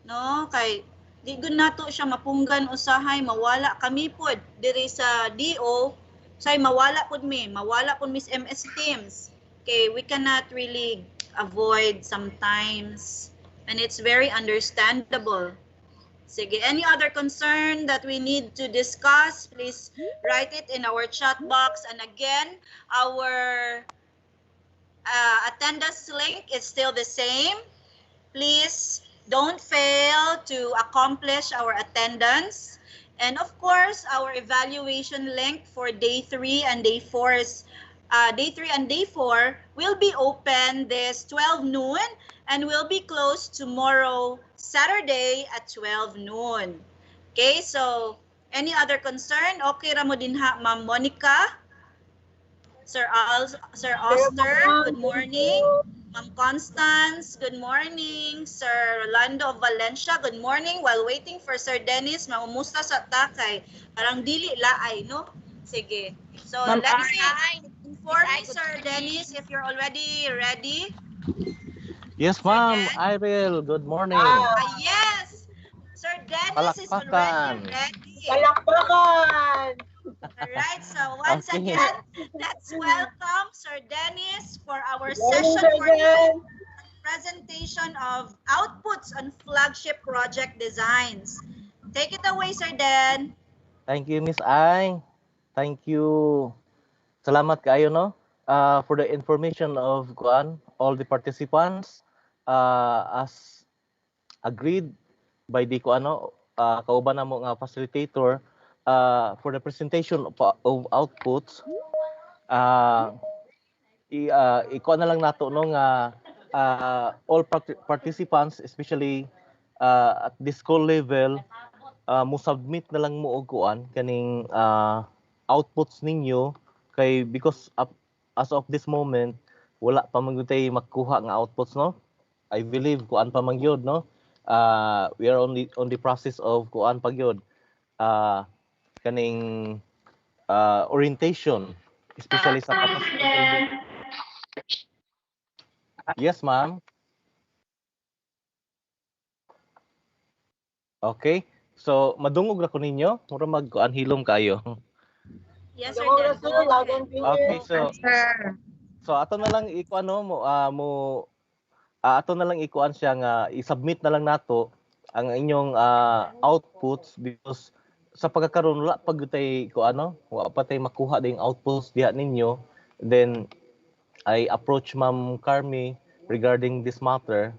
No, kay di gud nato siya mapunggan usahay mawala kami pod diri sa DO say mawala pod Miss MS Teams. Okay, we cannot really avoid sometimes and it's very understandable. Sige, any other concern that we need to discuss, please write it in our chat box. And again, our attendance link is still the same. Please don't fail to accomplish our attendance. And of course, our evaluation link for day 3 and day 4 is day 3 and day 4 will be open this 12 noon and will be closed tomorrow, Saturday at 12 noon. Okay, so any other concern? Okay, ramo din ha, Ma'am Monica. Sir Oster, good morning. Ma'am Constance, good morning. Sir Rolando of Valencia, good morning. While waiting for Sir Dennis, mamumusta sa takay. Parang dili laay, no? Sige. So, let's see. Inform me, Sir Dennis, if you're already ready. Yes, ma'am. Irel, good morning. Yes! Sir Dennis is already Palakpakan. ready. Palakpakan! Alright, so once Okay. again, let's welcome Sir Dennis for our Morning, session for Sir presentation of outputs on Flagship project designs. Take it away, Sir Den. Thank you, Miss Ai. Thank you. Salamat kayo, no? For the information of all the participants, as agreed by the kauban na mo nga facilitator, for the presentation of outputs, iko na lang nato no nga all participants, especially at the school level, mo submit na lang mo og kaning outputs ninyo kay because as of this moment wala pa man gyud tay makuha nga outputs, no? I believe kuan pa man gyud, no? We are on the process of kuan pa gyud kaning orientation, especially sa capacity building. Yes, ma'am. Okay. So, madungog ra ko ninyo. Mura magkuan hilom kayo. Yes, Sir Den. Go ahead. Okay, so ato na lang iko mo ato na lang ikuan siya nga i-submit na lang nato ang inyong outputs because sa pagkakaroon wala pag tay ko ano, wala pa tay makuha ding outputs diha ninyo. Then I approach Ma'am Carmi regarding this matter.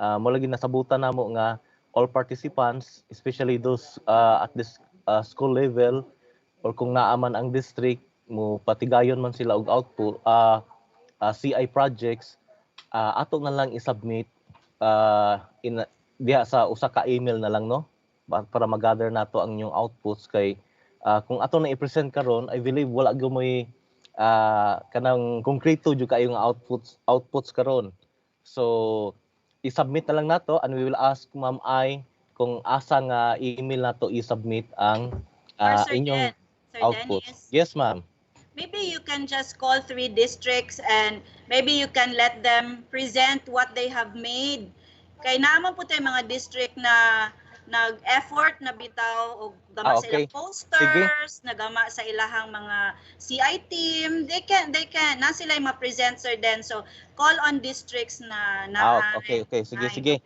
Mo lagi nasabutan namo nga all participants, especially those at this school level or kung naaman ang district mo patigayon man sila og output CI projects, ato na lang i-submit in diha sa usa ka email na lang no para mag-gather nato ang inyong outputs kay kung ato na i-present karon I believe wala gyud kanang konkreto jud kayong outputs karon. So i-submit na lang nato and we will ask Ma'am I kung asa nga email nato i-submit ang Sir inyong Sir outputs. Dennis, Yes, ma'am. maybe you can just call 3 districts and maybe you can let them present what they have made. Kay naman po tayo mga district na nag-effort na bitaw o gama sa Okay. ilang posters, nagama sa ilahang mga CI team, they can na sila yung ma-present, Sir Den. So call on districts na Okay. Sige.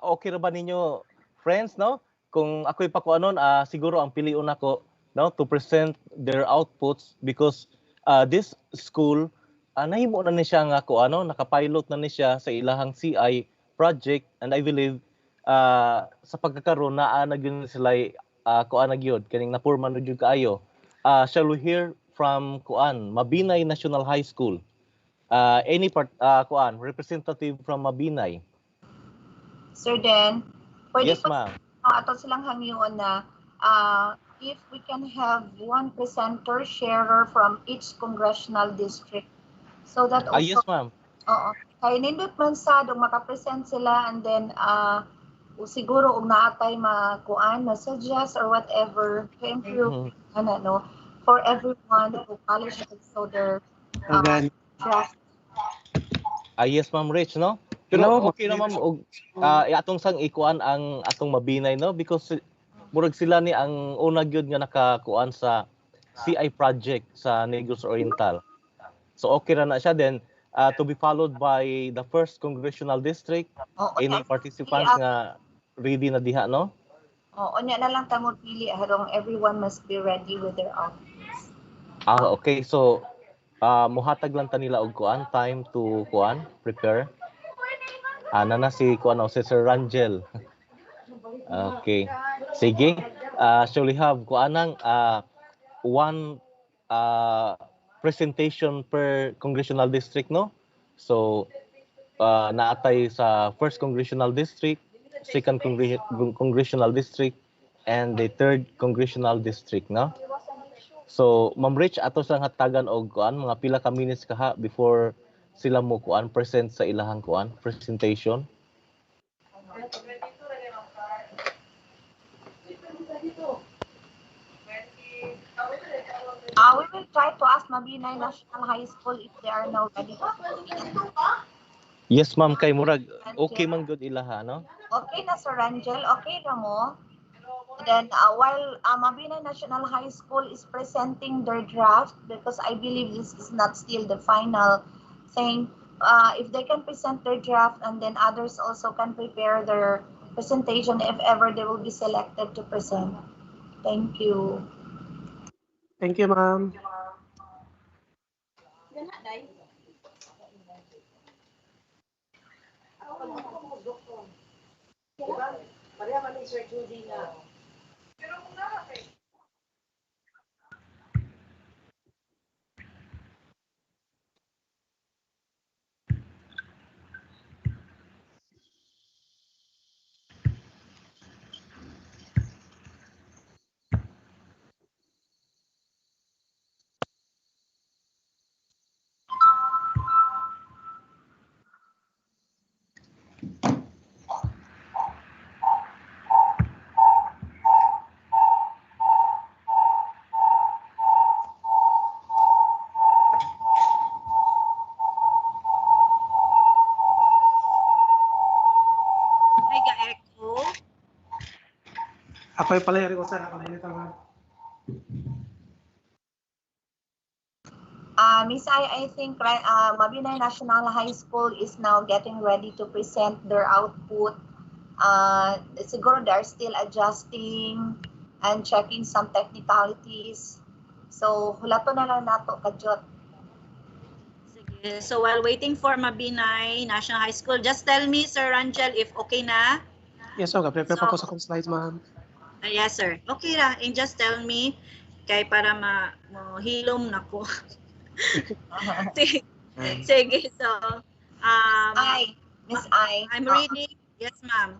Okay ra ba ninyo friends no? Kung ako'y pakuanon siguro ang piliun nako no to present their outputs because this school nahimo na ni siya nga ko ano nakapilot na ni siya sa ilahang CI project and I believe sa pagkakaroon naa na gyud sila kuan na gyud kaning napurman na gyud kaayo. Shall we hear from kuan Mabinay National High School? Any kuan representative from Mabinay? Sir Den, pwede Yes, ma'am. ato silang hangyon na if we can have one presenter sharer from each congressional district so that also Yes, ma'am. oo kay nindot man sa dong makapresent sila and then siguro og naatay makuan suggest or whatever to improve no for everyone who polish so their draft. Yes, ma'am Rich, no? Pero okay na ma'am og atong sang ikuan ang atong Mabinay no because murag sila ni ang una gyud nga nakakuan sa CI project sa Negros Oriental. So okay ra na siya then to be followed by the first congressional district. Any participants nga ready na diha no? Unya na lang ta mo pili harong everyone must be ready with their outfits. Okay. So muhatag lang ta nila og kuan time to kuan prepare. Na si kuan si Sir Rangel. Okay. Sige. So we have kuanang one presentation per congressional district no. So naatay sa first congressional district, second congressional district and the third congressional district no. So Ma'am Rich ato sang hatagan og kuan mga pila ka minutes kaha before sila mo kuan present sa ilahang kuan presentation. We will try to ask Mabinay National High School if they are now ready. Yes ma'am kay murag okay man good ilaha no. Okay na Sir Rangel, okay na mo? Then while Mabinay National High School is presenting their draft because I believe this is not still the final thing, if they can present their draft and then others also can prepare their presentation if ever they will be selected to present. Thank you. Thank you, ma'am. Ako'y pala ko sa Miss I think Mabinay National High School is now getting ready to present their output. Siguro they're still adjusting and checking some technicalities. So, hulato na lang nato kadjot. Sige. So while waiting for Mabinay National High School, just tell me, Sir Rangel, if okay na. Yes, okay. Prepare pa ko sa akong slides, ma'am. Yes, sir. Okay ra. And just tell me, kay para hilom na ko. Sige. Sige. So, Miss I. I'm reading. Yes, ma'am.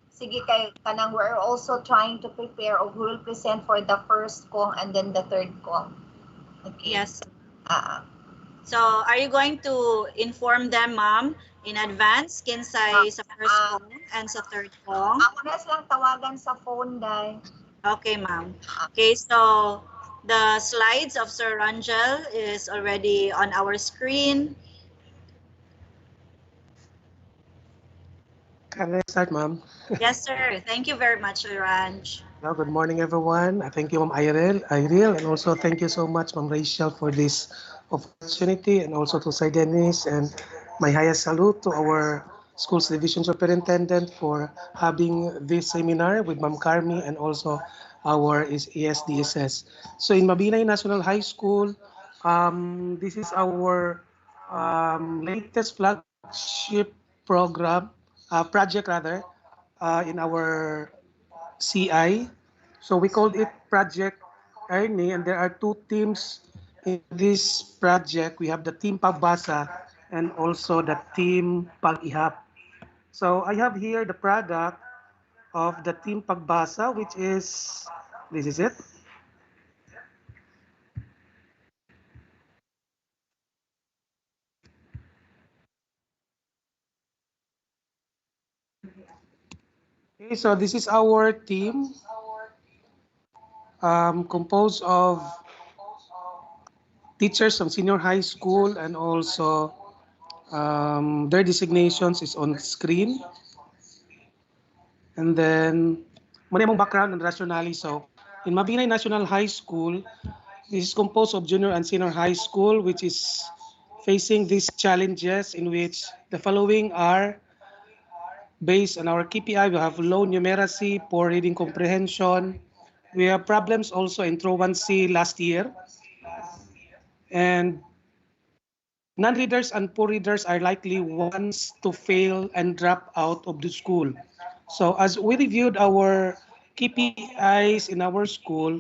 Sige kay kanang we're also trying to prepare or who will present for the first kong and then the third kong. Okay. Yes. So, are you going to inform them, ma'am, in advance kinsay sa first kong and sa third kong? Ako na silang tawagan sa phone, day. Okay, ma'am. Okay, so the slides of Sir Rangel is already on our screen. Can I start, ma'am? Yes, sir. Thank you very much, Sir Ranj. Well, good morning, everyone. Thank you, Ma'am Iril, and also thank you so much, Ma'am Rachel, for this opportunity, and also to Sir Dennis, and my highest salute to our Schools Division Superintendent for having this seminar with Ma'am Carmi and also our ESDSS. So in Mabinay National High School, this is our latest flagship project rather, in our CI. So we called it Project Ernie, and there are two teams in this project. We have the Team Pagbasa and also the Team Pag-ihap. So I have here the product of the Team Pagbasa, which is, this is it. Okay, so this is our team, composed of teachers from senior high school, and also their designations is on screen. And then, muna mong background and rationale. So, in Mabinay National High School, this is composed of junior and senior high school, which is facing these challenges in which the following are based on our KPI. We have low numeracy, poor reading comprehension. We have problems also in truancy last year. And non-readers and poor readers are likely ones to fail and drop out of the school. So as we reviewed our KPIs in our school,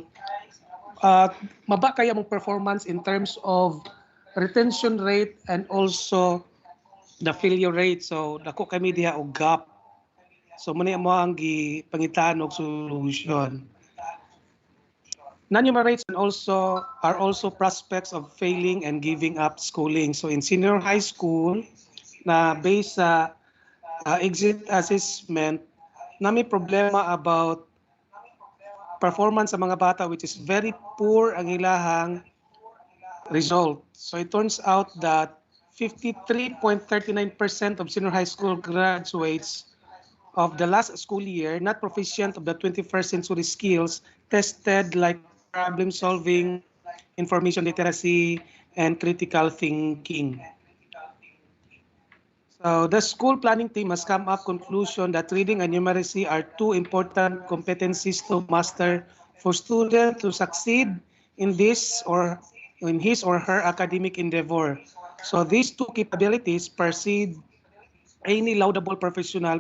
maba kaya mong performance in terms of retention rate and also the failure rate. So dako kami diha og gap. So muna mo ang gipangitaan og solution. Non-numerates and also are also prospects of failing and giving up schooling. So in senior high school, na based sa exit assessment, na may problema about performance sa mga bata, which is very poor ang ilahang result. So it turns out that 53.39% of senior high school graduates of the last school year not proficient of the 21st century skills tested, like problem solving, information literacy, and critical thinking. So the school planning team has come up conclusion that reading and numeracy are two important competencies to master for student to succeed in this or in his or her academic endeavor. So these two capabilities precede any laudable professional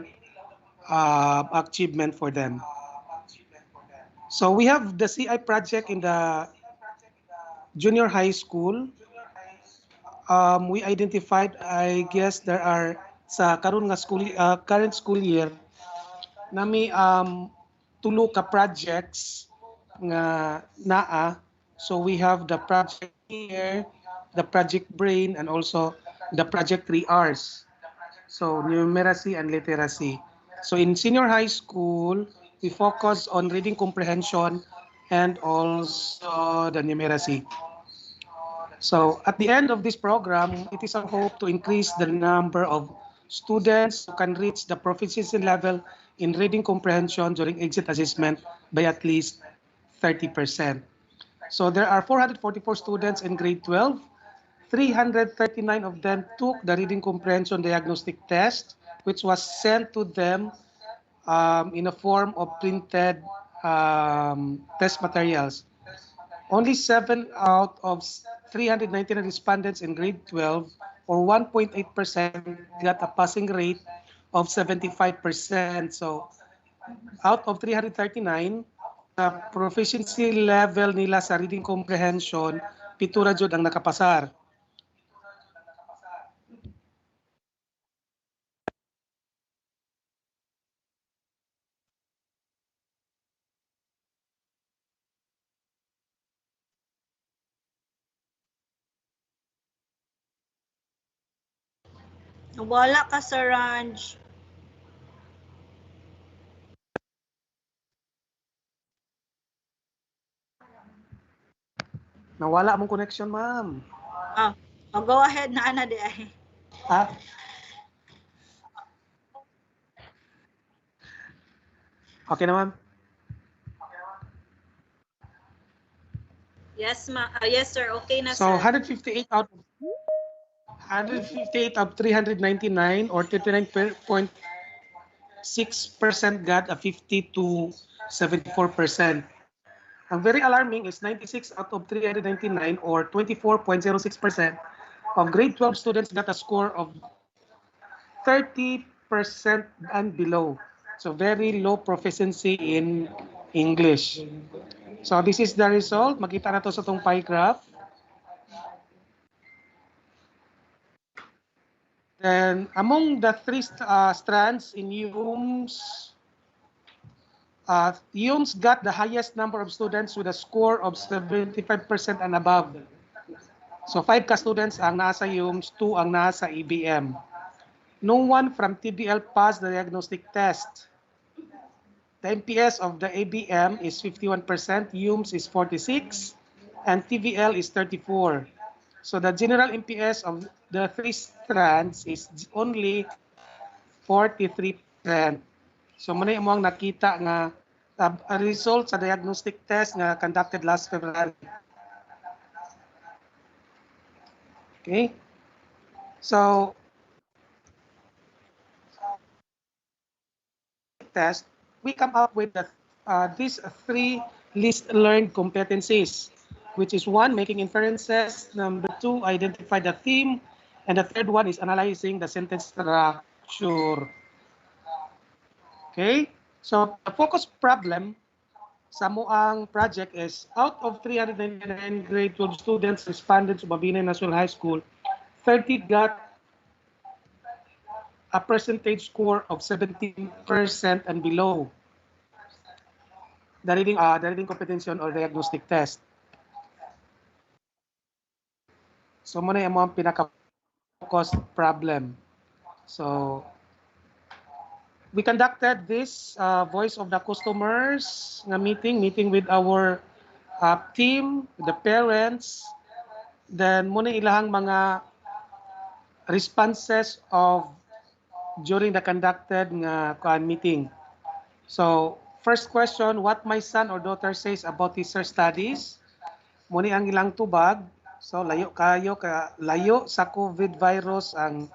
achievement for them. So we have the CI project in the junior high school. We identified, I guess there are sa karon nga school current school year nami tulo ka projects nga naa. So we have the project here, the project brain, and also the project 3Rs. So numeracy and literacy. So in senior high school, we focus on reading comprehension and also the numeracy. So at the end of this program, it is our hope to increase the number of students who can reach the proficiency level in reading comprehension during exit assessment by at least 30%. So there are 444 students in grade 12 339 of them took the reading comprehension diagnostic test, which was sent to them in a form of printed test materials. Only 7 out of 399 respondents in grade 12, or 1.8%, got a passing rate of 75%. So, out of 339, proficiency level nila sa reading comprehension, pitura jud ang nakapasar. Wala ka sa range. Nawala mong connection, ma'am. Go ahead na ana di ay. Okay na, ma'am? Yes, yes sir, okay na So, sir. 158 of 399, or 39.6%, got a 50 to 74%. Ang very alarming is 96 out of 399, or 24.06%, of grade 12 students got a score of 30% and below. So very low proficiency in English. So this is the result. Makita na to sa itong pie graph. Then among the three strands in Hume's, Hume's got the highest number of students with a score of 75% and above. So 5 ka students ang nasa Hume's, 2 ang nasa EBM. No one from TBL passed the diagnostic test. The MPS of the ABM is 51%, Hume's is 46%, and TVL is 34%. So the general MPS of the three strands is only 43%. So muna mo ang nakita nga result sa diagnostic test nga conducted last February. Okay? So test, we come up with these 3 least learned competencies, which is 1, making inferences, number 2, identify the theme, and the third one is analyzing the sentence structure. Okay? So the focus problem sa moang project is, out of 399 grade 12 students responded to Mabinay National High School, 30 got a percentage score of 17% and below the reading comprehension or diagnostic test. So muna yung mga pinaka-cost problem. So we conducted this voice of the customers nga meeting with our team, the parents, then muna ilahang mga responses of during the conducted nga meeting. So first question, what my son or daughter says about his studies. Muna ang ilang tubag. So layo sa COVID virus ang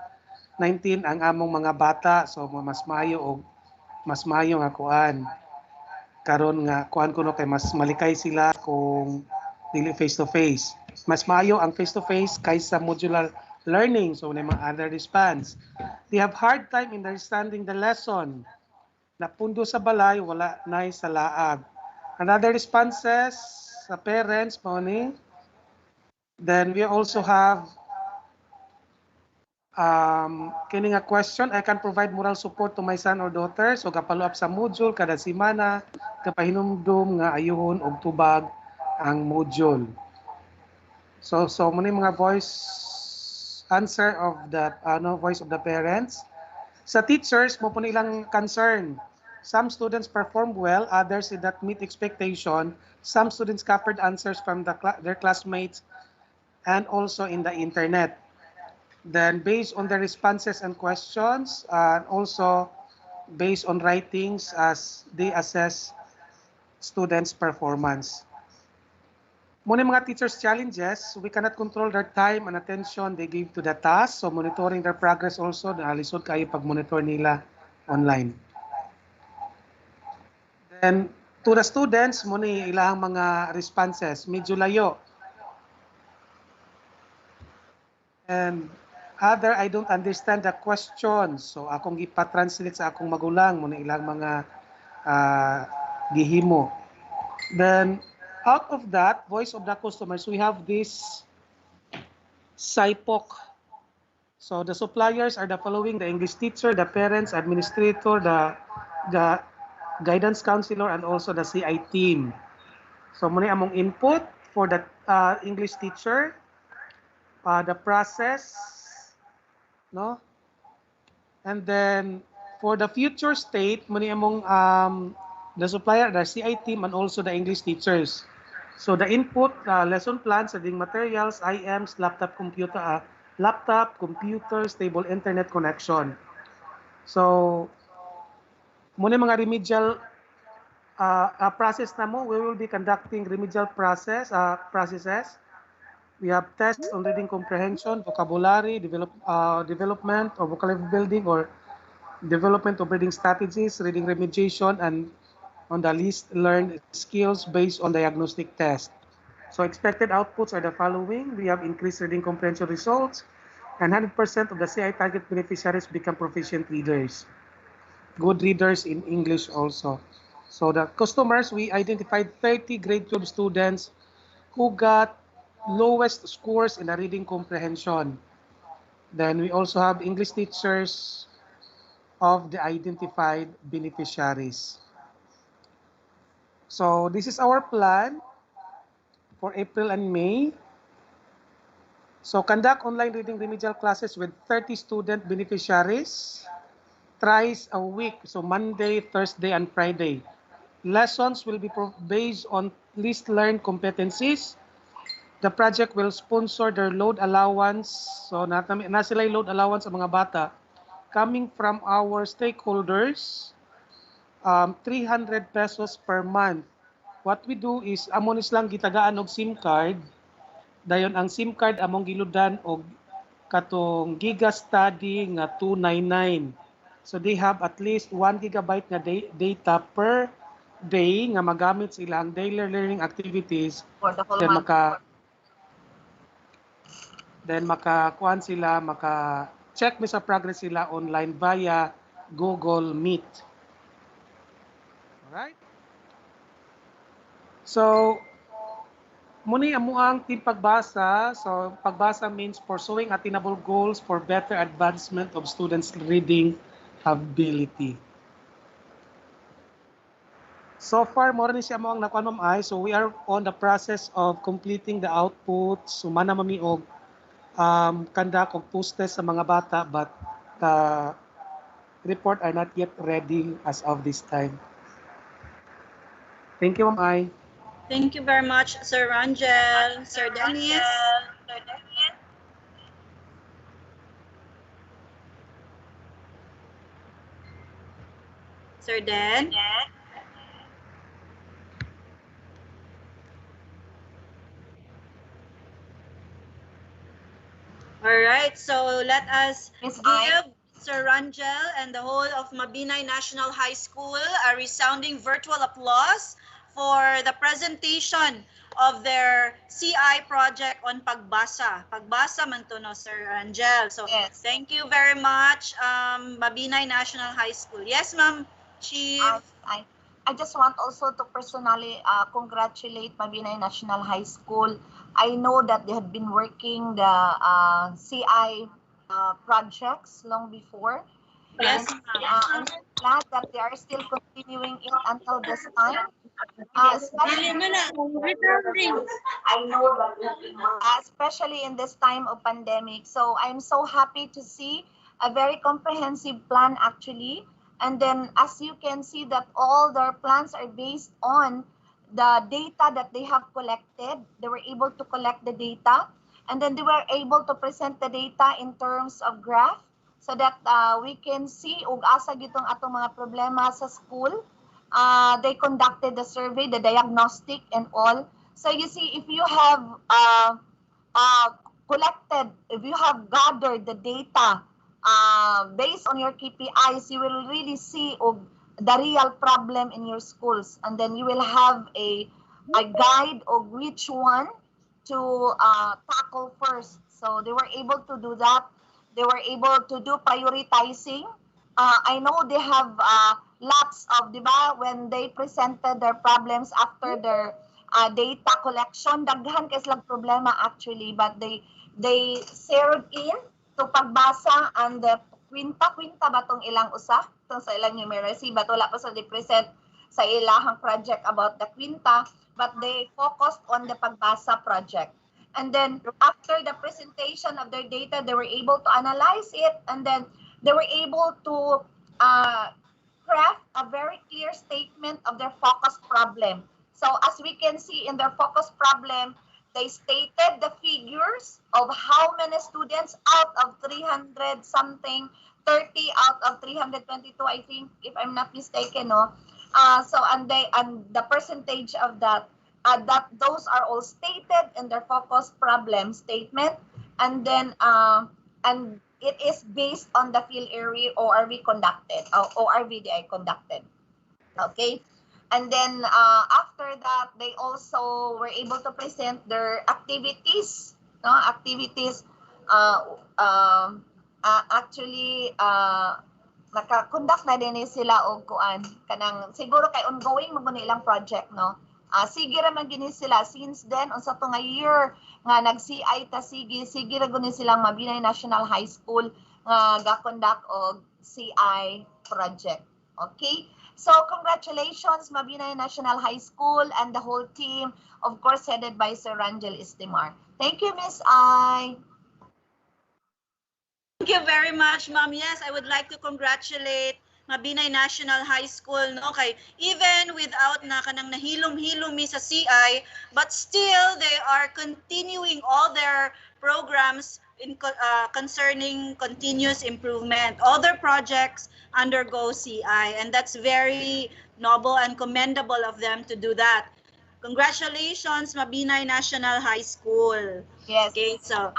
19 ang among mga bata. So mas maayo nga kuan. Karon nga kuan kuno kay mas malikay sila kung dili face to face. Mas maayo ang face to face kaysa modular learning. So may mga other response. They have hard time in understanding the lesson. Napundo sa balay, wala nay sa laag. Another responses sa parents morning. Then we also have kini nga question, I can provide moral support to my son or daughter. So kapalo up sa module kada semana, kapahinumdum nga ayuhon og tubag ang module. So muna mga voice answer of the voice of the parents. Sa teachers mo po nilang concern. Some students performed well, others did not meet expectation. Some students copied answers from their classmates and also in the internet. Then based on the responses and questions, and also based on writings as they assess students' performance. Muna yung mga teachers' challenges, we cannot control their time and attention they give to the task. So monitoring their progress also, nalisod kayo pag-monitor nila online. Then, to the students, muna yung ilang mga responses, medyo layo. And other, I don't understand the questions. So akong ipa-translate sa akong magulang, muna ilang mga gihimo. Then, out of that, voice of the customers, we have this SIPOC. So the suppliers are the following: the English teacher, the parents, administrator, the guidance counselor, and also the CI team. So muna among input for the English teacher, the process, no? And then for the future state, muna among the supplier, the CI team, and also the English teachers. So the input, lesson plans, reading materials, IMs, laptop, computer, stable internet connection. So, muna mga remedial process na mo, we will be conducting remedial processes. We have tests on reading comprehension, vocabulary, development or vocabulary building, or development of reading strategies, reading remediation, and on the least learned skills based on diagnostic test. So expected outputs are the following. We have increased reading comprehension results, and 100% of the CI target beneficiaries become proficient readers. Good readers in English also. So the customers, we identified 30 grade 12 students who got lowest scores in the reading comprehension. Then we also have English teachers of the identified beneficiaries. So this is our plan for April and May. So conduct online reading remedial classes with 30 student beneficiaries thrice a week. So Monday, Thursday, and Friday. Lessons will be based on least learned competencies. The project will sponsor their load allowance. So na sila load allowance sa mga bata coming from our stakeholders, 300 pesos per month. What we do is amon lang gitagaan og SIM card. Dayon ang SIM card among giludan og katong Giga Study nga 299. So they have at least 1 gigabyte nga data per day nga magamit sila ang daily learning activities. For the whole Then month. makakuan sila, maka-check mi sa progress sila online via Google Meet. Alright? So, muni amuang team pagbasa. So, pagbasa means pursuing attainable goals for better advancement of students' reading ability. So far, more ni siya mo ang nakuha, Ma'am Ai. So we are on the process of completing the output. Sumana mami og conduct of post-test sa mga bata, but the report are not yet ready as of this time. Thank you, Ma'am Ai. Thank you very much, Sir Rangel. Sir Dennis. Sir Den. All right, so let us give Sir Rangel and the whole of Mabinay National High School a resounding virtual applause for the presentation of their CI project on pagbasa. Pagbasa man to, no, Sir Rangel. So yes. Thank you very much, Mabinay National High School. Yes, Ma'am Chief. I just want also to personally congratulate Mabinay National High School. I know that they had been working the CI projects long before. Yes, I'm glad that they are still continuing it until this time. Especially in this time of pandemic. So I'm so happy to see a very comprehensive plan actually. And then as you can see that all their plans are based on the data that they have collected. They were able to collect the data and then they were able to present the data in terms of graph so that we can see ug asa gitong atong mga problema sa school. They conducted the survey, the diagnostic and all. So you see, if you have collected, if you have gathered the data based on your KPIs, you will really see the real problem in your schools, and then you will have a guide of which one to tackle first. So they were able to do that. They were able to do prioritizing. I know they have lots of, di ba, when they presented their problems after their data collection, daghan kay silang problema actually, but they zeroed in to pagbasa and the kwinta-kwinta ba tong ilang usa tong sa ilang numeracy, but wala pa sa present sa ilahang project about the kwinta, but they focused on the pagbasa project. And then after the presentation of their data, they were able to analyze it, and then they were able to craft a very clear statement of their focus problem. So as we can see in their focus problem, they stated the figures of how many students out of 300 something, 30 out of 322, I think, if I'm not mistaken, no? So and the percentage of that, that those are all stated in their focus problem statement, and then and it is based on the field area ORV conducted, ORVDI conducted. Okay, and then after that, they also were able to present their activities, no activities. Actually, naka-conduct na din sila og kuan kanang siguro kay ongoing mo ilang project, no. Sige ra man gini sila since then unsa to nga year nga nag-CI ta, sige ra guni silang Mabinay National High School nga ga-conduct og CI project. Okay? So congratulations Mabinay National High School and the whole team, of course headed by Sir Rangel Istimar. Thank you, Miss I. Thank you very much, Ma'am. Yes, I would like to congratulate Mabinay National High School, no, kay even without na kanang nahilom-hilom mi sa CI, but still they are continuing all their programs in concerning continuous improvement. All their projects undergo CI, and that's very noble and commendable of them to do that. Congratulations, Mabinay National High School. Yes. Okay, so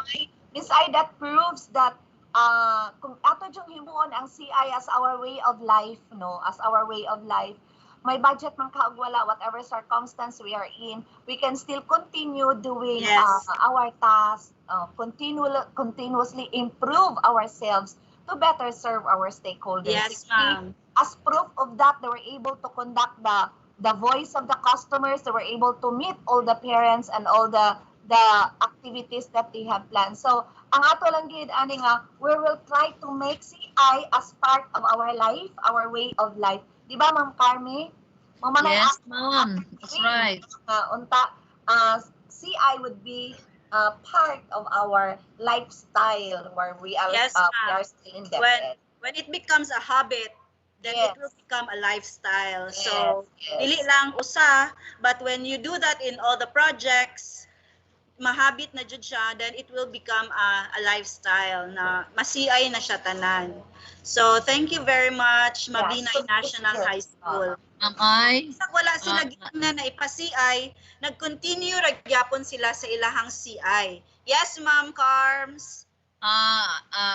Miss I, that proves that kung ato jung himuon ang CI as our way of life, no, as our way of life, may budget man kaog wala, whatever circumstance we are in, we can still continue doing our tasks, continuously improve ourselves to better serve our stakeholders. Yes, ma'am. As proof of that, they were able to conduct the voice of the customers. They were able to meet all the parents and all the activities that they have planned. So ang ato lang gid ani nga, we will try to make CI as part of our life, our way of life. Di ba, Ma'am Carmi? Yes, Ma'am. That's right. CI would be part of our lifestyle where we are, yes, we are still indebted. When it becomes a habit, then it will become a lifestyle. So dili lang usa, but when you do that in all the projects, mahabit na jud siya, then it will become a lifestyle na ma-CI na siya tanan. So thank you very much, Mabinay National High School. Wala sila na ipa-CI, nag-continue ragyapon sila sa ilahang CI. Yes, Ma'am Carms.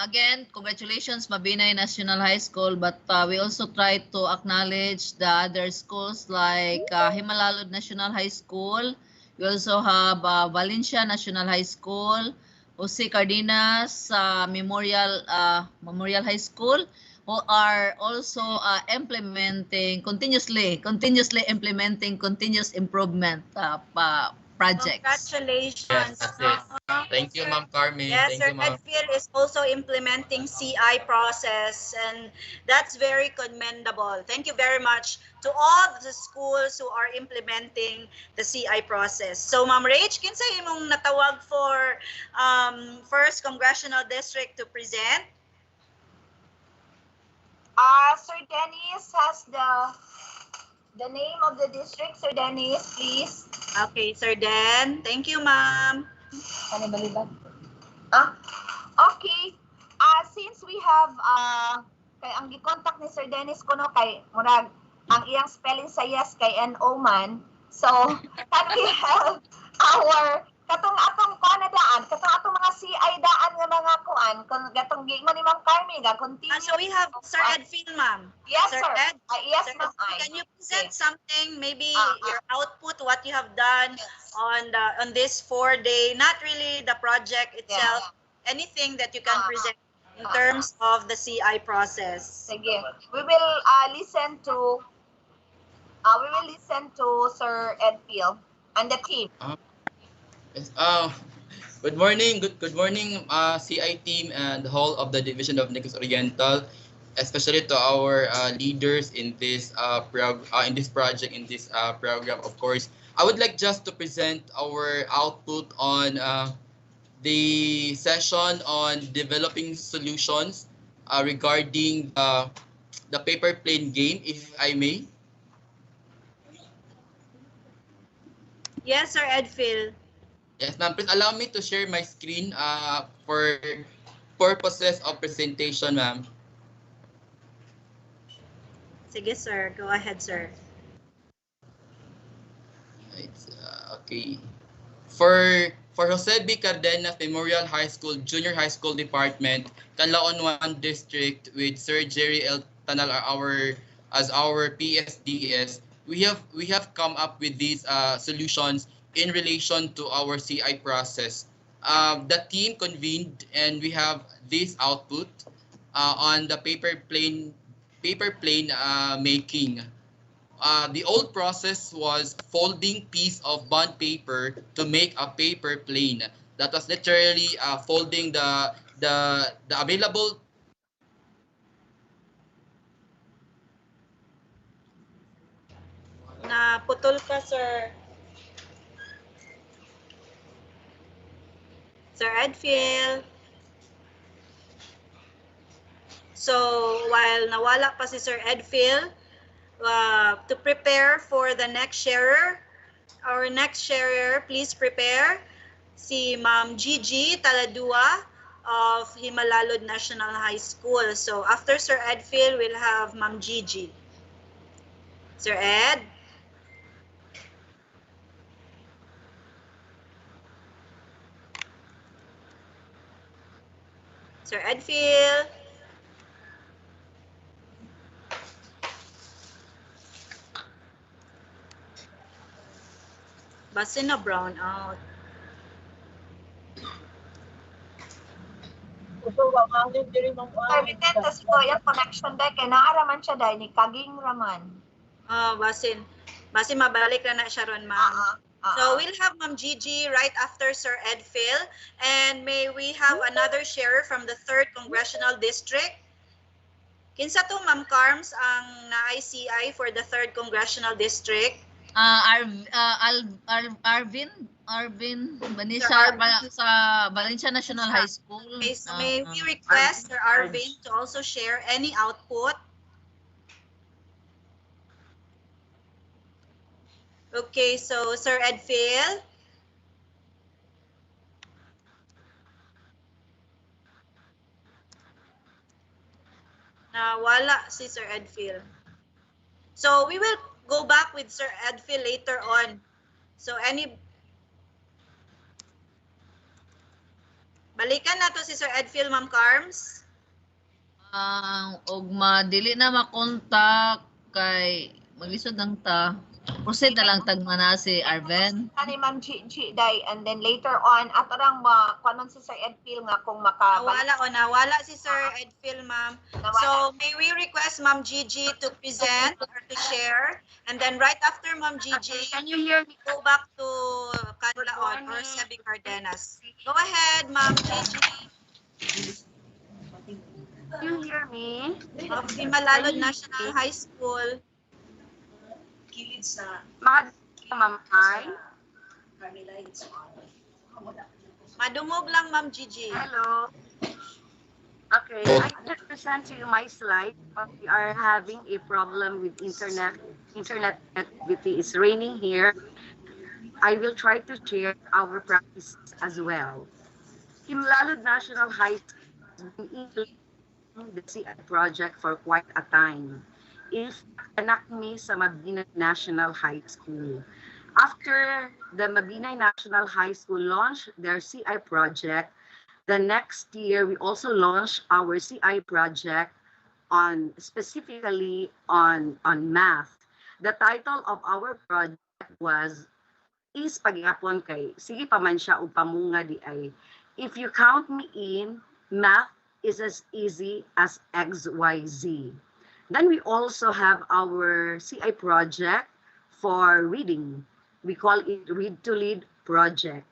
Again, congratulations Mabinay National High School, but we also try to acknowledge the other schools like Himalalud National High School. We also have Valencia National High School, Jose Cardenas Memorial High School, who are also continuously implementing continuous improvement projects. Congratulations. Yes. Thank you, Ma'am Carmi. Yes, Thank you, Ma'am. Edfield is also implementing CI process, and that's very commendable. Thank you very much to all the schools who are implementing the CI process. So, Ma'am Rach, kinsa imong natawag for first congressional district to present? Sir Dennis has the name of the district. Sir Dennis, please. Okay, Sir Den. Thank you, Ma'am. Okay. Since we have kay ang gi-contact ni Sir Dennis kuno kay murag ang iyang spelling sa yes kay NO man. So, can we help our katong atong daan, katong atong mga CI daan nga mga kuan, kung gatong giingon ni Ma'am Carmen, ga continue. So we have Sir Edfield, ma'am. Yes, Sir sir. Ed, Yes, Sir ma'am. Ed, can you present something, maybe your output, what you have done on this 4-day, not really the project itself, anything that you can present in terms of the CI process? Sige. We will listen to Sir Edfield and the team. Yes, good morning, good morning, CI team and the whole of the division of Negros Oriental, especially to our leaders in this in this project, in this program. Of course, I would like just to present our output on the session on developing solutions regarding the paper plane game, if I may. Yes, Sir Edfield. Yes, ma'am. Please allow me to share my screen for purposes of presentation, ma'am. Sige, sir. Go ahead, sir. It's, okay. For Jose B. Cardenas Memorial High School, Junior High School Department, Canlaon 1 District, with Sir Jerry L. Tanal as our PSDS, we have come up with these solutions in relation to our CI process. The team convened and we have this output on the paper plane making. The old process was folding piece of bond paper to make a paper plane. That was literally folding the available. Naputol ka, sir. Sir Edfield. So, while nawala pa si Sir Edfield, to prepare for the next sharer, our next sharer, please prepare si Ma'am Gigi Taladua of Himalalud National High School. So, after Sir Edfield, we'll have Ma'am Gigi. Sir Ed? Sir Edfield? Basta na brown out. Permitentes ko yung connection dahil kay naaraman siya dahil ni Kaging Raman. Basin mabalik na siya ron, ma'am. So we'll have Ma'am Gigi right after Sir Edfield, and may we have another sharer from the 3rd Congressional District. Kinsa to, Ma'am Carms, ang na-ICI for the 3rd Congressional District? Arvin Banisha sa Valencia National High School. Okay, so may we request Sir Arvin to also share any output? Okay, so Sir Edfield. Nawala si Sir Edfield. So we will go back with Sir Edfield later on. So balikan na to si Sir Edfield, Ma'am Carms. Og madili na makontak kay maglisod lang ta. Proceed na lang tagmana si Arven. Ani Ma'am Gigi day, and then later on ato rang kuanon si Sir Edfield nga kung nawala si Sir Edfield, ma'am. So may we request Ma'am Gigi to present or to share, and then right after Ma'am Gigi, can you hear me? Go back to Canlaon or Sebi Cardenas. Go ahead, Ma'am Gigi. Can you hear me? Of Himalalud National High School. Kilid sa Ma'am Ay. Madungog lang, Ma'am Gigi. Hello. Okay, I just present to you my slide. We are having a problem with internet. Internet connectivity is raining here. I will try to share our practice as well. Himalalud National High School has been implementing the CI project for quite a time. If anak mi sa Madina National High School. After the Mabinay National High School launched their CI project, the next year we also launched our CI project on specifically on math. The title of our project was is pagyapon kay sige pa man siya og pamunga di ay if you count me in, math is as easy as XYZ. Then we also have our CI project for reading. We call it Read to Lead project.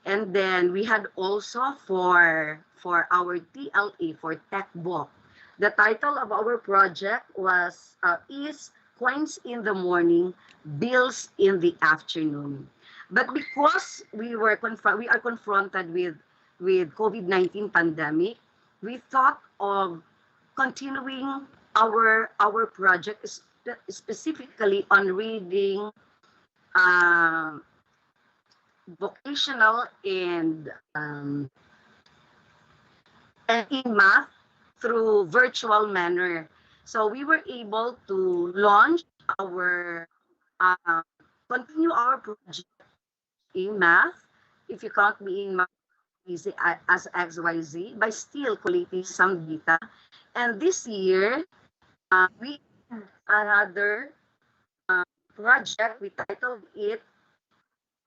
And then we had also for our TLE for tech book. The title of our project was is Coins in the Morning, Bills in the Afternoon. But because we are confronted with COVID-19 pandemic, we thought of continuing our project specifically on reading um, vocational and in math through virtual manner. So we were able to launch our uh, continue our project in math. If you count me in math easy as XYZ by still collating some data. And this year we another uh, project. We titled it,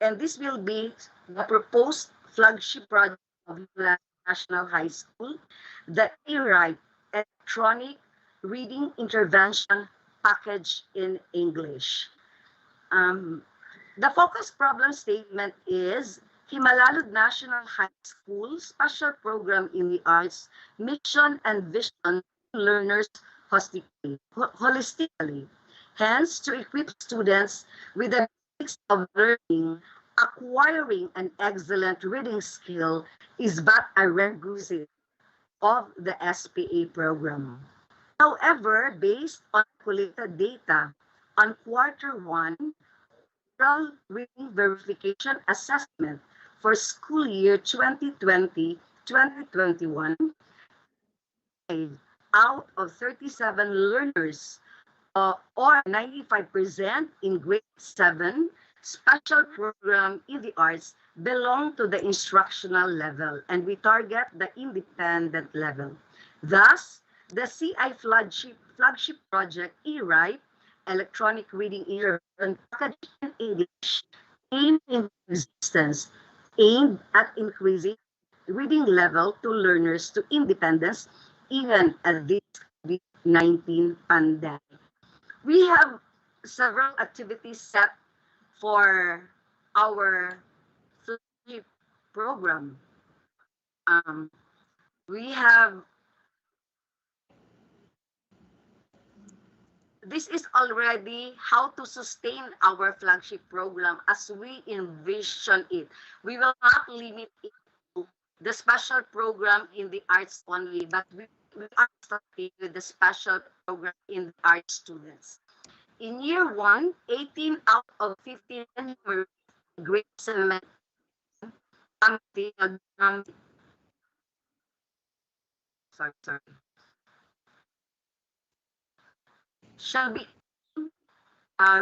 and this will be the proposed flagship project of the National High School, the E-Write Electronic Reading Intervention Package in English. Um, the focus problem statement is Himalalud National High School Special Program in the Arts Mission and Vision Learners holistically. Hence, to equip students with the basics of learning, acquiring an excellent reading skill is but a requisite of the SPA program. However, based on collected data on quarter 1, oral reading verification assessment for school year 2020-2021, out of 37 learners or 95% in grade 7 special program in the arts belong to the instructional level, and we target the independent level. Thus, the CI flagship project E-Write, electronic reading intervention package in English, aimed in existence, aimed at increasing reading level to learners to independence even at this COVID-19 pandemic. We have several activities set for our flagship program. Um, we have this is already how to sustain our flagship program as we envision it. We will not limit it to the special program in the arts only, but we are starting with the special program in the arts students. In year 1, 18 out of 15 grade 7 sorry, shall be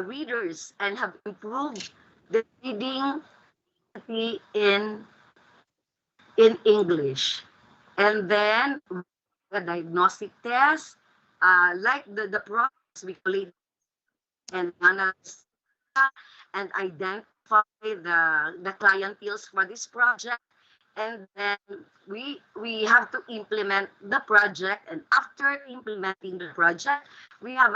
readers and have improved the reading in English. And then a diagnostic test, like the process we collect and analyze and identify the clienteles for this project. And then we have to implement the project. And after implementing the project, we have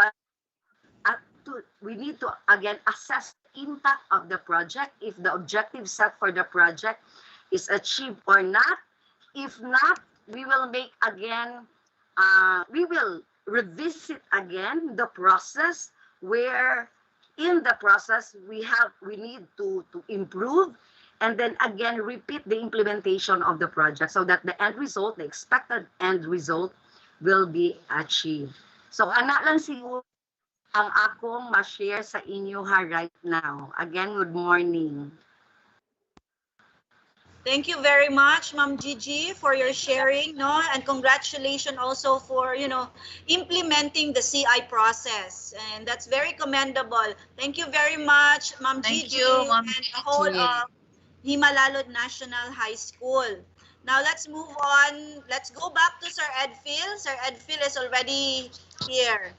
we need to again assess the impact of the project, if the objective set for the project is achieved or not. If not, we will make again, we will revisit again the process, where in the process we need to improve, and then again repeat the implementation of the project so that the end result, the expected end result, will be achieved. So ana lang siguro ang akong ma-share sa inyo right now. Again, good morning. Thank you very much, Ma'am Gigi, for your sharing, no? And congratulations also for, implementing the CI process. And that's very commendable. Thank you very much, Ma'am Thank Gigi, you, Ma'am and the whole Gigi. of Himalalud National High School. Now let's move on. Let's go back to Sir Edphil. Sir Edphil is already here.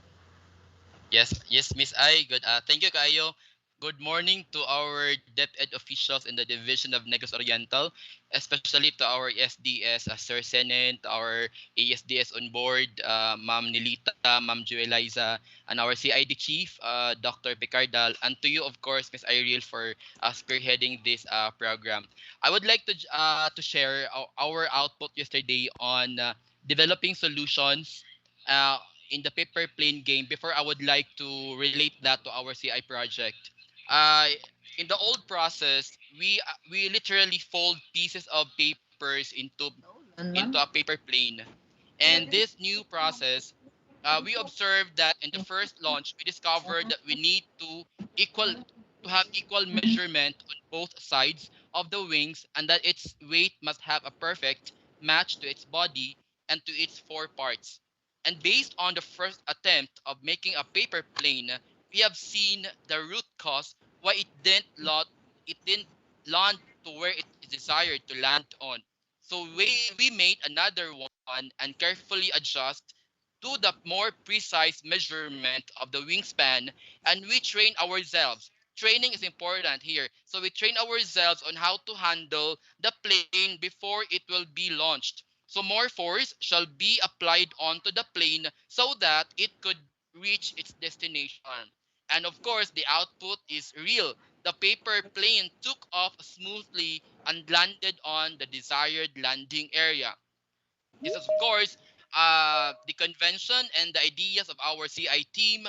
Yes, Miss I. Good. Thank you, Kayo. Good morning to our DepEd officials in the Division of Negros Oriental, especially to our SDS, Sir Senen, to our ASDS on board, Ma'am Nilita, Ma'am Joeliza, and our CID Chief, Dr. Picardal, and to you, of course, Miss Irene, for spearheading this program. I would like to share our output yesterday on developing solutions uh, in the paper plane game. Before, I would like to relate that to our CI project. Uh, in the old process, we literally fold pieces of papers into a paper plane. And this new process, we observed that in the first launch, we discovered that we need to have equal measurement on both sides of the wings, and that its weight must have a perfect match to its body and to its four parts. And based on the first attempt of making a paper plane, we have seen the root cause why it didn't land to where it is desired to land on. So we made another one and carefully adjust to the more precise measurement of the wingspan, and we train ourselves. Training is important here. So we train ourselves on how to handle the plane before it will be launched. So more force shall be applied onto the plane so that it could reach its destination. And of course, the output is real. The paper plane took off smoothly and landed on the desired landing area. This is, of course, the convention and the ideas of our CI team,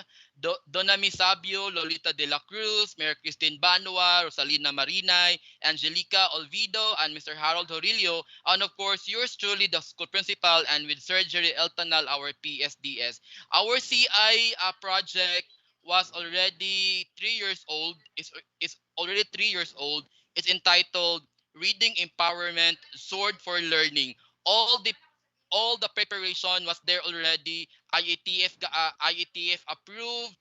Donami Sabio, Lolita De La Cruz, Mayor Christine Banua, Rosalina Marinay, Angelica Olvido, and Mr. Harold Horilio, and of course, yours truly, the school principal, and with Surgery Eltanal, our PSDS. Our CI project was already 3 years old, is already 3 years old. It's entitled Reading Empowerment, Sword for Learning. All the preparation was there already. IETF approved.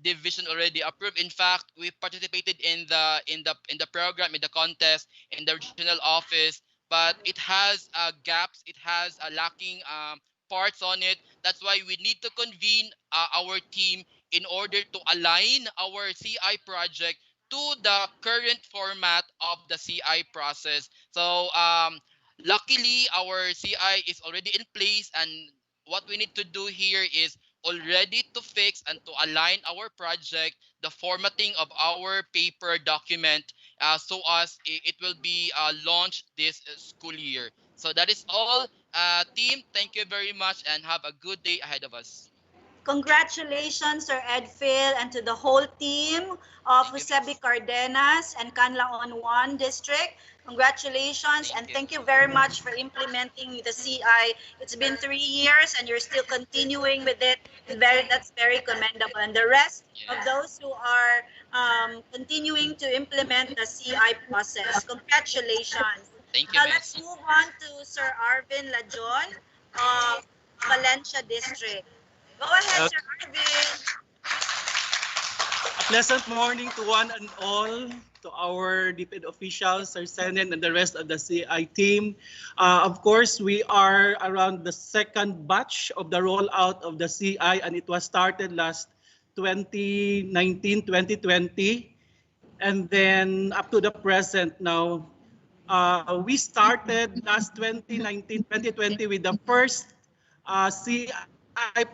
Division already approved. In fact, we participated in the program, in the contest, in the regional office, but it has gaps. It has lacking parts on it. That's why we need to convene our team in order to align our CI project to the current format of the CI process. So luckily, our CI is already in place, and what we need to do here is already to fix and to align our project, the formatting of our paper document, so as it will be launched this school year. So that is all. Team, thank you very much and have a good day ahead of us. Congratulations, Sir Edphil, and to the whole team of Josebi Cardenas and Canlaon 1 District. Congratulations, and thank you very much for implementing the CI. It's been 3 years and you're still continuing with it. That's very commendable. And the rest of those who are continuing to implement the CI process, congratulations. Thank you, Now Miss. let's move on to Sir Arvin Lajon of Valencia District. Go ahead, Sir Arvin. A pleasant morning to one and all, to our DepEd officials, Sir Senen, and the rest of the CI team. Of course, we are around the second batch of the rollout of the CI, and it was started last 2019, 2020. And then up to the present now, we started last 2019, 2020 with the first CI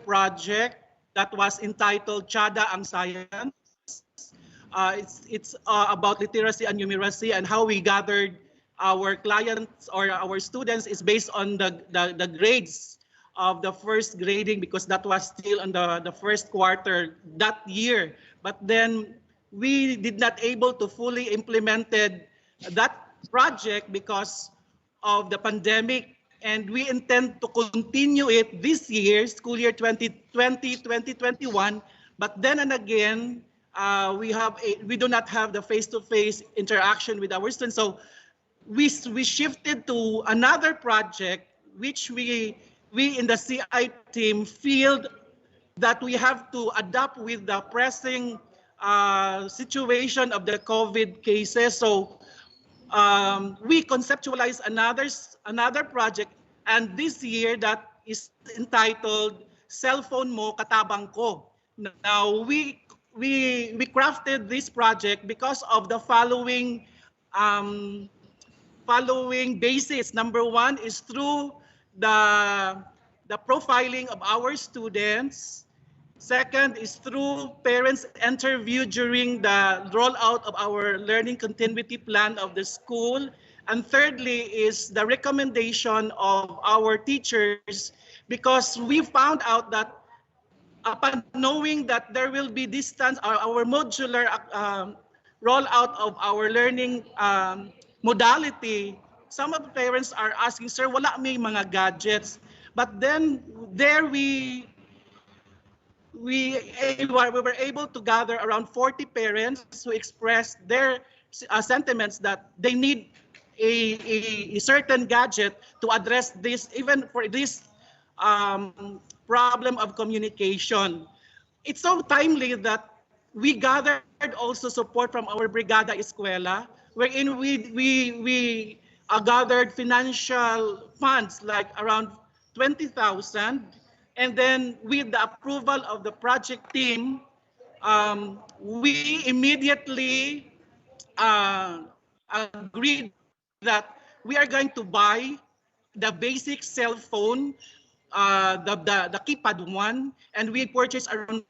project that was entitled Chada ang Science. It's about literacy and numeracy, and how we gathered our clients or our students is based on the grades of the first grading, because that was still in the first quarter that year. But then we did not able to fully implemented that project because of the pandemic, and we intend to continue it this year, school year 2020-2021. But then and again, we do not have the face-to-face interaction with our students. So we shifted to another project which we in the CI team feel that we have to adapt with the pressing situation of the COVID cases. So we conceptualized another project, and this year that is entitled "Cellphone Mo Katabang Ko." Now we crafted this project because of the um, following basis. Number one is through the profiling of our students. Second is through parents interview during the rollout of our learning continuity plan of the school. And thirdly is the recommendation of our teachers, because we found out that upon knowing that there will be distance or our modular rollout of our learning modality, some of the parents are asking, sir, wala may mga gadgets. But then there we were able to gather around 40 parents who expressed their sentiments that they need a certain gadget to address this, even for this problem of communication. It's so timely that we gathered also support from our Brigada Escuela, wherein we gathered financial funds like around 20,000. And then with the approval of the project team, we immediately agreed that we are going to buy the basic cell phone, the keypad one, and we purchased around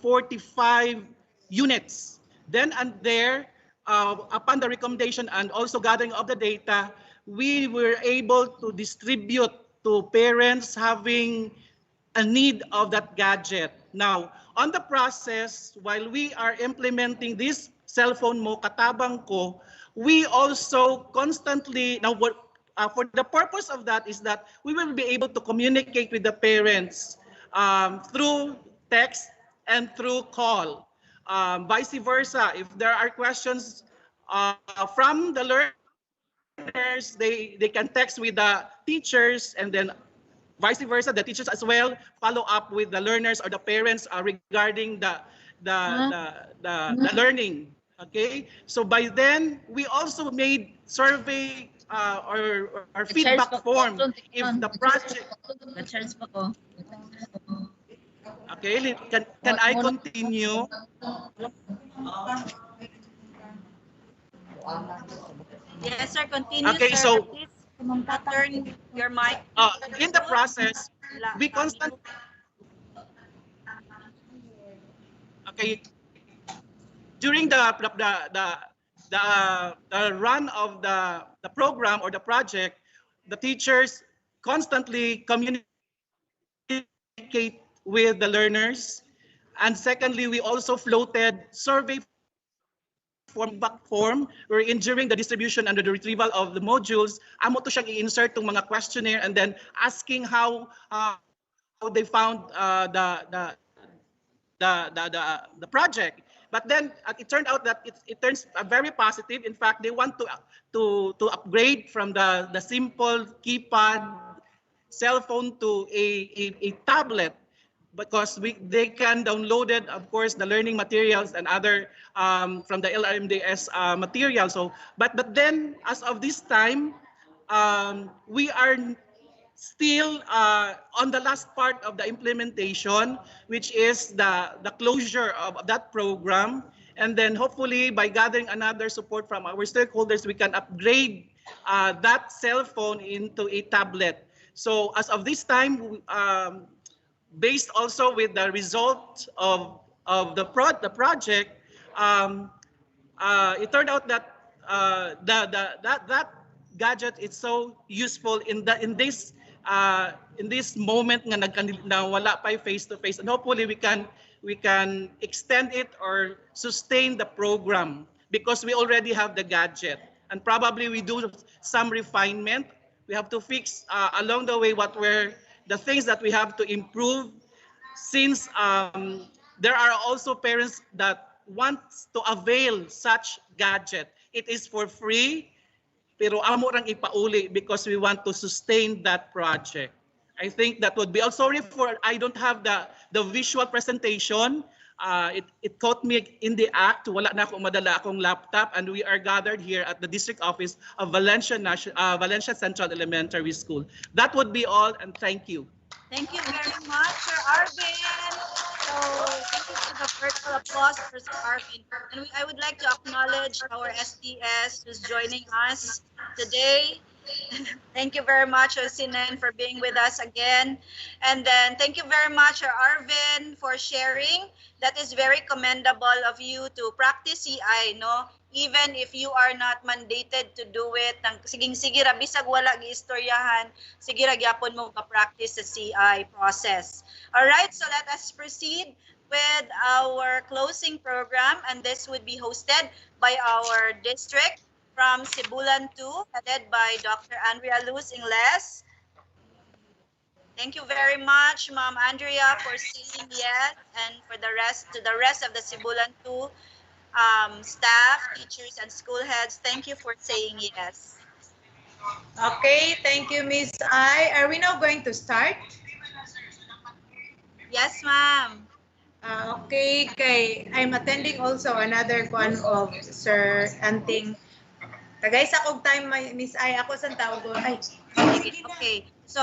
45 units. Then and there, upon the recommendation and also gathering of the data, we were able to distribute to parents having a need of that gadget. Now, on the process, while we are implementing this cell phone mo katabang ko, we also constantly, now what, for the purpose of that is that we will be able to communicate with the parents through text and through call. Vice versa, if there are questions from the learners, they can text with the teachers, and then vice versa, the teachers as well follow up with the learners or the parents regarding the learning. Okay, so by then we also made survey or feedback form if the project. Okay, can I continue? Yes, sir. Continue, Okay, sir. so Please turn your mic. in the process, we constantly. Okay, during the run of the program or the project, the teachers constantly communicate with the learners. And secondly, we also floated survey form, back form, wherein during the distribution and the retrieval of the modules, amo to siyang i-insert tong mga questionnaire and then asking how they found the project. But then it turned out that it turns very positive. In fact, they want to upgrade from the simple keypad cell phone to a tablet, because they can download it, of course, the learning materials and other from the LRMDS material. So, but then as of this time, we are still on the last part of the implementation, which is the closure of that program. And then hopefully by gathering another support from our stakeholders, we can upgrade that cell phone into a tablet. So as of this time, based also with the result of the project, it turned out that that gadget is so useful in this moment nga na wala pa face to face, and hopefully we can extend it or sustain the program because we already have the gadget, and probably we do some refinement. We have to fix along the way what were the things that we have to improve, since there are also parents that want to avail such gadget. It is for free. pero amo rang ipauli because we want to sustain that project. I think that would be. Oh, sorry for I don't have the visual presentation. It caught me in the act. Wala na ako madala akong laptop, and we are gathered here at the district office of Valencia Central Elementary School. That would be all, and thank you. Thank you very much, Sir Arvin. So thank you for the virtual applause for Sir Arvin. And I would like to acknowledge our SDS who's joining us today. Thank you very much, Osinen, for being with us again. And then thank you very much, Arvin, for sharing. That is very commendable of you to practice CI, no? Even if you are not mandated to do it, sige ra, bisag wala giistoryahan, sige ra gyapon mo ka-practice sa CI process. All right, so let us proceed with our closing program, and this would be hosted by our district from Sibulan 2, headed by Dr. Andrea Luz Ingles. Thank you very much, Ma'am Andrea, for saying yes, and for the rest of the Sibulan 2 staff, teachers, and school heads. Thank you for saying yes. Okay, thank you, Miss I. Are we now going to start? Yes, ma'am. Okay, I'm attending also another one of Sir Anting. Tagay sa kog time, Miss I, ako sa tawag ko. Ay, okay. So,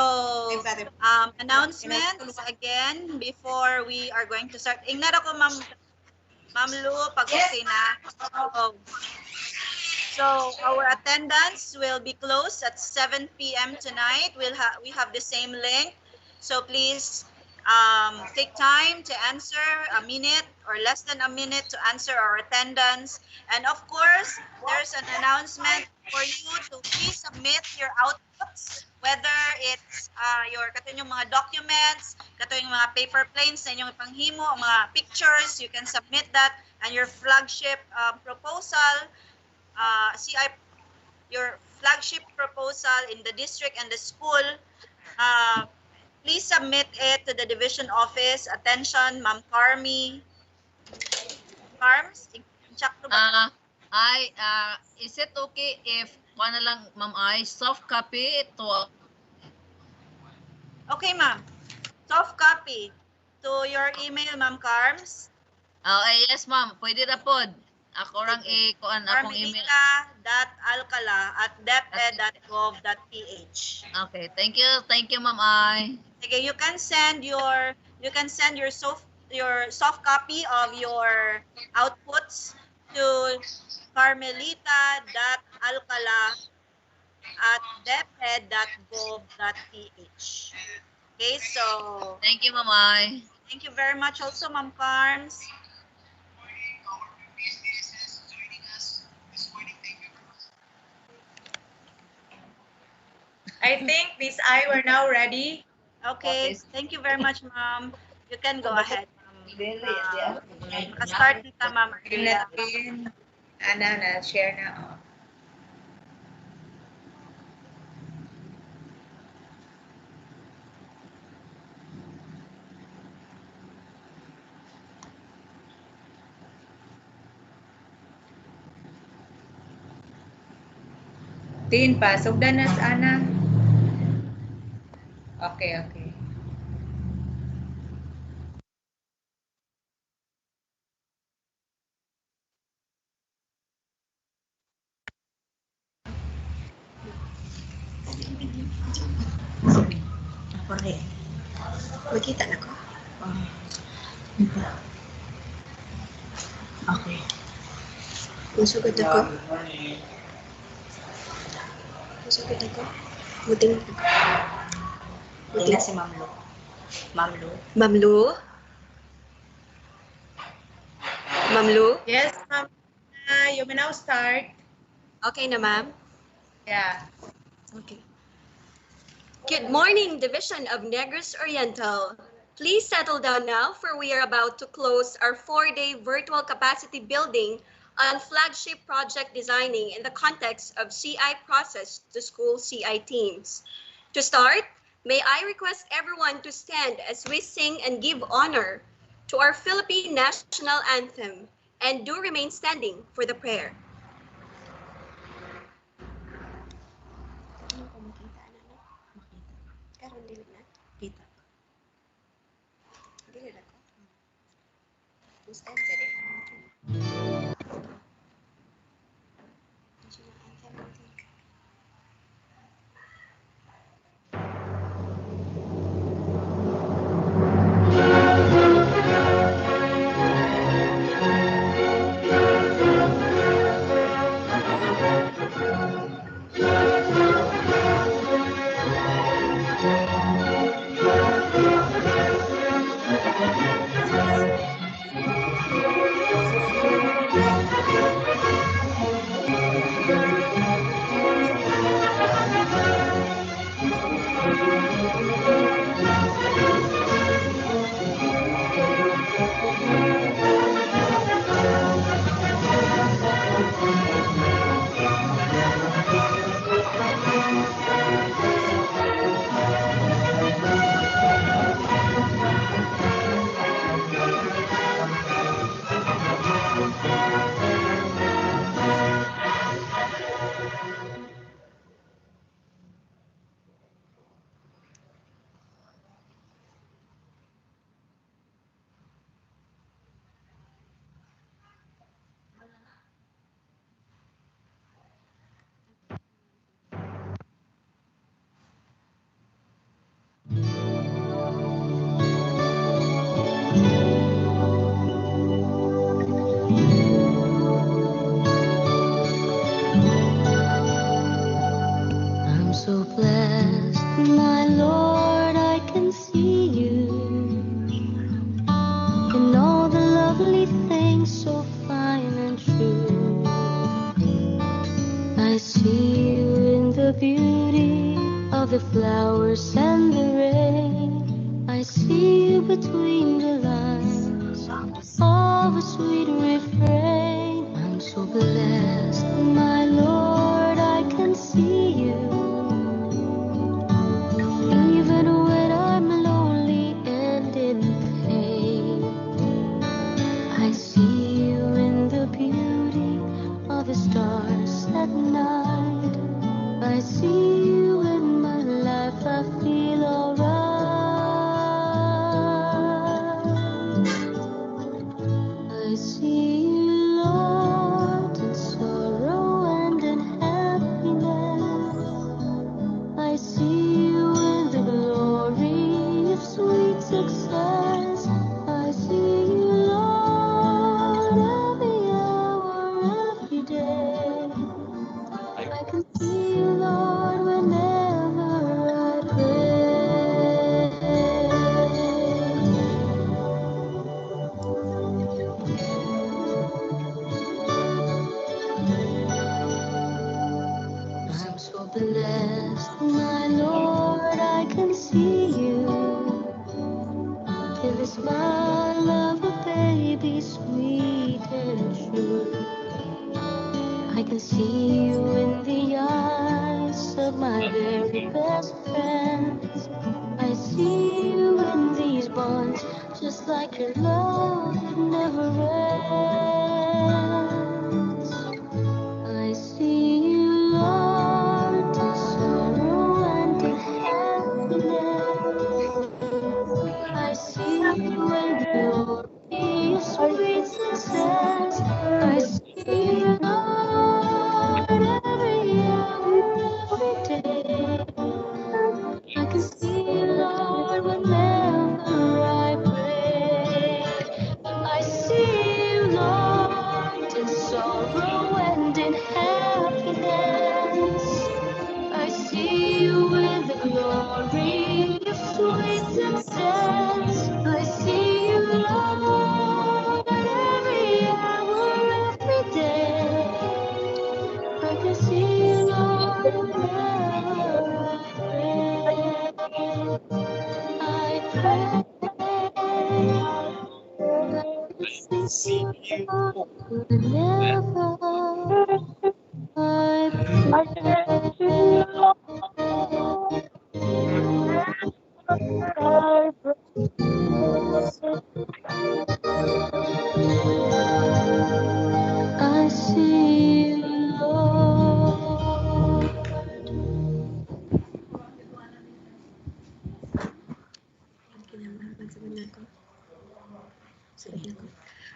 announcements again before we are going to start. Ingnan ako, Ma'am Lu, pag okay na. So our attendance will be closed at 7 p.m. tonight. We have the same link. So please take time to answer a minute or less than a minute to answer our attendance. And of course, there's an announcement for you to please submit your outputs, whether it's katong mga documents, katong mga paper planes na inyong ipanghimo, mga pictures, you can submit that, and your flagship proposal, your flagship proposal in the district and the school, please submit it to the division office. Attention, Ma'am Carmi. Carms, is it okay if na lang, Ma'am I, soft copy to... Okay, ma'am. Soft copy to your email, Ma'am Carms. Yes, ma'am. Pwede na po. Ako rang i-kuan akong email. Carmelita.alcala@deped.gov.ph. Okay, thank you. Thank you, Ma'am I. Okay, you can send your soft copy of your outputs to carmelita.alcala@deped.gov.ph. Okay, so thank you, Ma'am I. Thank you very much also, Ma'am Carms. I think Miss I, we're now ready. Okay, thank you very much, ma'am. You can go ahead, ma'am. Start nita, ma'am. Share na. Tin pa, sugdan na sa ana. Okay. Makita na ko? Okay. Masugod ako. Buting ako. Buting si Ma'am Lu. Ma'am Lu? Yes, ma'am. You may now start. Okay na, ma'am? Yeah. Okay. Good morning, Division of Negros Oriental. Please settle down now, for we are about to close our 4-day virtual capacity building on flagship project designing in the context of CI process to school CI teams. To start, may I request everyone to stand as we sing and give honor to our Philippine national anthem, and do remain standing for the prayer. Karon dili na. Kita. Dili na ko. Gusto ko I'm so blessed, my Lord, I can see you in all the lovely things so fine and true. I see you in the beauty of the flowers and the rain. I see you between the lines of a sweet refrain. I'm so blessed, my Lord, I can see you. Even when I'm lonely and in pain, I see you in the beauty of the stars at night. I see you in my life, I feel alright. I see you, Lord, in sorrow and in happiness. I see you in the glory of sweet success. I see you, Lord, every hour, every day. I can see you, Lord, whenever I pray. I'm so blessed, my Lord, I can see you in the smile of a baby, sweet and true. I can see you in the eyes of my very best friends. I see you in these bonds, just like your love that never ends. I see you, Lord, in sorrow and in happiness. I see you in the glory of sweet success. I see you, Lord, every hour, every day. I can see you, Lord, whenever I pray. I see you, Lord, in sorrow and in happiness. I see you with the glory of sweet success. I see you, Lord, at every hour, every day. I can see you, Lord, whenever I pray. I see you, Lord, whenever I I see you, Lord.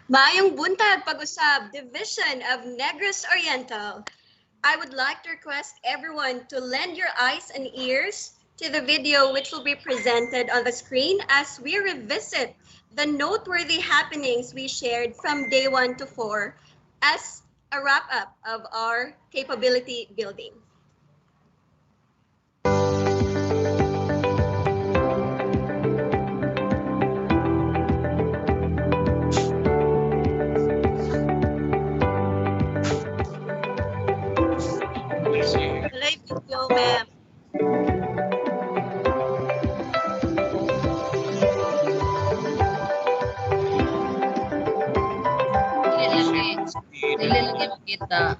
Maayong buntag pag-usab, Division of Negros Oriental. I would like to request everyone to lend your eyes and ears to the video which will be presented on the screen as we revisit the noteworthy happenings we shared from day 1 to 4 as a wrap-up of our capability building. Live video, ma'am. Dili lagi makita.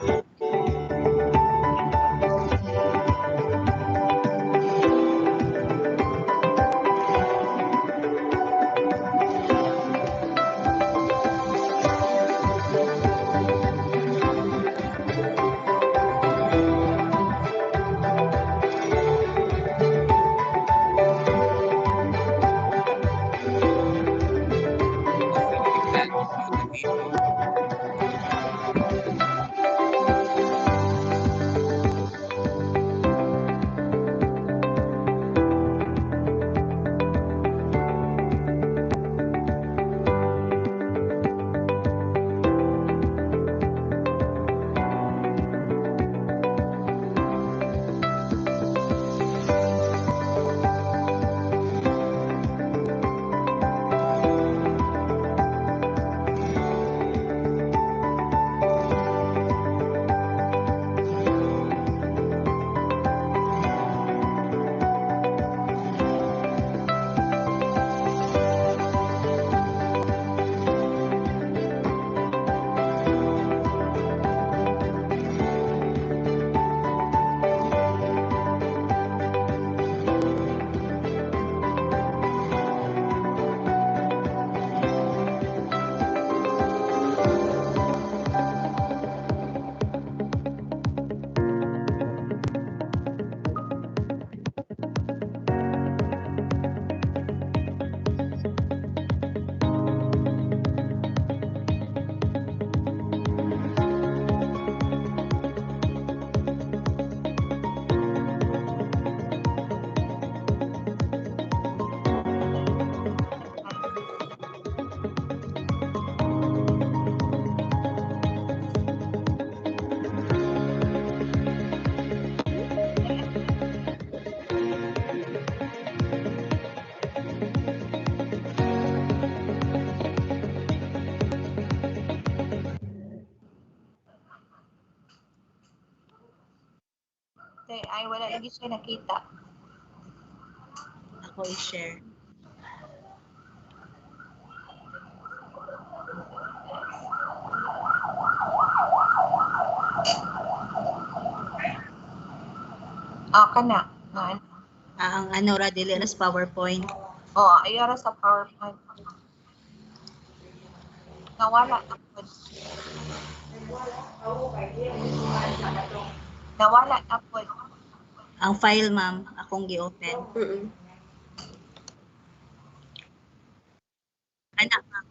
Ay, wala lagi siya nakita. Ako i-share. Kana. Ang ano ra dili ra sa PowerPoint. Ayara sa PowerPoint. Nawala na po. Nawala na po. Ang file, ma'am, akong gi-open. Anak, ma'am.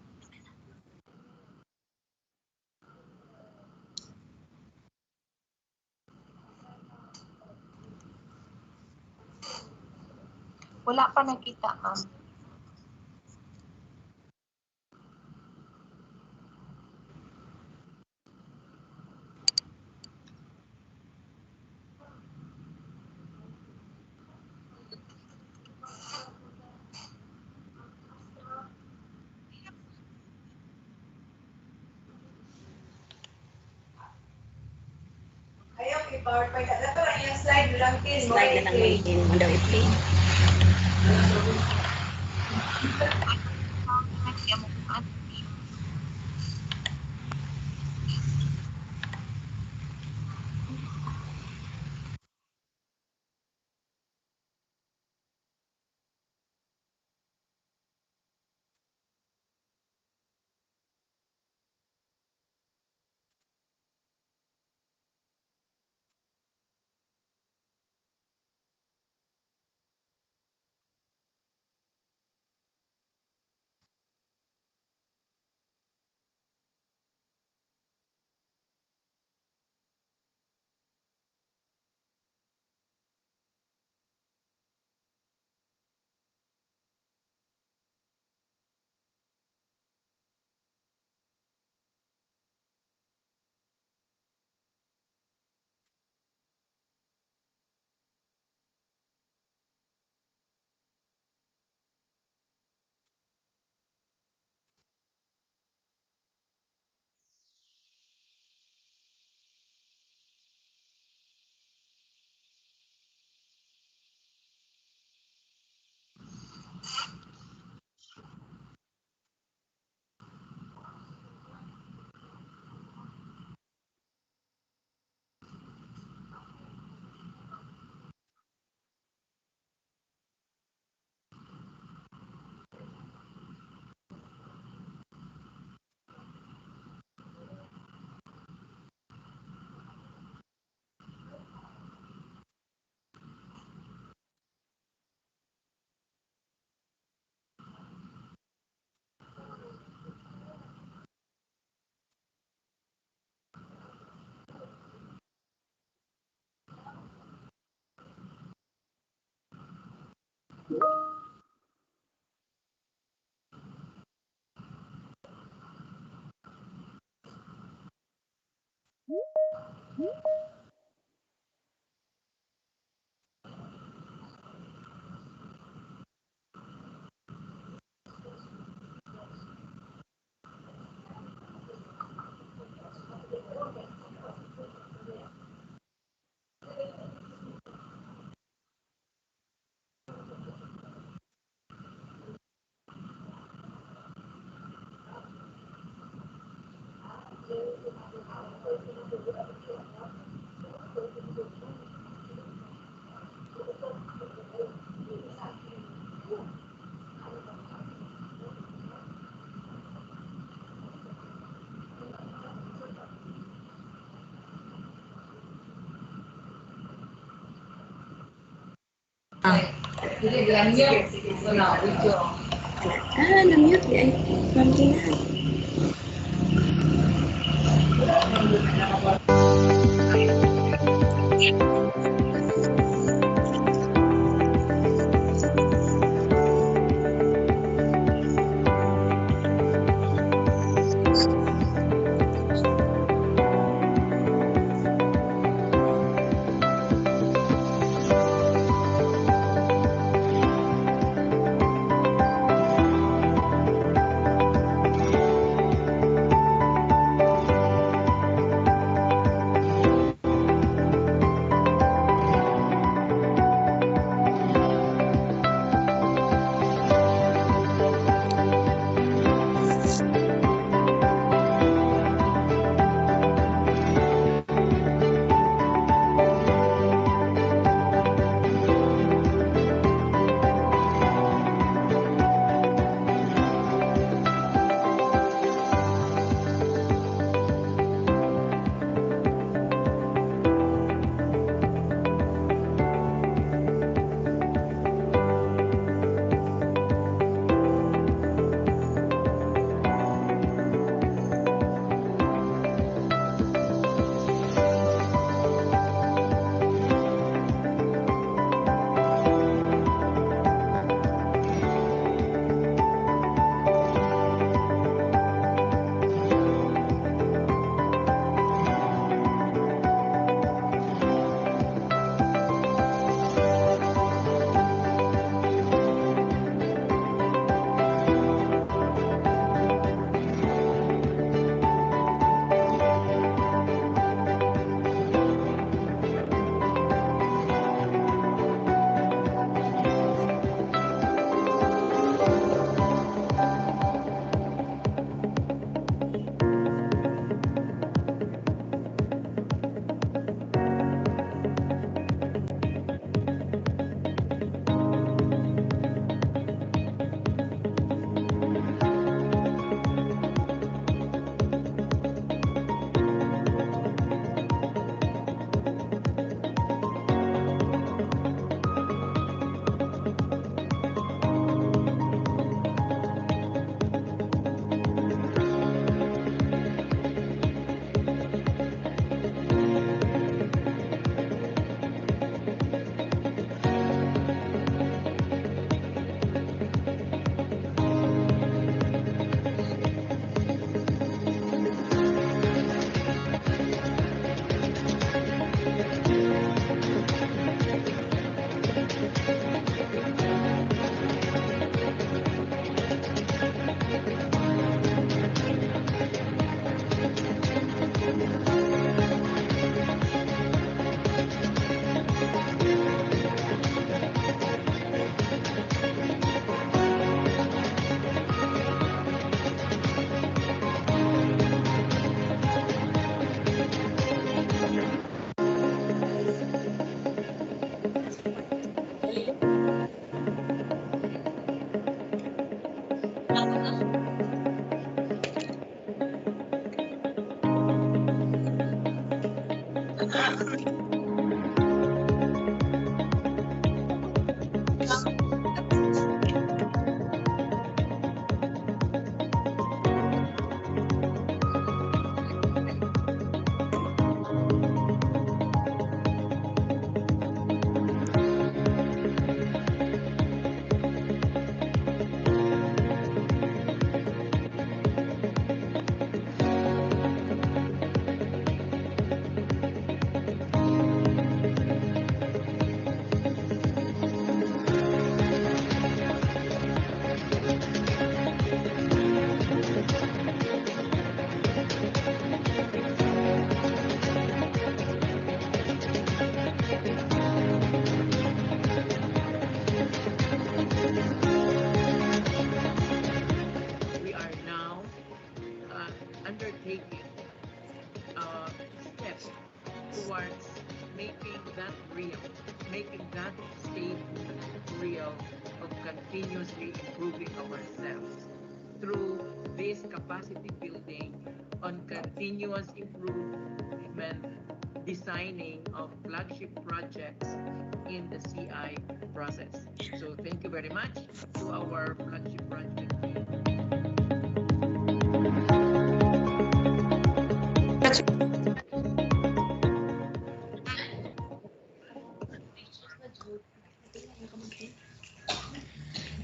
Wala pa nakita, ma'am. Ayaw, i-PowerPoint. Ito lang yung slide lang, Tin. Slide na lang may Tin. Ano daw i-play? Na-mute di ay mamdina. that real, making that state real of continuously improving ourselves through this capacity building on continuous improvement designing of flagship projects in the CI process. So thank you very much to our flagship project team.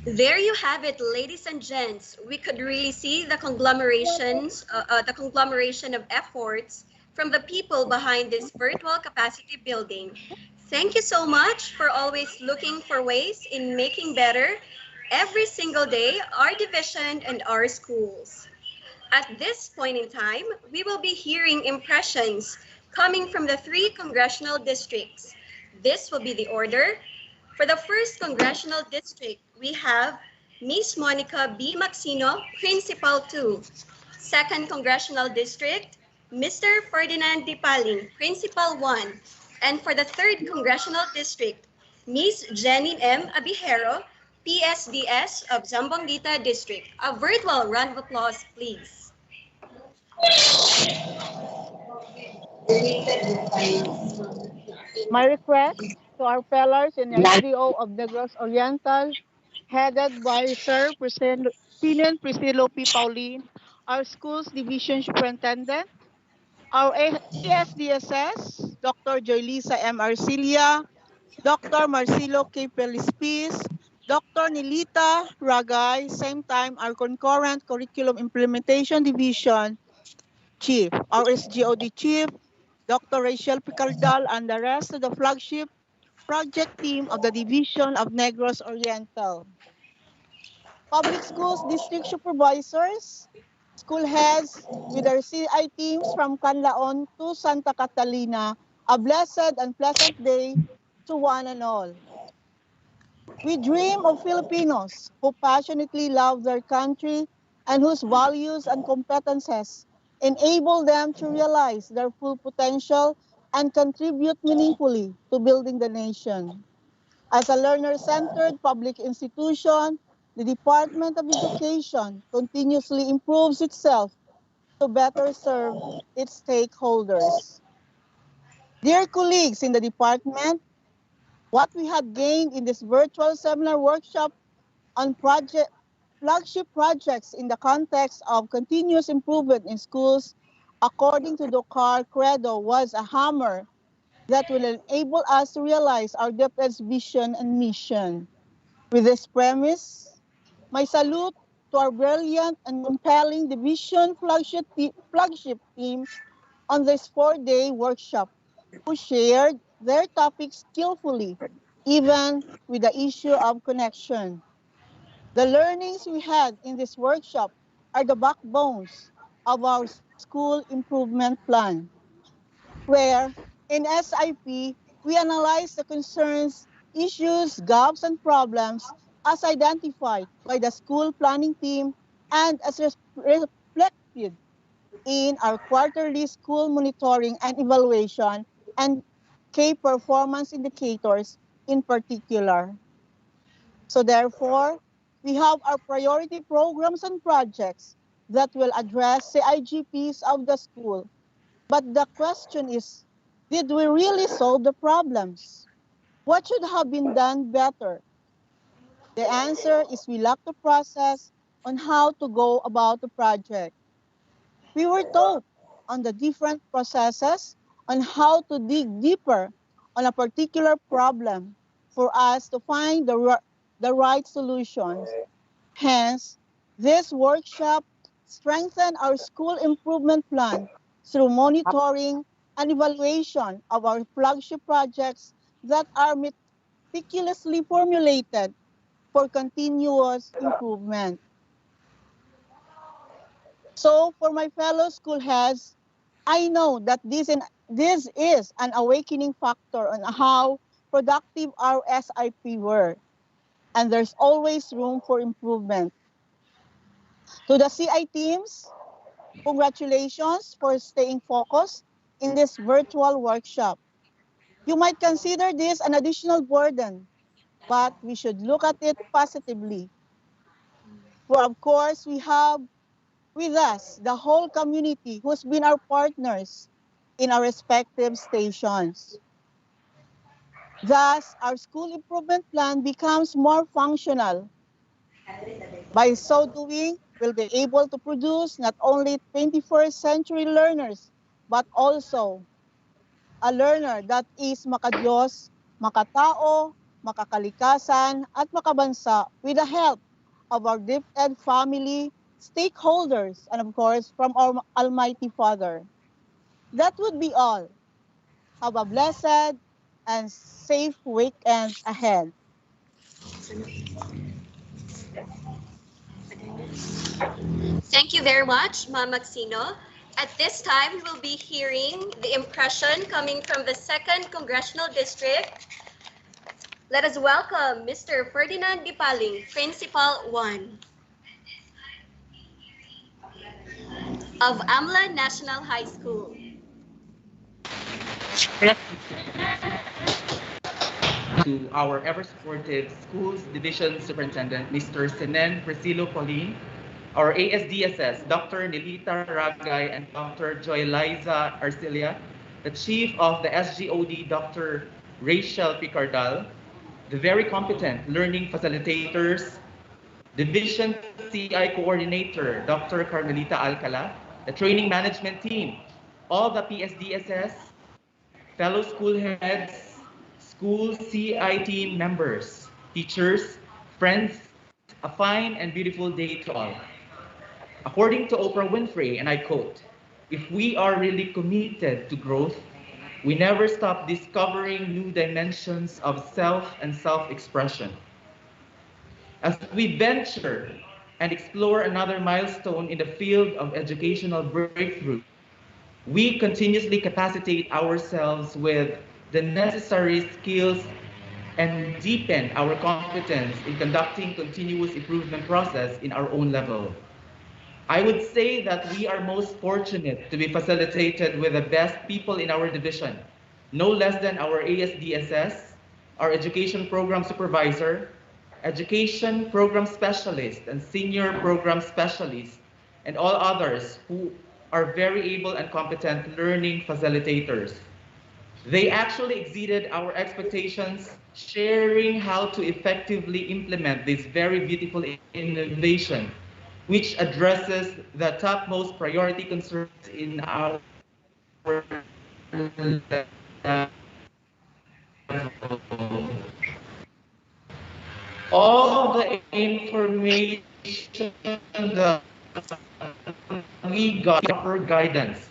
There you have it, ladies and gents. We could really see the conglomeration of efforts from the people behind this virtual capacity building. Thank you so much for always looking for ways in making better every single day our division and our schools. At this point in time, we will be hearing impressions coming from the three congressional districts. This will be the order. For the first congressional district, we have Miss Monica B. Maxino, Principal 2. Second congressional district, Mr. Ferdinand Dipaling, Principal 1. And for the third congressional district, Miss Jenny M. Abihero, PSDS of Zamboanguita District. A virtual round of applause, please. My request to our fellows in SDO of Negros Oriental, headed by Sir President Priscillo P. Paulin, our school's division superintendent, our ASDSS, Dr. Joylisa M. Arcilia, Dr. Marcelo K. Felispis, Dr. Nilita Ragay, same time our concurrent curriculum implementation division chief, our SGOD chief, Dr. Rachel Picardal, and the rest of the flagship project team of the Division of Negros Oriental. Public schools district supervisors, school heads with their CI teams from Canlaon to Santa Catalina, a blessed and pleasant day to one and all. We dream of Filipinos who passionately love their country and whose values and competences enable them to realize their full potential and contribute meaningfully to building the nation. As a learner-centered public institution, the Department of Education continuously improves itself to better serve its stakeholders. Dear colleagues in the department, what we have gained in this virtual seminar workshop on flagship projects in the context of continuous improvement in schools, according to the CAR Credo, was a hammer that will enable us to realize our DepEd's vision and mission. With this premise, my salute to our brilliant and compelling division flagship team on this 4-day workshop, who shared their topics skillfully, even with the issue of connection. The learnings we had in this workshop are the backbones of our school improvement plan, where in SIP, we analyze the concerns, issues, gaps, and problems as identified by the school planning team and as reflected in our quarterly school monitoring and evaluation and key performance indicators in particular. So therefore, we have our priority programs and projects that will address the IGPs of the school. But the question is, did we really solve the problems? What should have been done better? The answer is we lack the process on how to go about the project. We were taught on the different processes on how to dig deeper on a particular problem for us to find the right solutions. Hence, this workshop strengthened our school improvement plan through monitoring and evaluation of our flagship projects that are meticulously formulated for continuous improvement. So for my fellow school heads, I know that this is an awakening factor on how productive our SIP were, and there's always room for improvement. To the CI teams, congratulations for staying focused in this virtual workshop. You might consider this an additional burden, but we should look at it positively. For of course, we have with us the whole community who's been our partners in our respective stations. Thus, our school improvement plan becomes more functional. By so doing, we'll be able to produce not only 21st century learners, but also a learner that is makadiyos, makatao, makakalikasan, at makabansa with the help of our DepEd family, stakeholders, and of course, from our Almighty Father. That would be all. Have a blessed and safe weekend ahead. Thank you very much, Ma'am Maxino. At this time, we will be hearing the impression coming from the 2nd Congressional District. Let us welcome Mr. Ferdinand Dipaling, Principal 1 of AMLA National High School. To our ever supportive Schools Division Superintendent, Mr. Senen Priscilo Pauline, our ASDSS, Dr. Nilita Ragay, and Dr. Joy Liza Arcilia, the Chief of the SGOD, Dr. Rachel Picardal, the very competent learning facilitators, Division CI Coordinator, Dr. Carmelita Alcala, the training management team, all the PSDSS, fellow school heads, school CI team members, teachers, friends, a fine and beautiful day to all. According to Oprah Winfrey, and I quote, "If we are really committed to growth, we never stop discovering new dimensions of self and self-expression." As we venture and explore another milestone in the field of educational breakthrough, we continuously capacitate ourselves with the necessary skills and deepen our competence in conducting continuous improvement process in our own level. I would say that we are most fortunate to be facilitated with the best people in our division, no less than our ASDSS, our education program supervisor, education program specialist, and senior program specialist, and all others who are very able and competent learning facilitators. They actually exceeded our expectations, sharing how to effectively implement this very beautiful innovation, which addresses the topmost priority concerns in our level. All the information that we got proper guidance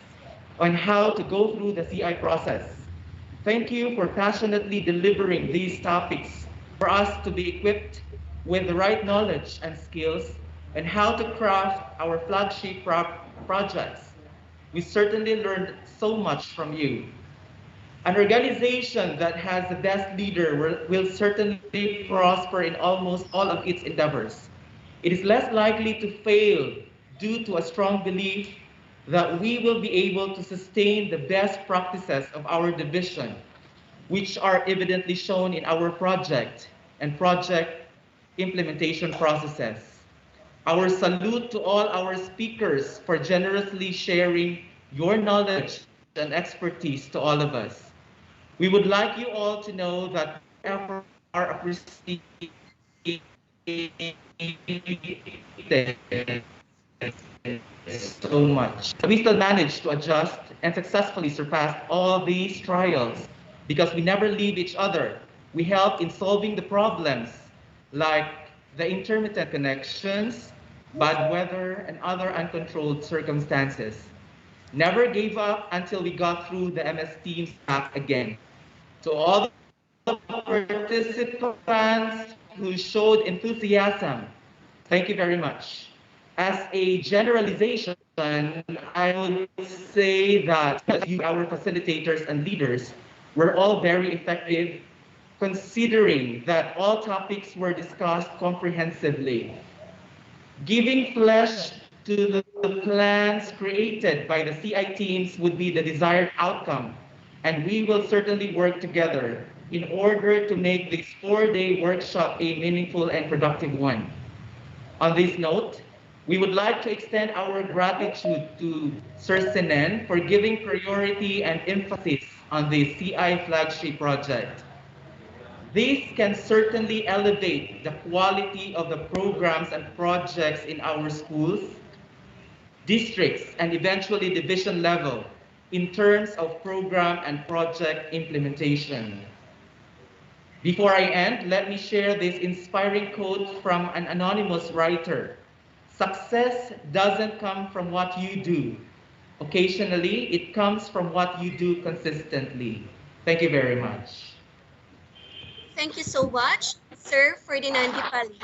on how to go through the CI process. Thank you for passionately delivering these topics for us to be equipped with the right knowledge and skills and how to craft our flagship projects. We certainly learned so much from you. An organization that has the best leader will certainly prosper in almost all of its endeavors. It is less likely to fail due to a strong belief that we will be able to sustain the best practices of our division, which are evidently shown in our project and project implementation processes. Our salute to all our speakers for generously sharing your knowledge and expertise to all of us. We would like you all to know that efforts are appreciated so much. We still managed to adjust and successfully surpass all these trials because we never leave each other. We help in solving the problems like the intermittent connections, bad weather, and other uncontrolled circumstances. Never gave up until we got through the MS Teams back again. To all the participants who showed enthusiasm, thank you very much. As a generalization, I would say that you, our facilitators and leaders, were all very effective considering that all topics were discussed comprehensively. Giving flesh to the plans created by the CI teams would be the desired outcome. and we will certainly work together in order to make this 4-day workshop a meaningful and productive one. On this note, we would like to extend our gratitude to Sir Senen for giving priority and emphasis on the CI flagship project. This can certainly elevate the quality of the programs and projects in our schools, districts, and eventually division level in terms of program and project implementation. Before I end, let me share this inspiring quote from an anonymous writer. Success doesn't come from what you do. Occasionally, it comes from what you do consistently. Thank you very much. Thank you so much, Sir Ferdinand Dipali.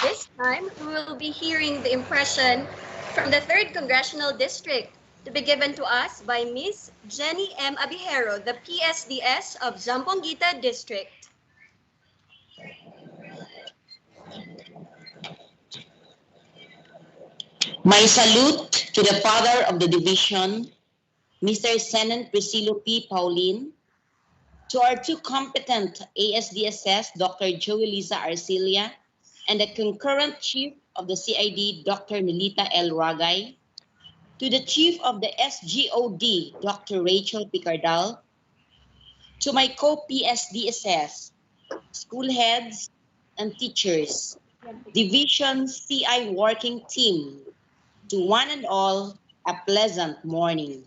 This time, we will be hearing the impression from the 3rd Congressional District to be given to us by Ms. Jenny M. Abihero, the PSDS of Zamboanguita District. My salute to the father of the division, Mr. Senan Priscillo P. Pauline, to our two competent ASDSS, Dr. Joelisa Arcilia, and the concurrent chief of the CID, Dr. Nelita L. Ragay, to the chief of the SGOD, Dr. Rachel Picardal, to my co-PSDSS, school heads and teachers, division CI working team, to one and all, a pleasant morning.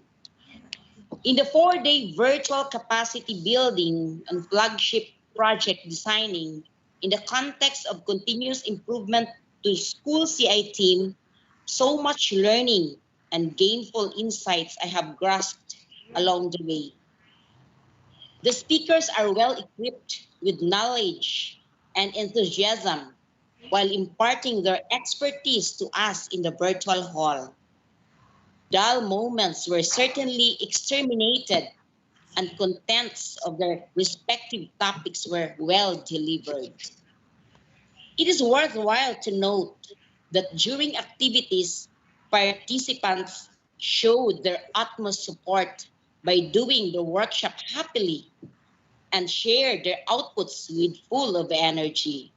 In the 4-day virtual capacity building and flagship project designing in the context of continuous improvement to school CI team, so much learning and gainful insights I have grasped along the way. The speakers are well equipped with knowledge and enthusiasm while imparting their expertise to us in the virtual hall. Dull moments were certainly exterminated and contents of their respective topics were well delivered. It is worthwhile to note that during activities, participants showed their utmost support by doing the workshop happily and shared their outputs with full of energy.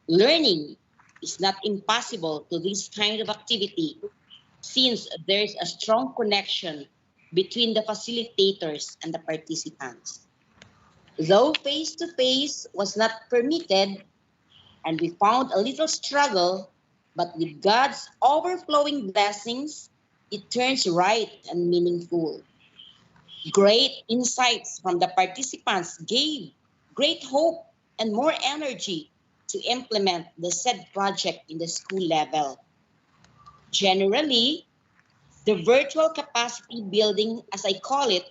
Learning is not impossible to this kind of activity since there is a strong connection between the facilitators and the participants. Though face-to-face was not permitted and we found a little struggle, but with God's overflowing blessings, it turns right and meaningful. Great insights from the participants gave great hope and more energy to implement the said project in the school level. Generally, the virtual capacity building, as I call it,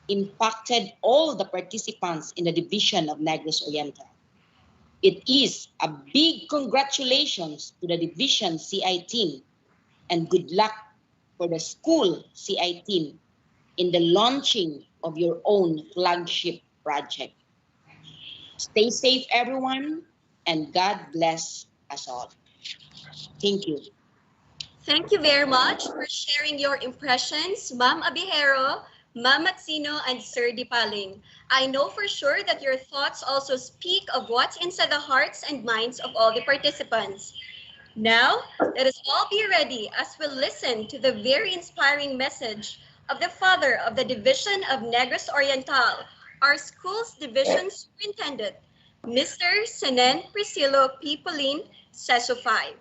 impacted all the participants in the division of Negros Oriental. It is a big congratulations to the division CI team and good luck for the school CI team in the launching of your own flagship project. Stay safe, everyone, and God bless us all. Thank you. Thank you very much for sharing your impressions, Ma'am Abihero, Ma'am Matsino, and Sir Dipaling. I know for sure that your thoughts also speak of what's inside the hearts and minds of all the participants. Now, let us all be ready as we listen to the very inspiring message of the father of the Division of Negros Oriental, our school's division superintendent, Mr. Senen Priscillo P. Pauline, Seso 5.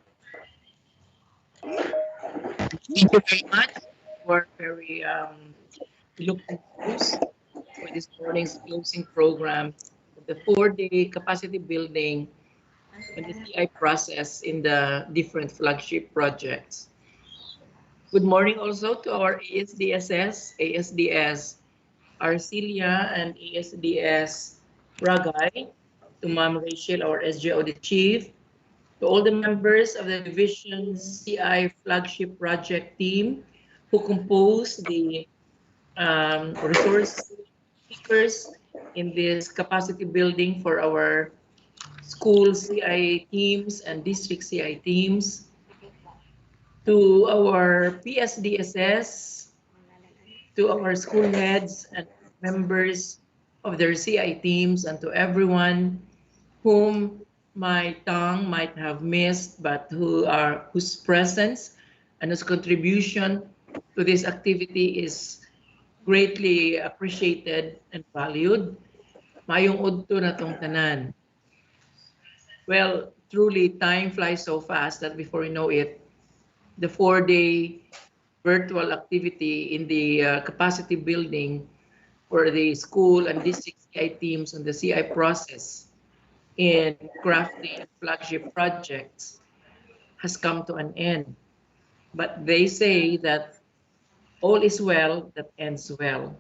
Thank you very much. We're very looking forward for this morning's closing program, the 4-day capacity building and the CI process in the different flagship projects. Good morning also to our ASDSS, ASDS Arcilia, and ASDS Ragay, to Ma'am Rachel, our SGO, the chief, to all the members of the division CI flagship project team who compose the resource speakers in this capacity building for our school CI teams and district CI teams, to our PSDSS, to our school heads and members of their CI teams, and to everyone whom my tongue might have missed, but whose presence and whose contribution to this activity is greatly appreciated and valued. Mayong udto na tong tanan. Well, truly, time flies so fast that before you know it, the 4-day virtual activity in the capacity building for the school and district CI teams and the CI process in crafting flagship projects has come to an end. But they say that all is well that ends well.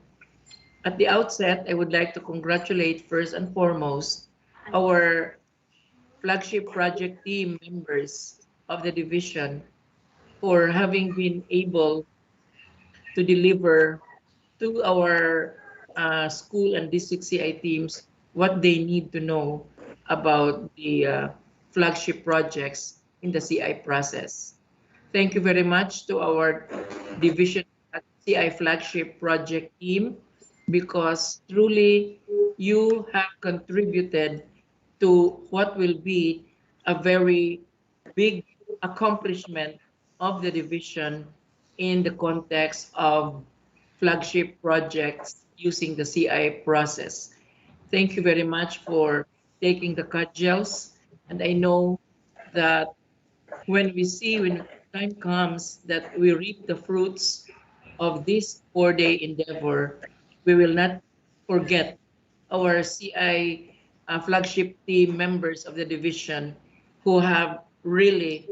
At the outset, I would like to congratulate first and foremost our flagship project team members of the division for having been able to deliver to our school and district CI teams what they need to know about the flagship projects in the CI process. Thank you very much to our division CI flagship project team because truly you have contributed to what will be a very big accomplishment of the division in the context of flagship projects using the CI process. Thank you very much for taking the cudgels. And I know that when time comes that we reap the fruits of this 4-day endeavor, we will not forget our CI flagship team members of the division who have really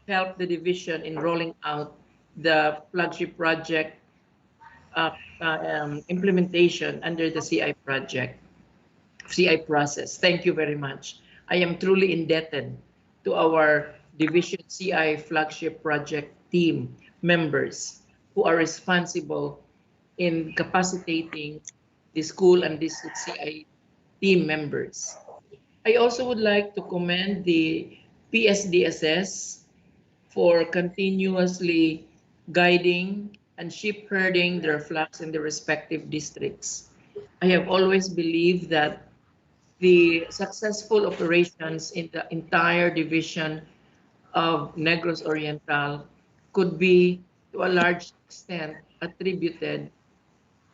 helped the division in rolling out the flagship project implementation under the CI process. Thank you very much. I am truly indebted to our division CI flagship project team members who are responsible in capacitating the school and district CI team members. I also would like to commend the PSDSS for continuously guiding and sheep herding their flocks in their respective districts. I have always believed that the successful operations in the entire division of Negros Oriental could be, to a large extent, attributed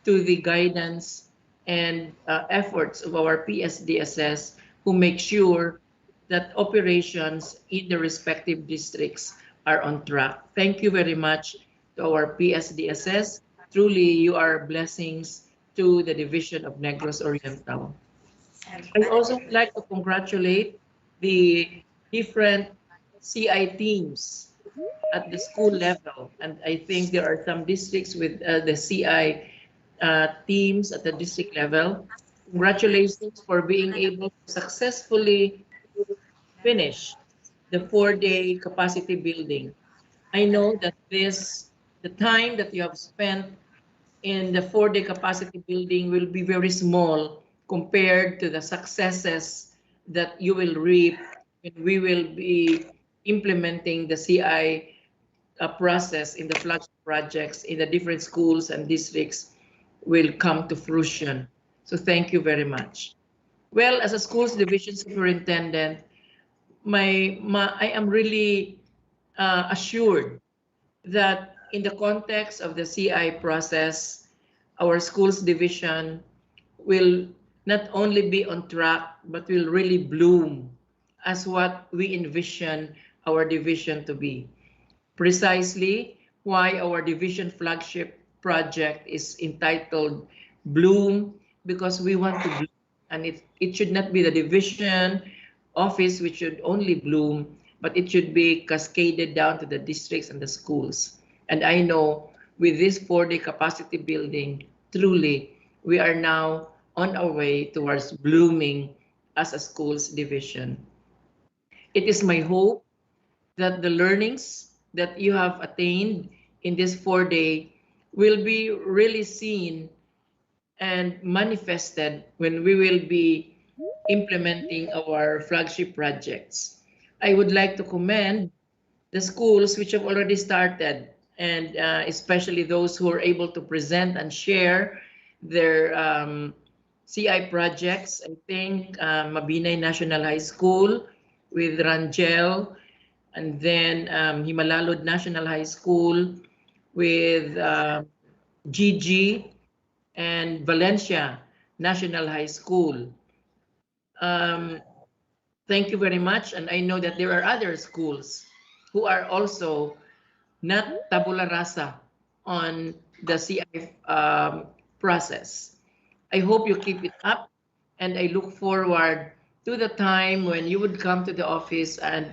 to the guidance and efforts of our PSDSS who make sure that operations in the respective districts are on track. Thank you very much to our PSDSS. Truly, you are blessings to the division of Negros Oriental. I also would like to congratulate the different CI teams at the school level. And I think there are some districts with the CI teams at the district level. Congratulations for being able to successfully finish the 4-day capacity building. I know that the time that you have spent in the 4-day capacity building will be very small compared to the successes that you will reap when we will be implementing the CI process in the flagship projects in the different schools and districts will come to fruition. So thank you very much. Well, as a schools division superintendent, I am really assured that in the context of the CI process, our schools division will not only be on track, but will really bloom as what we envision our division to be. Precisely why our division flagship project is entitled Bloom, because we want to bloom. And it should not be the division office which should only bloom, but it should be cascaded down to the districts and the schools. And I know with this 4-day capacity building, truly, we are now on our way towards blooming as a schools division. It is my hope that the learnings that you have attained in this 4-day will be really seen and manifested when we will be implementing our flagship projects. I would like to commend the schools which have already started, and especially those who are able to present and share their CI projects. I think Mabinay National High School with Rangel, and then Himalalud National High School with Gigi, and Valencia National High School. Thank you very much. And I know that there are other schools who are also not tabula rasa on the CI process. I hope you keep it up, and I look forward to the time when you would come to the office and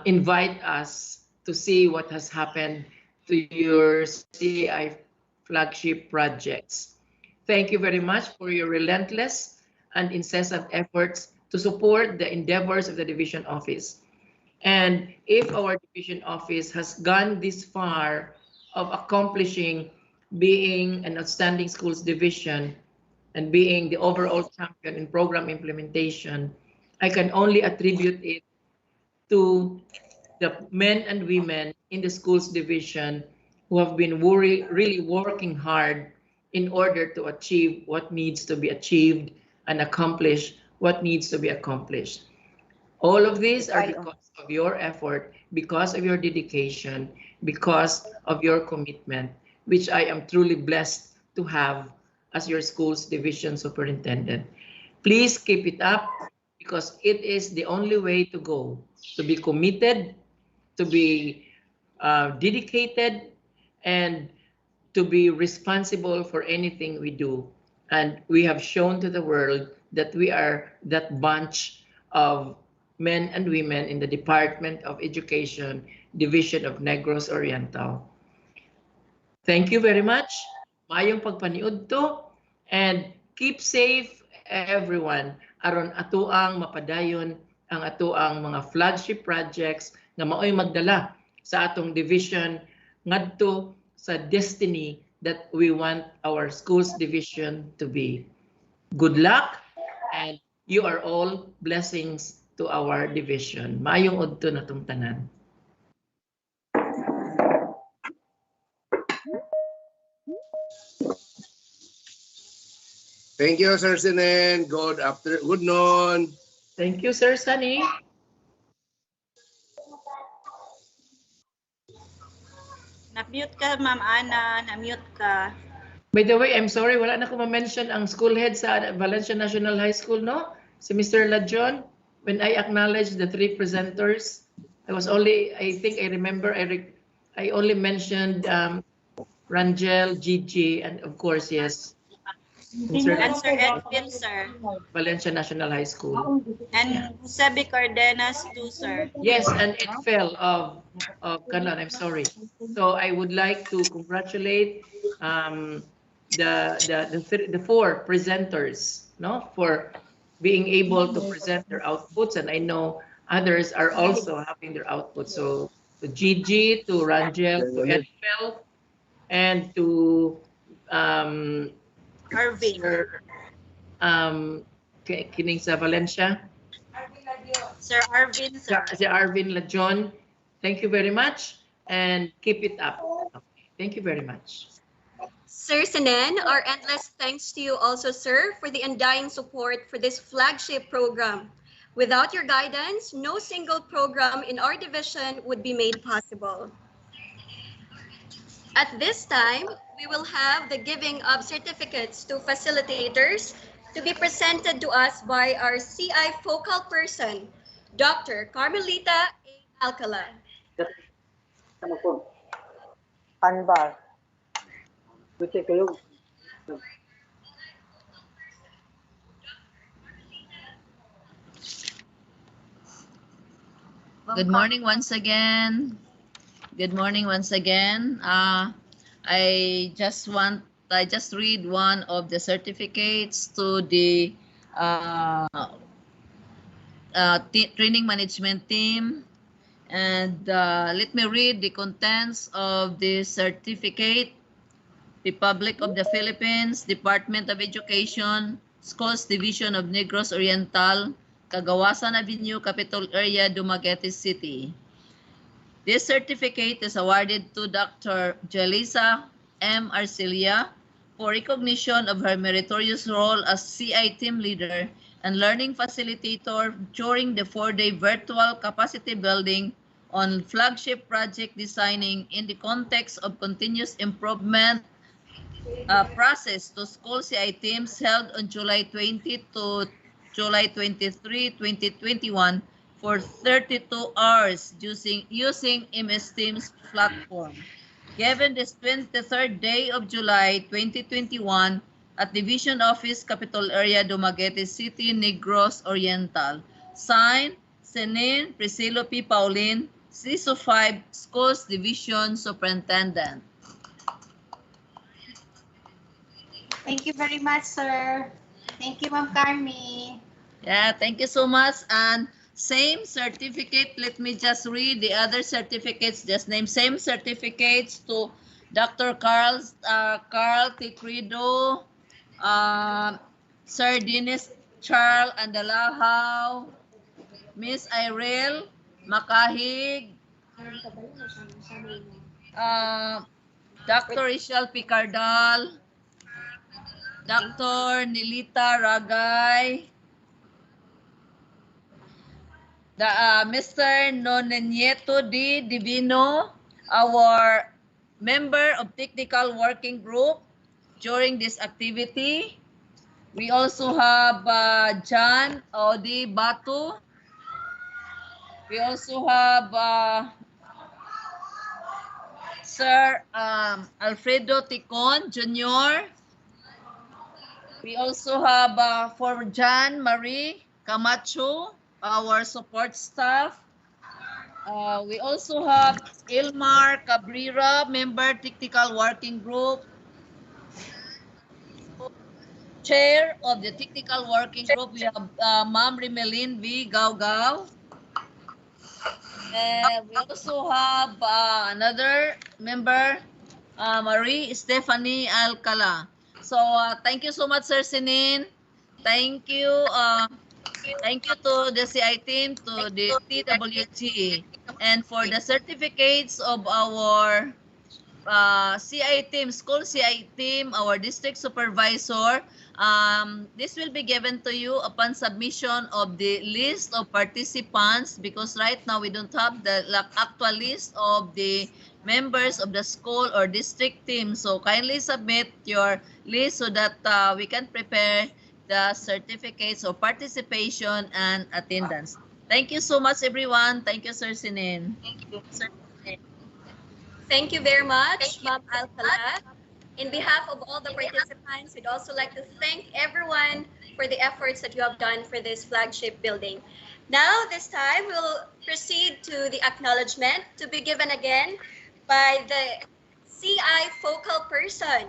invite us to see what has happened to your CI flagship projects. Thank you very much for your relentless and incessant efforts to support the endeavors of the division office. And if our division office has gone this far of accomplishing being an outstanding schools division and being the overall champion in program implementation, I can only attribute it to the men and women in the schools division who have been really working hard in order to achieve what needs to be achieved and accomplish what needs to be accomplished. All of these are because of your effort, because of your dedication, because of your commitment, which I am truly blessed to have as your school's division superintendent. Please keep it up because it is the only way to go, to be committed, to be dedicated, and to be responsible for anything we do. And we have shown to the world that we are that bunch of men and women in the Department of Education, Division of Negros Oriental. Thank you very much. Mayong pagpaniud to, and keep safe everyone aron atuang mapadayon ang atuang mga flagship projects nga maoy magdala sa atong division ngadto sa destiny that we want our schools division to be. Good luck, and you are all blessings to our division. Maayong udto na tong tanan. Thank you, Sir Sinen. Good noon. Thank you, Sir Sunny. Na-mute ka, Ma'am Ana. Na-mute ka. By the way, I'm sorry, wala na ko ma-mention ang school head sa Valencia National High School, no? Si Mr. Lajon. When I acknowledged the three presenters, I think I remember, I only mentioned Rangel, Gigi, and of course, yes, Sir Edwin, sir. Valencia National High School. And Sebi Cardenas too, sir. Yes, and it fell of Kanan, I'm sorry. So I would like to congratulate the four presenters, no, for being able to present their outputs, and I know others are also having their outputs. So to Gigi, to Rangel, to Edfel, and to Arvin. Kining sa Valencia. Sir Arvin, sir. Si Arvin Lajon, thank you very much and keep it up. Thank you very much. Sir Sinen, our endless thanks to you also, sir, for the undying support for this flagship program. Without your guidance, no single program in our division would be made possible. At this time, we will have the giving of certificates to facilitators to be presented to us by our CI focal person, Dr. Carmelita A. Alcala. Anbar. Good morning once again. Good morning once again. I just read one of the certificates to the training management team, and let me read the contents of this certificate. Republic of the Philippines, Department of Education, Schools Division of Negros Oriental, Cagawasan Avenue, Capital Area, Dumaguete City. This certificate is awarded to Dr. Joelisa M. Arcilia for recognition of her meritorious role as CI team leader and learning facilitator during the 4-day virtual capacity building on flagship project designing in the context of continuous improvement process to school CI teams held on July 20 to July 23, 2021 for 32 hours using MS Teams platform. Given this 23rd day of July 2021 at Division Office, Capital Area, Dumaguete City, Negros Oriental. Signed, Senin Priscilo P. Paulin, CISO 5 Schools Division Superintendent. Thank you very much, sir. Thank you, Ma'am Carmi. Yeah, thank you so much. And same certificate, let me just read the other certificates, just name same certificates to Dr. Carl Ticredo, Sir Dennis Charles Andalahaw, Miss Irel Makahig, Dr. Rachel Picardal, Dr. Nilita Ragay, Mr. Nonenieto D. Divino, our member of technical working group during this activity. We also have John Odi Batu. We also have Sir Alfredo Ticon Jr. We also have for John Marie Camacho, our support staff. We also have Ilmar Cabrera, member technical working group. Chair of the technical working group, we have Ma'am Rimelin V. Gaugao. We also have another member, Marie Stephanie Alcala. So thank you so much, Sir Sinin. Thank you. Thank you to the CI team, to the TWG, and for the certificates of our CI team, school CI team, our district supervisor. This will be given to you upon submission of the list of participants, because right now we don't have the actual list of the members of the school or district team. So kindly submit your list so that we can prepare the certificates of participation and attendance. Thank you so much, everyone. Thank you, Sir Sinin. Thank you. Thank you very much, Ma'am Alcala. In behalf of all the participants, we'd also like to thank everyone for the efforts that you have done for this flagship building. Now, this time, we'll proceed to the acknowledgement to be given again by the CI focal person,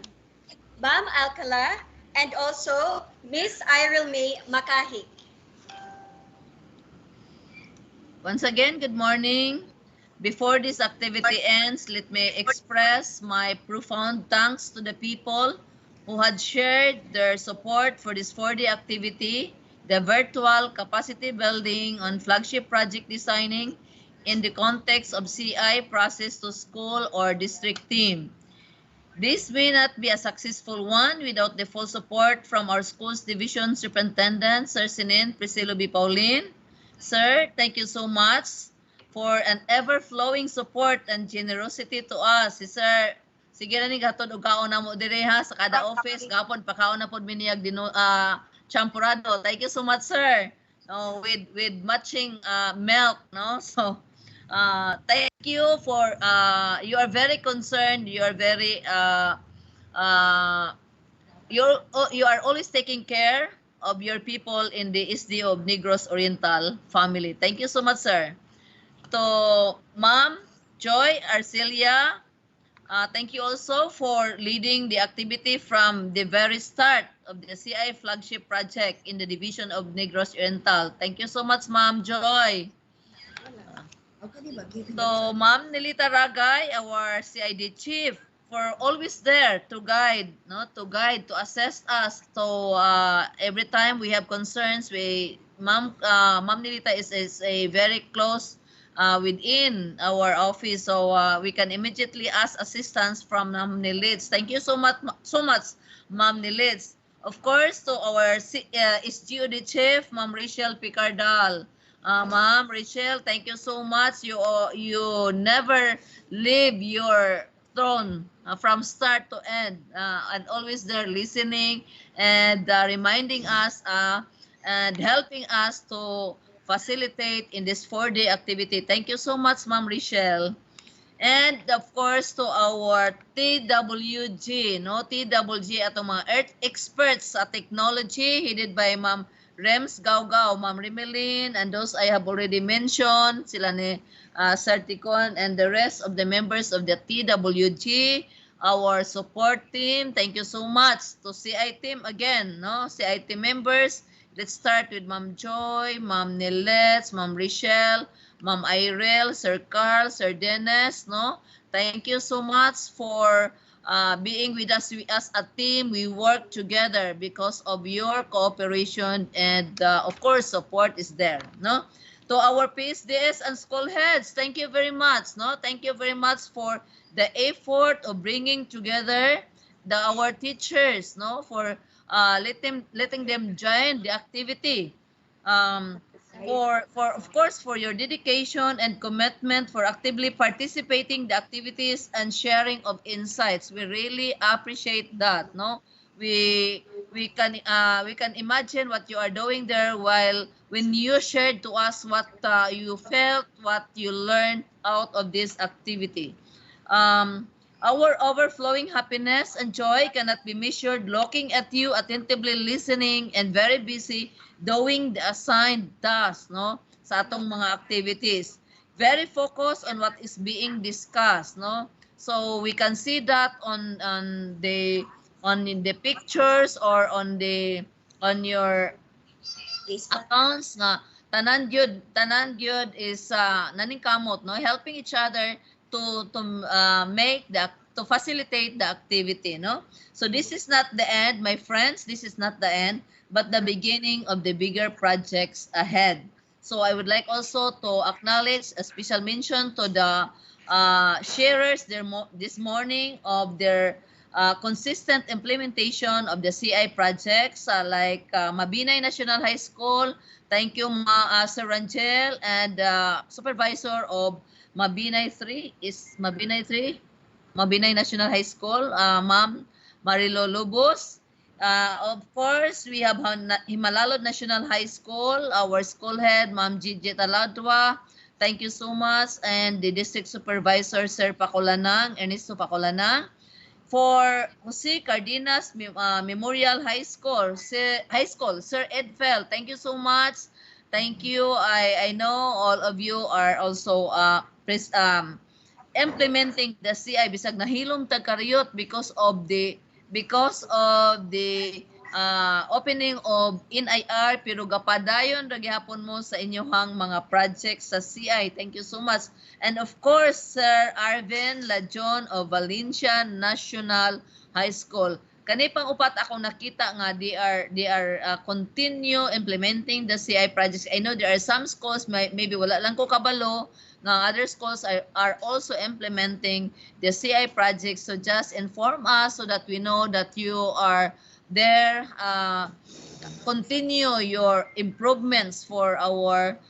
Ma'am Alcala, and also Miss Irel May Makahig. Once again, good morning. Before this activity ends, let me express my profound thanks to the people who had shared their support for this 4-day activity, the virtual capacity building on flagship project designing in the context of CI process to school or district team. This may not be a successful one without the full support from our school's division superintendent, Sir Sinin Priscilo B. Paulin. Sir, thank you so much for an ever-flowing support and generosity to us. Si Sir, sige na ni gatod og kaon na mo dire ha sa kada office, gapon pakaon na pod miniyag champurado. Thank you so much, sir. No, with matching milk, no? So thank you for you are very concerned, you are very you are always taking care of your people in the SDO of Negros Oriental family. Thank you so much, sir. To Ma'am Joy Arcelia, thank you also for leading the activity from the very start of the CI flagship project in the division of Negros Oriental. Thank you so much, Ma'am Joy. So, Ma'am Nilita Ragay, our CID chief, for always there to guide, to assess us. So every time we have concerns, Ma'am Nilita is a very close within our office, so we can immediately ask assistance from Ma'am Nilits. Thank you so much, Ma'am Nilitz. Of course, to our SGOD Chief, Ma'am Rachel Picardal. Ma'am Rachel, thank you so much. You never leave your throne from start to end, and always there listening and reminding us and helping us to facilitate in this 4-day activity. Thank you so much, Ma'am Rachel. And of course to our TWG, no? TWG atong mga earth experts sa technology headed by Ma'am Rems Gaugao, Ma'am Rimelin, and those I have already mentioned, sila ni Sir Ticon and the rest of the members of the TWG, our support team. Thank you so much to CI team again, no? CI team members. Let's start with Ma'am Joy, Ma'am Nilets, Ma'am Richelle, Ma'am Irel, Sir Carl, Sir Dennis, no? Thank you so much for being with us. We, as a team, we work together because of your cooperation and, of course, support is there, no? To our PSDS and school heads, thank you very much, no? Thank you very much for the effort of bringing together our teachers, no? For letting them join the activity. For of course for your dedication and commitment for actively participating the activities and sharing of insights. We really appreciate that, no? We can imagine what you are doing there while when you shared to us what you felt, what you learned out of this activity. Our overflowing happiness and joy cannot be measured looking at you attentively listening and very busy doing the assigned task, no? Sa atong mga activities. Very focused on what is being discussed, no? So we can see that on the pictures or on your accounts na tanan gyud is naning kamot, no? Helping each other to facilitate the activity, no? So this is not the end, my friends. This is not the end, but the beginning of the bigger projects ahead. So I would like also to acknowledge a special mention to the sharers this morning of their consistent implementation of the CI projects like Mabinay National High School. Thank you, Sir Rangel, and supervisor of Mabinay 3 is Mabinay 3, Mabinay National High School, Ma'am Marilo Lubos. Of course, we have Himalalod National High School, our school head, Ma'am Gigi Taladwa. Thank you so much. And the district supervisor, Sir Pacolanang, Ernesto Pacolanang. For Jose Cardenas Memorial High School, Sir Edfel, thank you so much. Thank you. I know all of you are also implementing the CI bisag nahilom tagkariyot because of the opening of NIR pero gapadayon ra gihapon mo sa inyong mga projects sa CI. Thank you so much. And of course, Sir Arvin Lajon of Valencia National High School. Kani pang upat ako nakita nga they are continue implementing the CI projects. I know there are some schools maybe wala lang ko kabalo nga other schools are also implementing the CI projects. So just inform us so that we know that you are there. Continue your improvements for our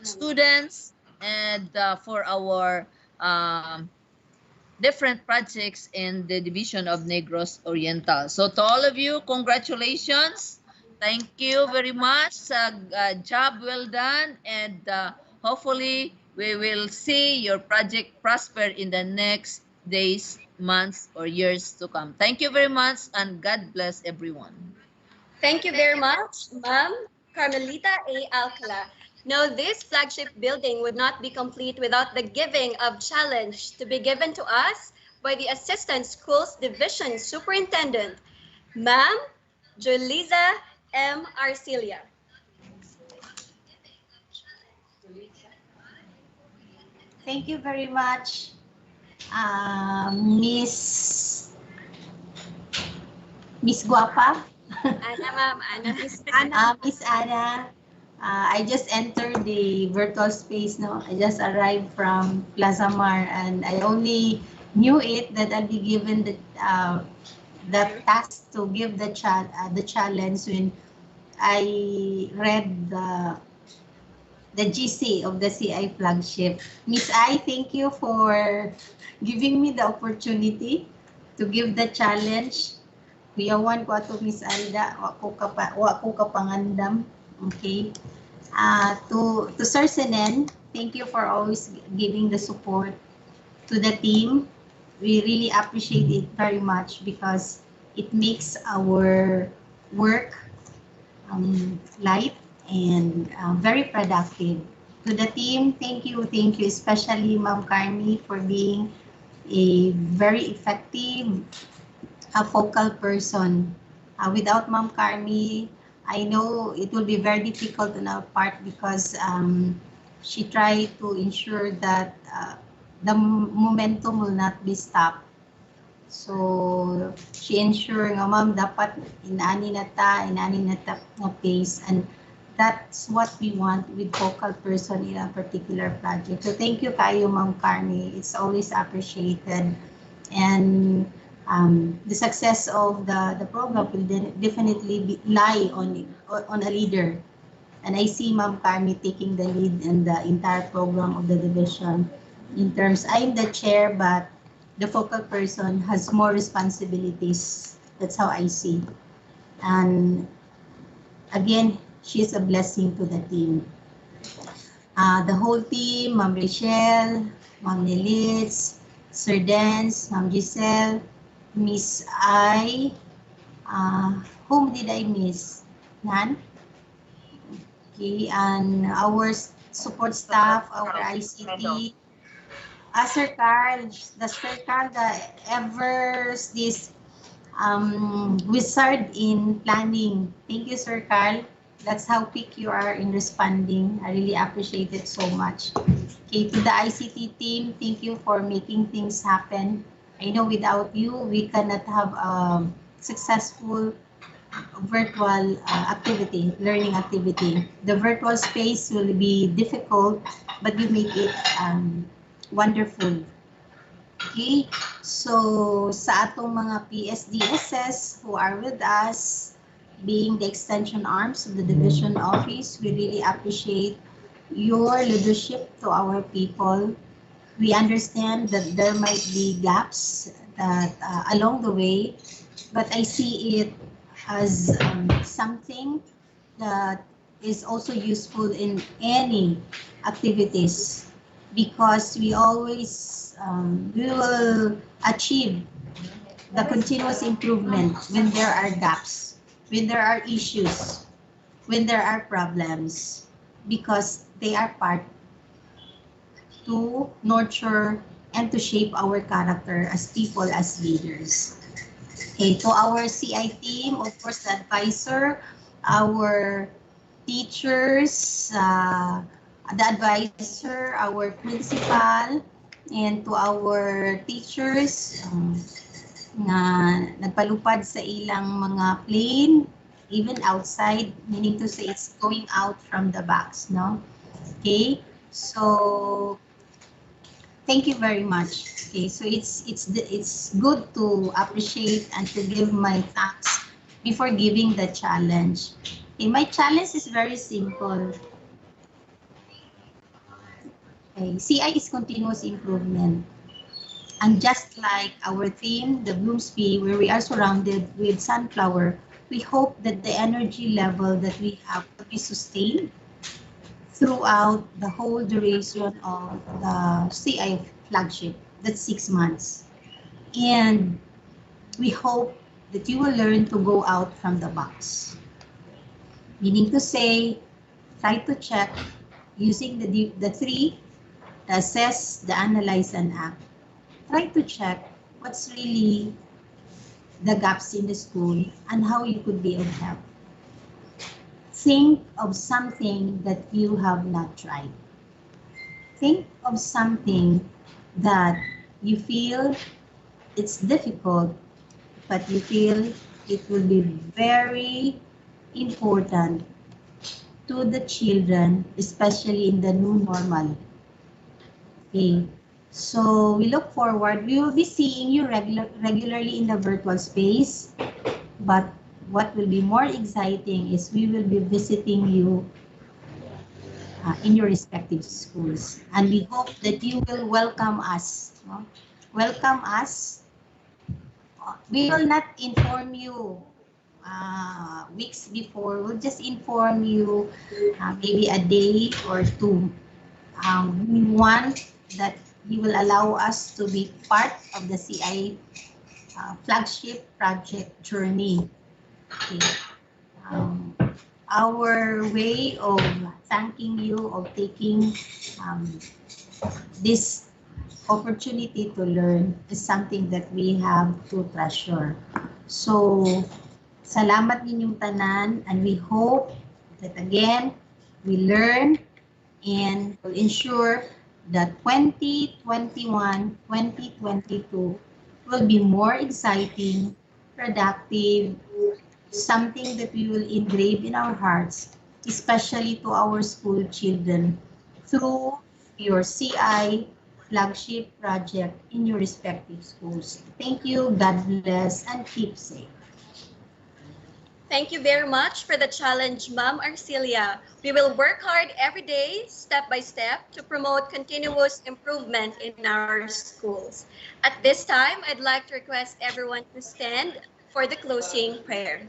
students and for our different projects in the division of Negros Oriental. So to all of you, congratulations. Thank you very much. Job well done, and hopefully we will see your project prosper in the next days, months, or years to come. Thank you very much, and God bless everyone. Thank you very much, Ma'am Carmelita A. Alcala. No, this flagship building would not be complete without the giving of challenge to be given to us by the Assistant Schools Division Superintendent, Ma'am Julisa M. Arcilia. Thank you very much, Miss Guapa. Ana, Ma'am Ana. Miss Ana. I just entered the virtual space, no? I just arrived from Plaza Mar and I only knew it that I'll be given the task to give the challenge when I read the GC of the CI flagship. Miss I, thank you for giving me the opportunity to give the challenge. Kuyawan ko ato Miss Alda, wa ko kapangandam. Okay. To Sir Senen, thank you for always giving the support to the team. We really appreciate it very much because it makes our work light and very productive. To the team, thank you, especially Ma'am Carmi for being a very effective focal person. Without Ma'am Carmi, I know it will be very difficult on our part because she tried to ensure that the momentum will not be stopped. So, she ensure nga ma'am dapat inani na ta nga pace, and that's what we want with focal person in a particular project. So thank you kayo Ma'am Carmi. It's always appreciated. And the success of the program will definitely lie on a leader. And I see Ma'am Carmi taking the lead in the entire program of the division. In terms, I'm the chair, but the focal person has more responsibilities. That's how I see. And again, she is a blessing to the team. The whole team, Ma'am Rachel, Ma'am Nelitz, Sir Dance, Ma'am Giselle, Miss I, whom did I miss? None? Okay, and our support staff, our ICT, Sir Carl, the ever this wizard in planning. Thank you, Sir Carl. That's how quick you are in responding. I really appreciate it so much. Okay, to the ICT team, thank you for making things happen. I know without you, we cannot have a successful virtual learning activity. The virtual space will be difficult, but you make it wonderful. Okay, so sa atong mga PSDSS who are with us, being the extension arms of the division office, we really appreciate your leadership to our people. We understand that there might be gaps that along the way, but I see it as something that is also useful in any activities, because we always we will achieve the continuous improvement when there are gaps, when there are issues, when there are problems, because they are part to nurture and to shape our character as people, as leaders. Okay, to our CI team, of course, the advisor, our teachers, the advisor, our principal, and to our teachers na nagpalupad sa ilang mga plane, even outside, meaning to say it's going out from the box, no? Okay, so thank you very much. Okay, so it's good to appreciate and to give my thanks before giving the challenge. Okay, my challenge is very simple. Okay, CI is continuous improvement. And just like our theme, the Bloomsby, where we are surrounded with sunflower, we hope that the energy level that we have will be sustained throughout the whole duration of the CI flagship. That's 6 months. And we hope that you will learn to go out from the box. Meaning to say, try to check using the three, the assess, the analyze, and act. Try to check what's really the gaps in the school and how you could be of help. Think of something that you have not tried. Think of something that you feel it's difficult, but you feel it will be very important to the children, especially in the new normal. Okay, So we look forward. We will be seeing you regularly in the virtual space. But what will be more exciting is we will be visiting you in your respective schools. And we hope that you will welcome us. No? Welcome us. We will not inform you weeks before. We'll just inform you maybe a day or two. We want that you will allow us to be part of the CI flagship project journey. Okay. Our way of thanking you, of taking this opportunity to learn is something that we have to treasure. So, salamat ninyong tanan, and we hope that again, we learn and will ensure that 2021, 2022 will be more exciting, productive, something that we will engrave in our hearts, especially to our school children, through your CI flagship project in your respective schools. Thank you, God bless, and keep safe. Thank you very much for the challenge, Ma'am Arcelia. We will work hard every day, step by step, to promote continuous improvement in our schools. At this time, I'd like to request everyone to stand for the closing prayer.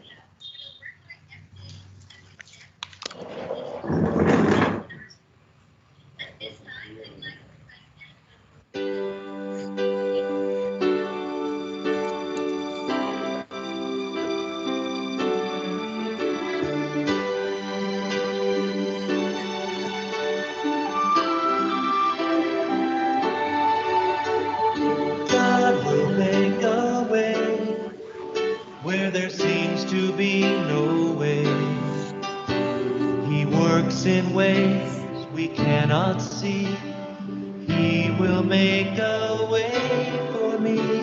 God will make a way where there seems to be no way. He works in ways we cannot see. He will make a way for me.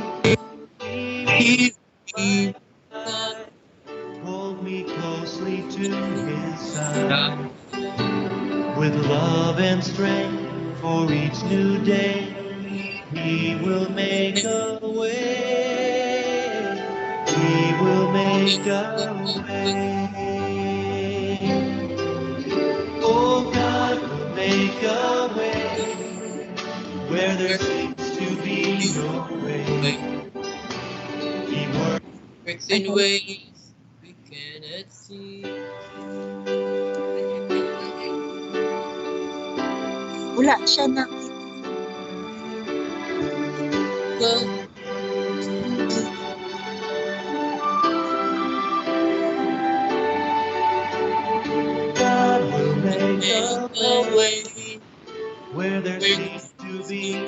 He will hold me closely to his side with love and strength for each new day. He will make a way. He will make a way. Oh, God will make a way where there seems to be no way. He works in ways we cannot see. Wala siya na. God will make a way where there seems to be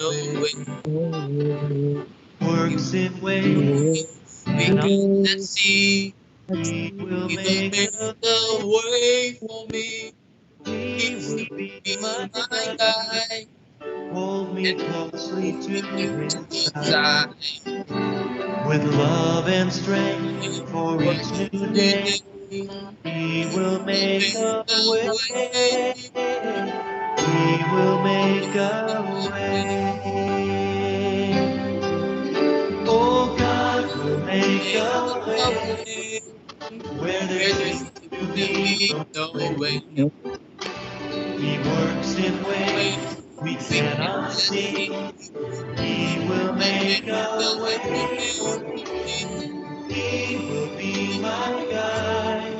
no way. Works in ways we cannot see. He will make a way for me. He will be my guide. Hold me closely to his side. With love and strength for each new day. He will make a way. He will make a way. Oh, God will make a way where there seems to be no way. He works in ways we cannot see. He will make a way for me. He will be my guide.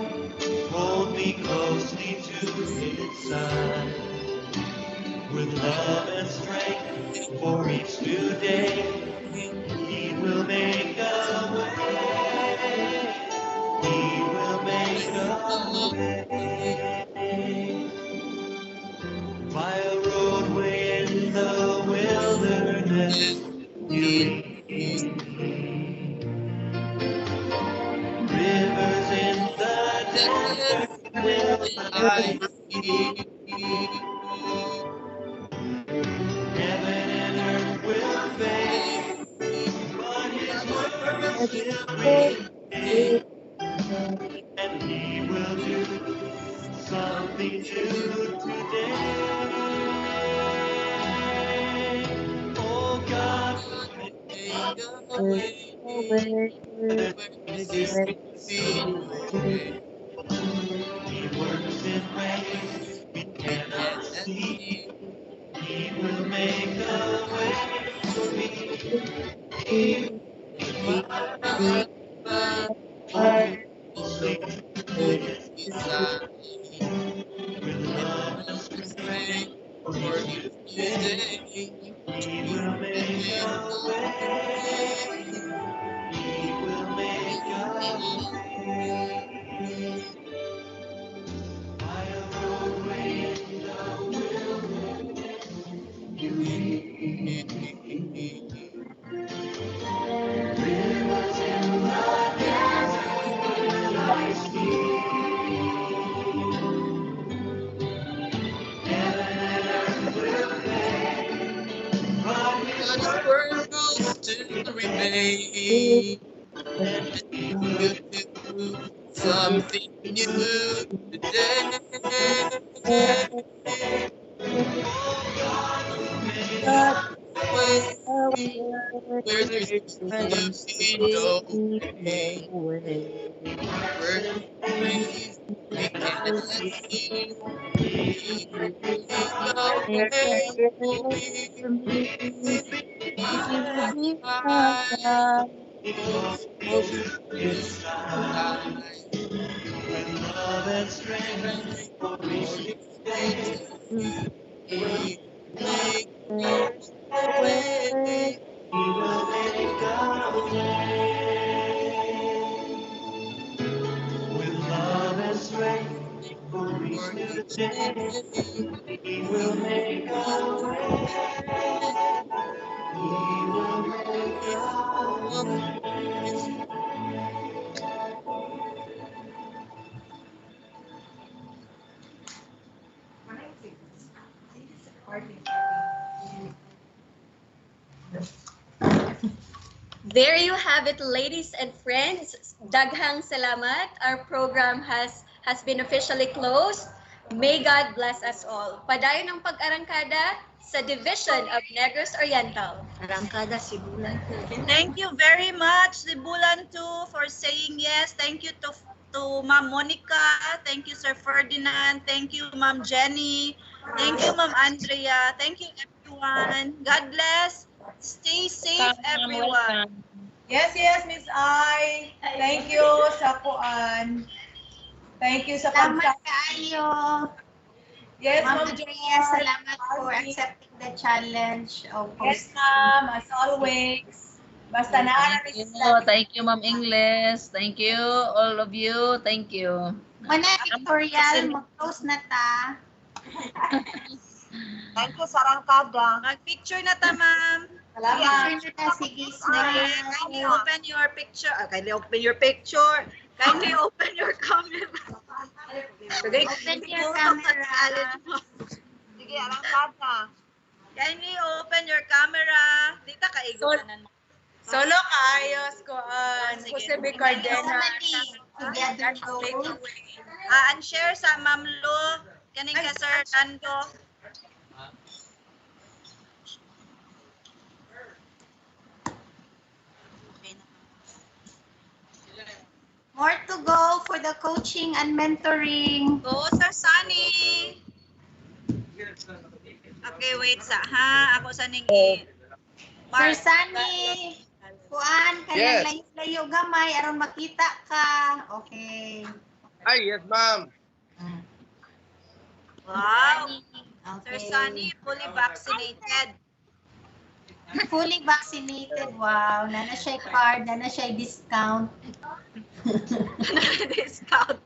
Hold me closely to his side. With love and strength for each new day. He will make a way. He will make a way. By a roadway in the wilderness, you lead me. Rivers in the desert will I see. Heaven and earth will fade, but his word still remains. And he will do something new today. away where there seems to be no way. He works in ways we cannot see. He will make a way for me. If my heart hold his side, with love and strength for each new day, he will make a way. He will make a way. I'll go away in the wilderness. You lead me. Rivers in the desert will I see. Heaven and earth will fade, but His word will still remain. And He will do something new today. Oh, God will make a way where there seems to be no way. Where ways we cannot see. He will make a way for me. If my heart holds his side, with love and strength for each new day, he will make a way. He will make a way. With love and strength for each new day, he will make a way. He will make a way. There you have it, ladies and friends. Daghang salamat. Our program has been officially closed. May God bless us all. Padayon ng pag-arangkada sa Division of Negros Oriental. Arangkada si Bulan. Thank you very much, Sibulan too, for saying yes. Thank you to Ma'am Monica. Thank you, Sir Ferdinand. Thank you, Ma'am Jenny. Thank you, Ma'am Andrea. Thank you, everyone. God bless. Stay safe, everyone. Yes, yes, Miss I. Thank you sa kuan. Thank you sa Salamat pagsa. kaayo. Yes, Ma'am Ma'am Andrea, salamat for accepting the challenge of Yes, hosting. ma'am. As always. Basta naaramis Thank you, Ma'am Ingles. Thank you, all of you. Thank you. Mana pictorial, mag-close na ta. Thank you, Sarangkada. Mag-picture na ta, ma'am. Picture na ta, sige, smile. Kindly open your picture. Kindly open your picture. Kindly open your camera. Open your camera. Sige, Arangkada. Kindly open your camera. Dita kaigutan mo. Solo kaayos kuan. Jose B. Cardena. Together go. Unshare sa Ma'am Lo. Kaning ka, Sir Tando. More to go for the coaching and mentoring. Go, Sir Sunny. Okay, wait sa ha. Ako sa ning Sir Sunny, kuan, Yes. kanyang layo-layo gamay, aron makita ka. Okay. Ay, yes, ma'am. Wow. Okay. Sir Sunny, fully vaccinated. Fully vaccinated. Wow. Nana siya card, nana siya discount. Discount.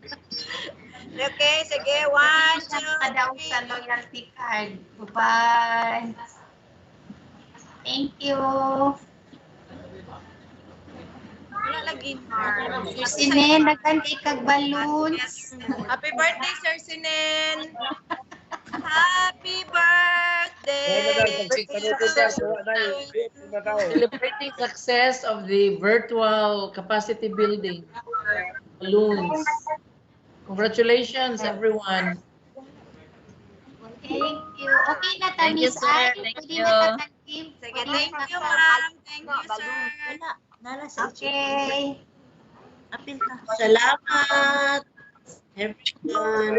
Okay, sige. 1, 2, Padaw sa loyalty card. Bye-bye. Thank you. Wala lagi, Mar. Sir Sinen, nagkantay kag balloons. Happy birthday, Sir Sinen. Happy birthday. Celebrating success of the virtual capacity building balloons. Congratulations, everyone. Thank you. Okay na ta, Thank you, Miss sir. Ay. Thank Pwede you. na ta Sige, Pwede thank sa you, sir, ma'am. Thank you, balloon. sir. Wala. Nala sa Okay. Apil ka. Salamat, everyone.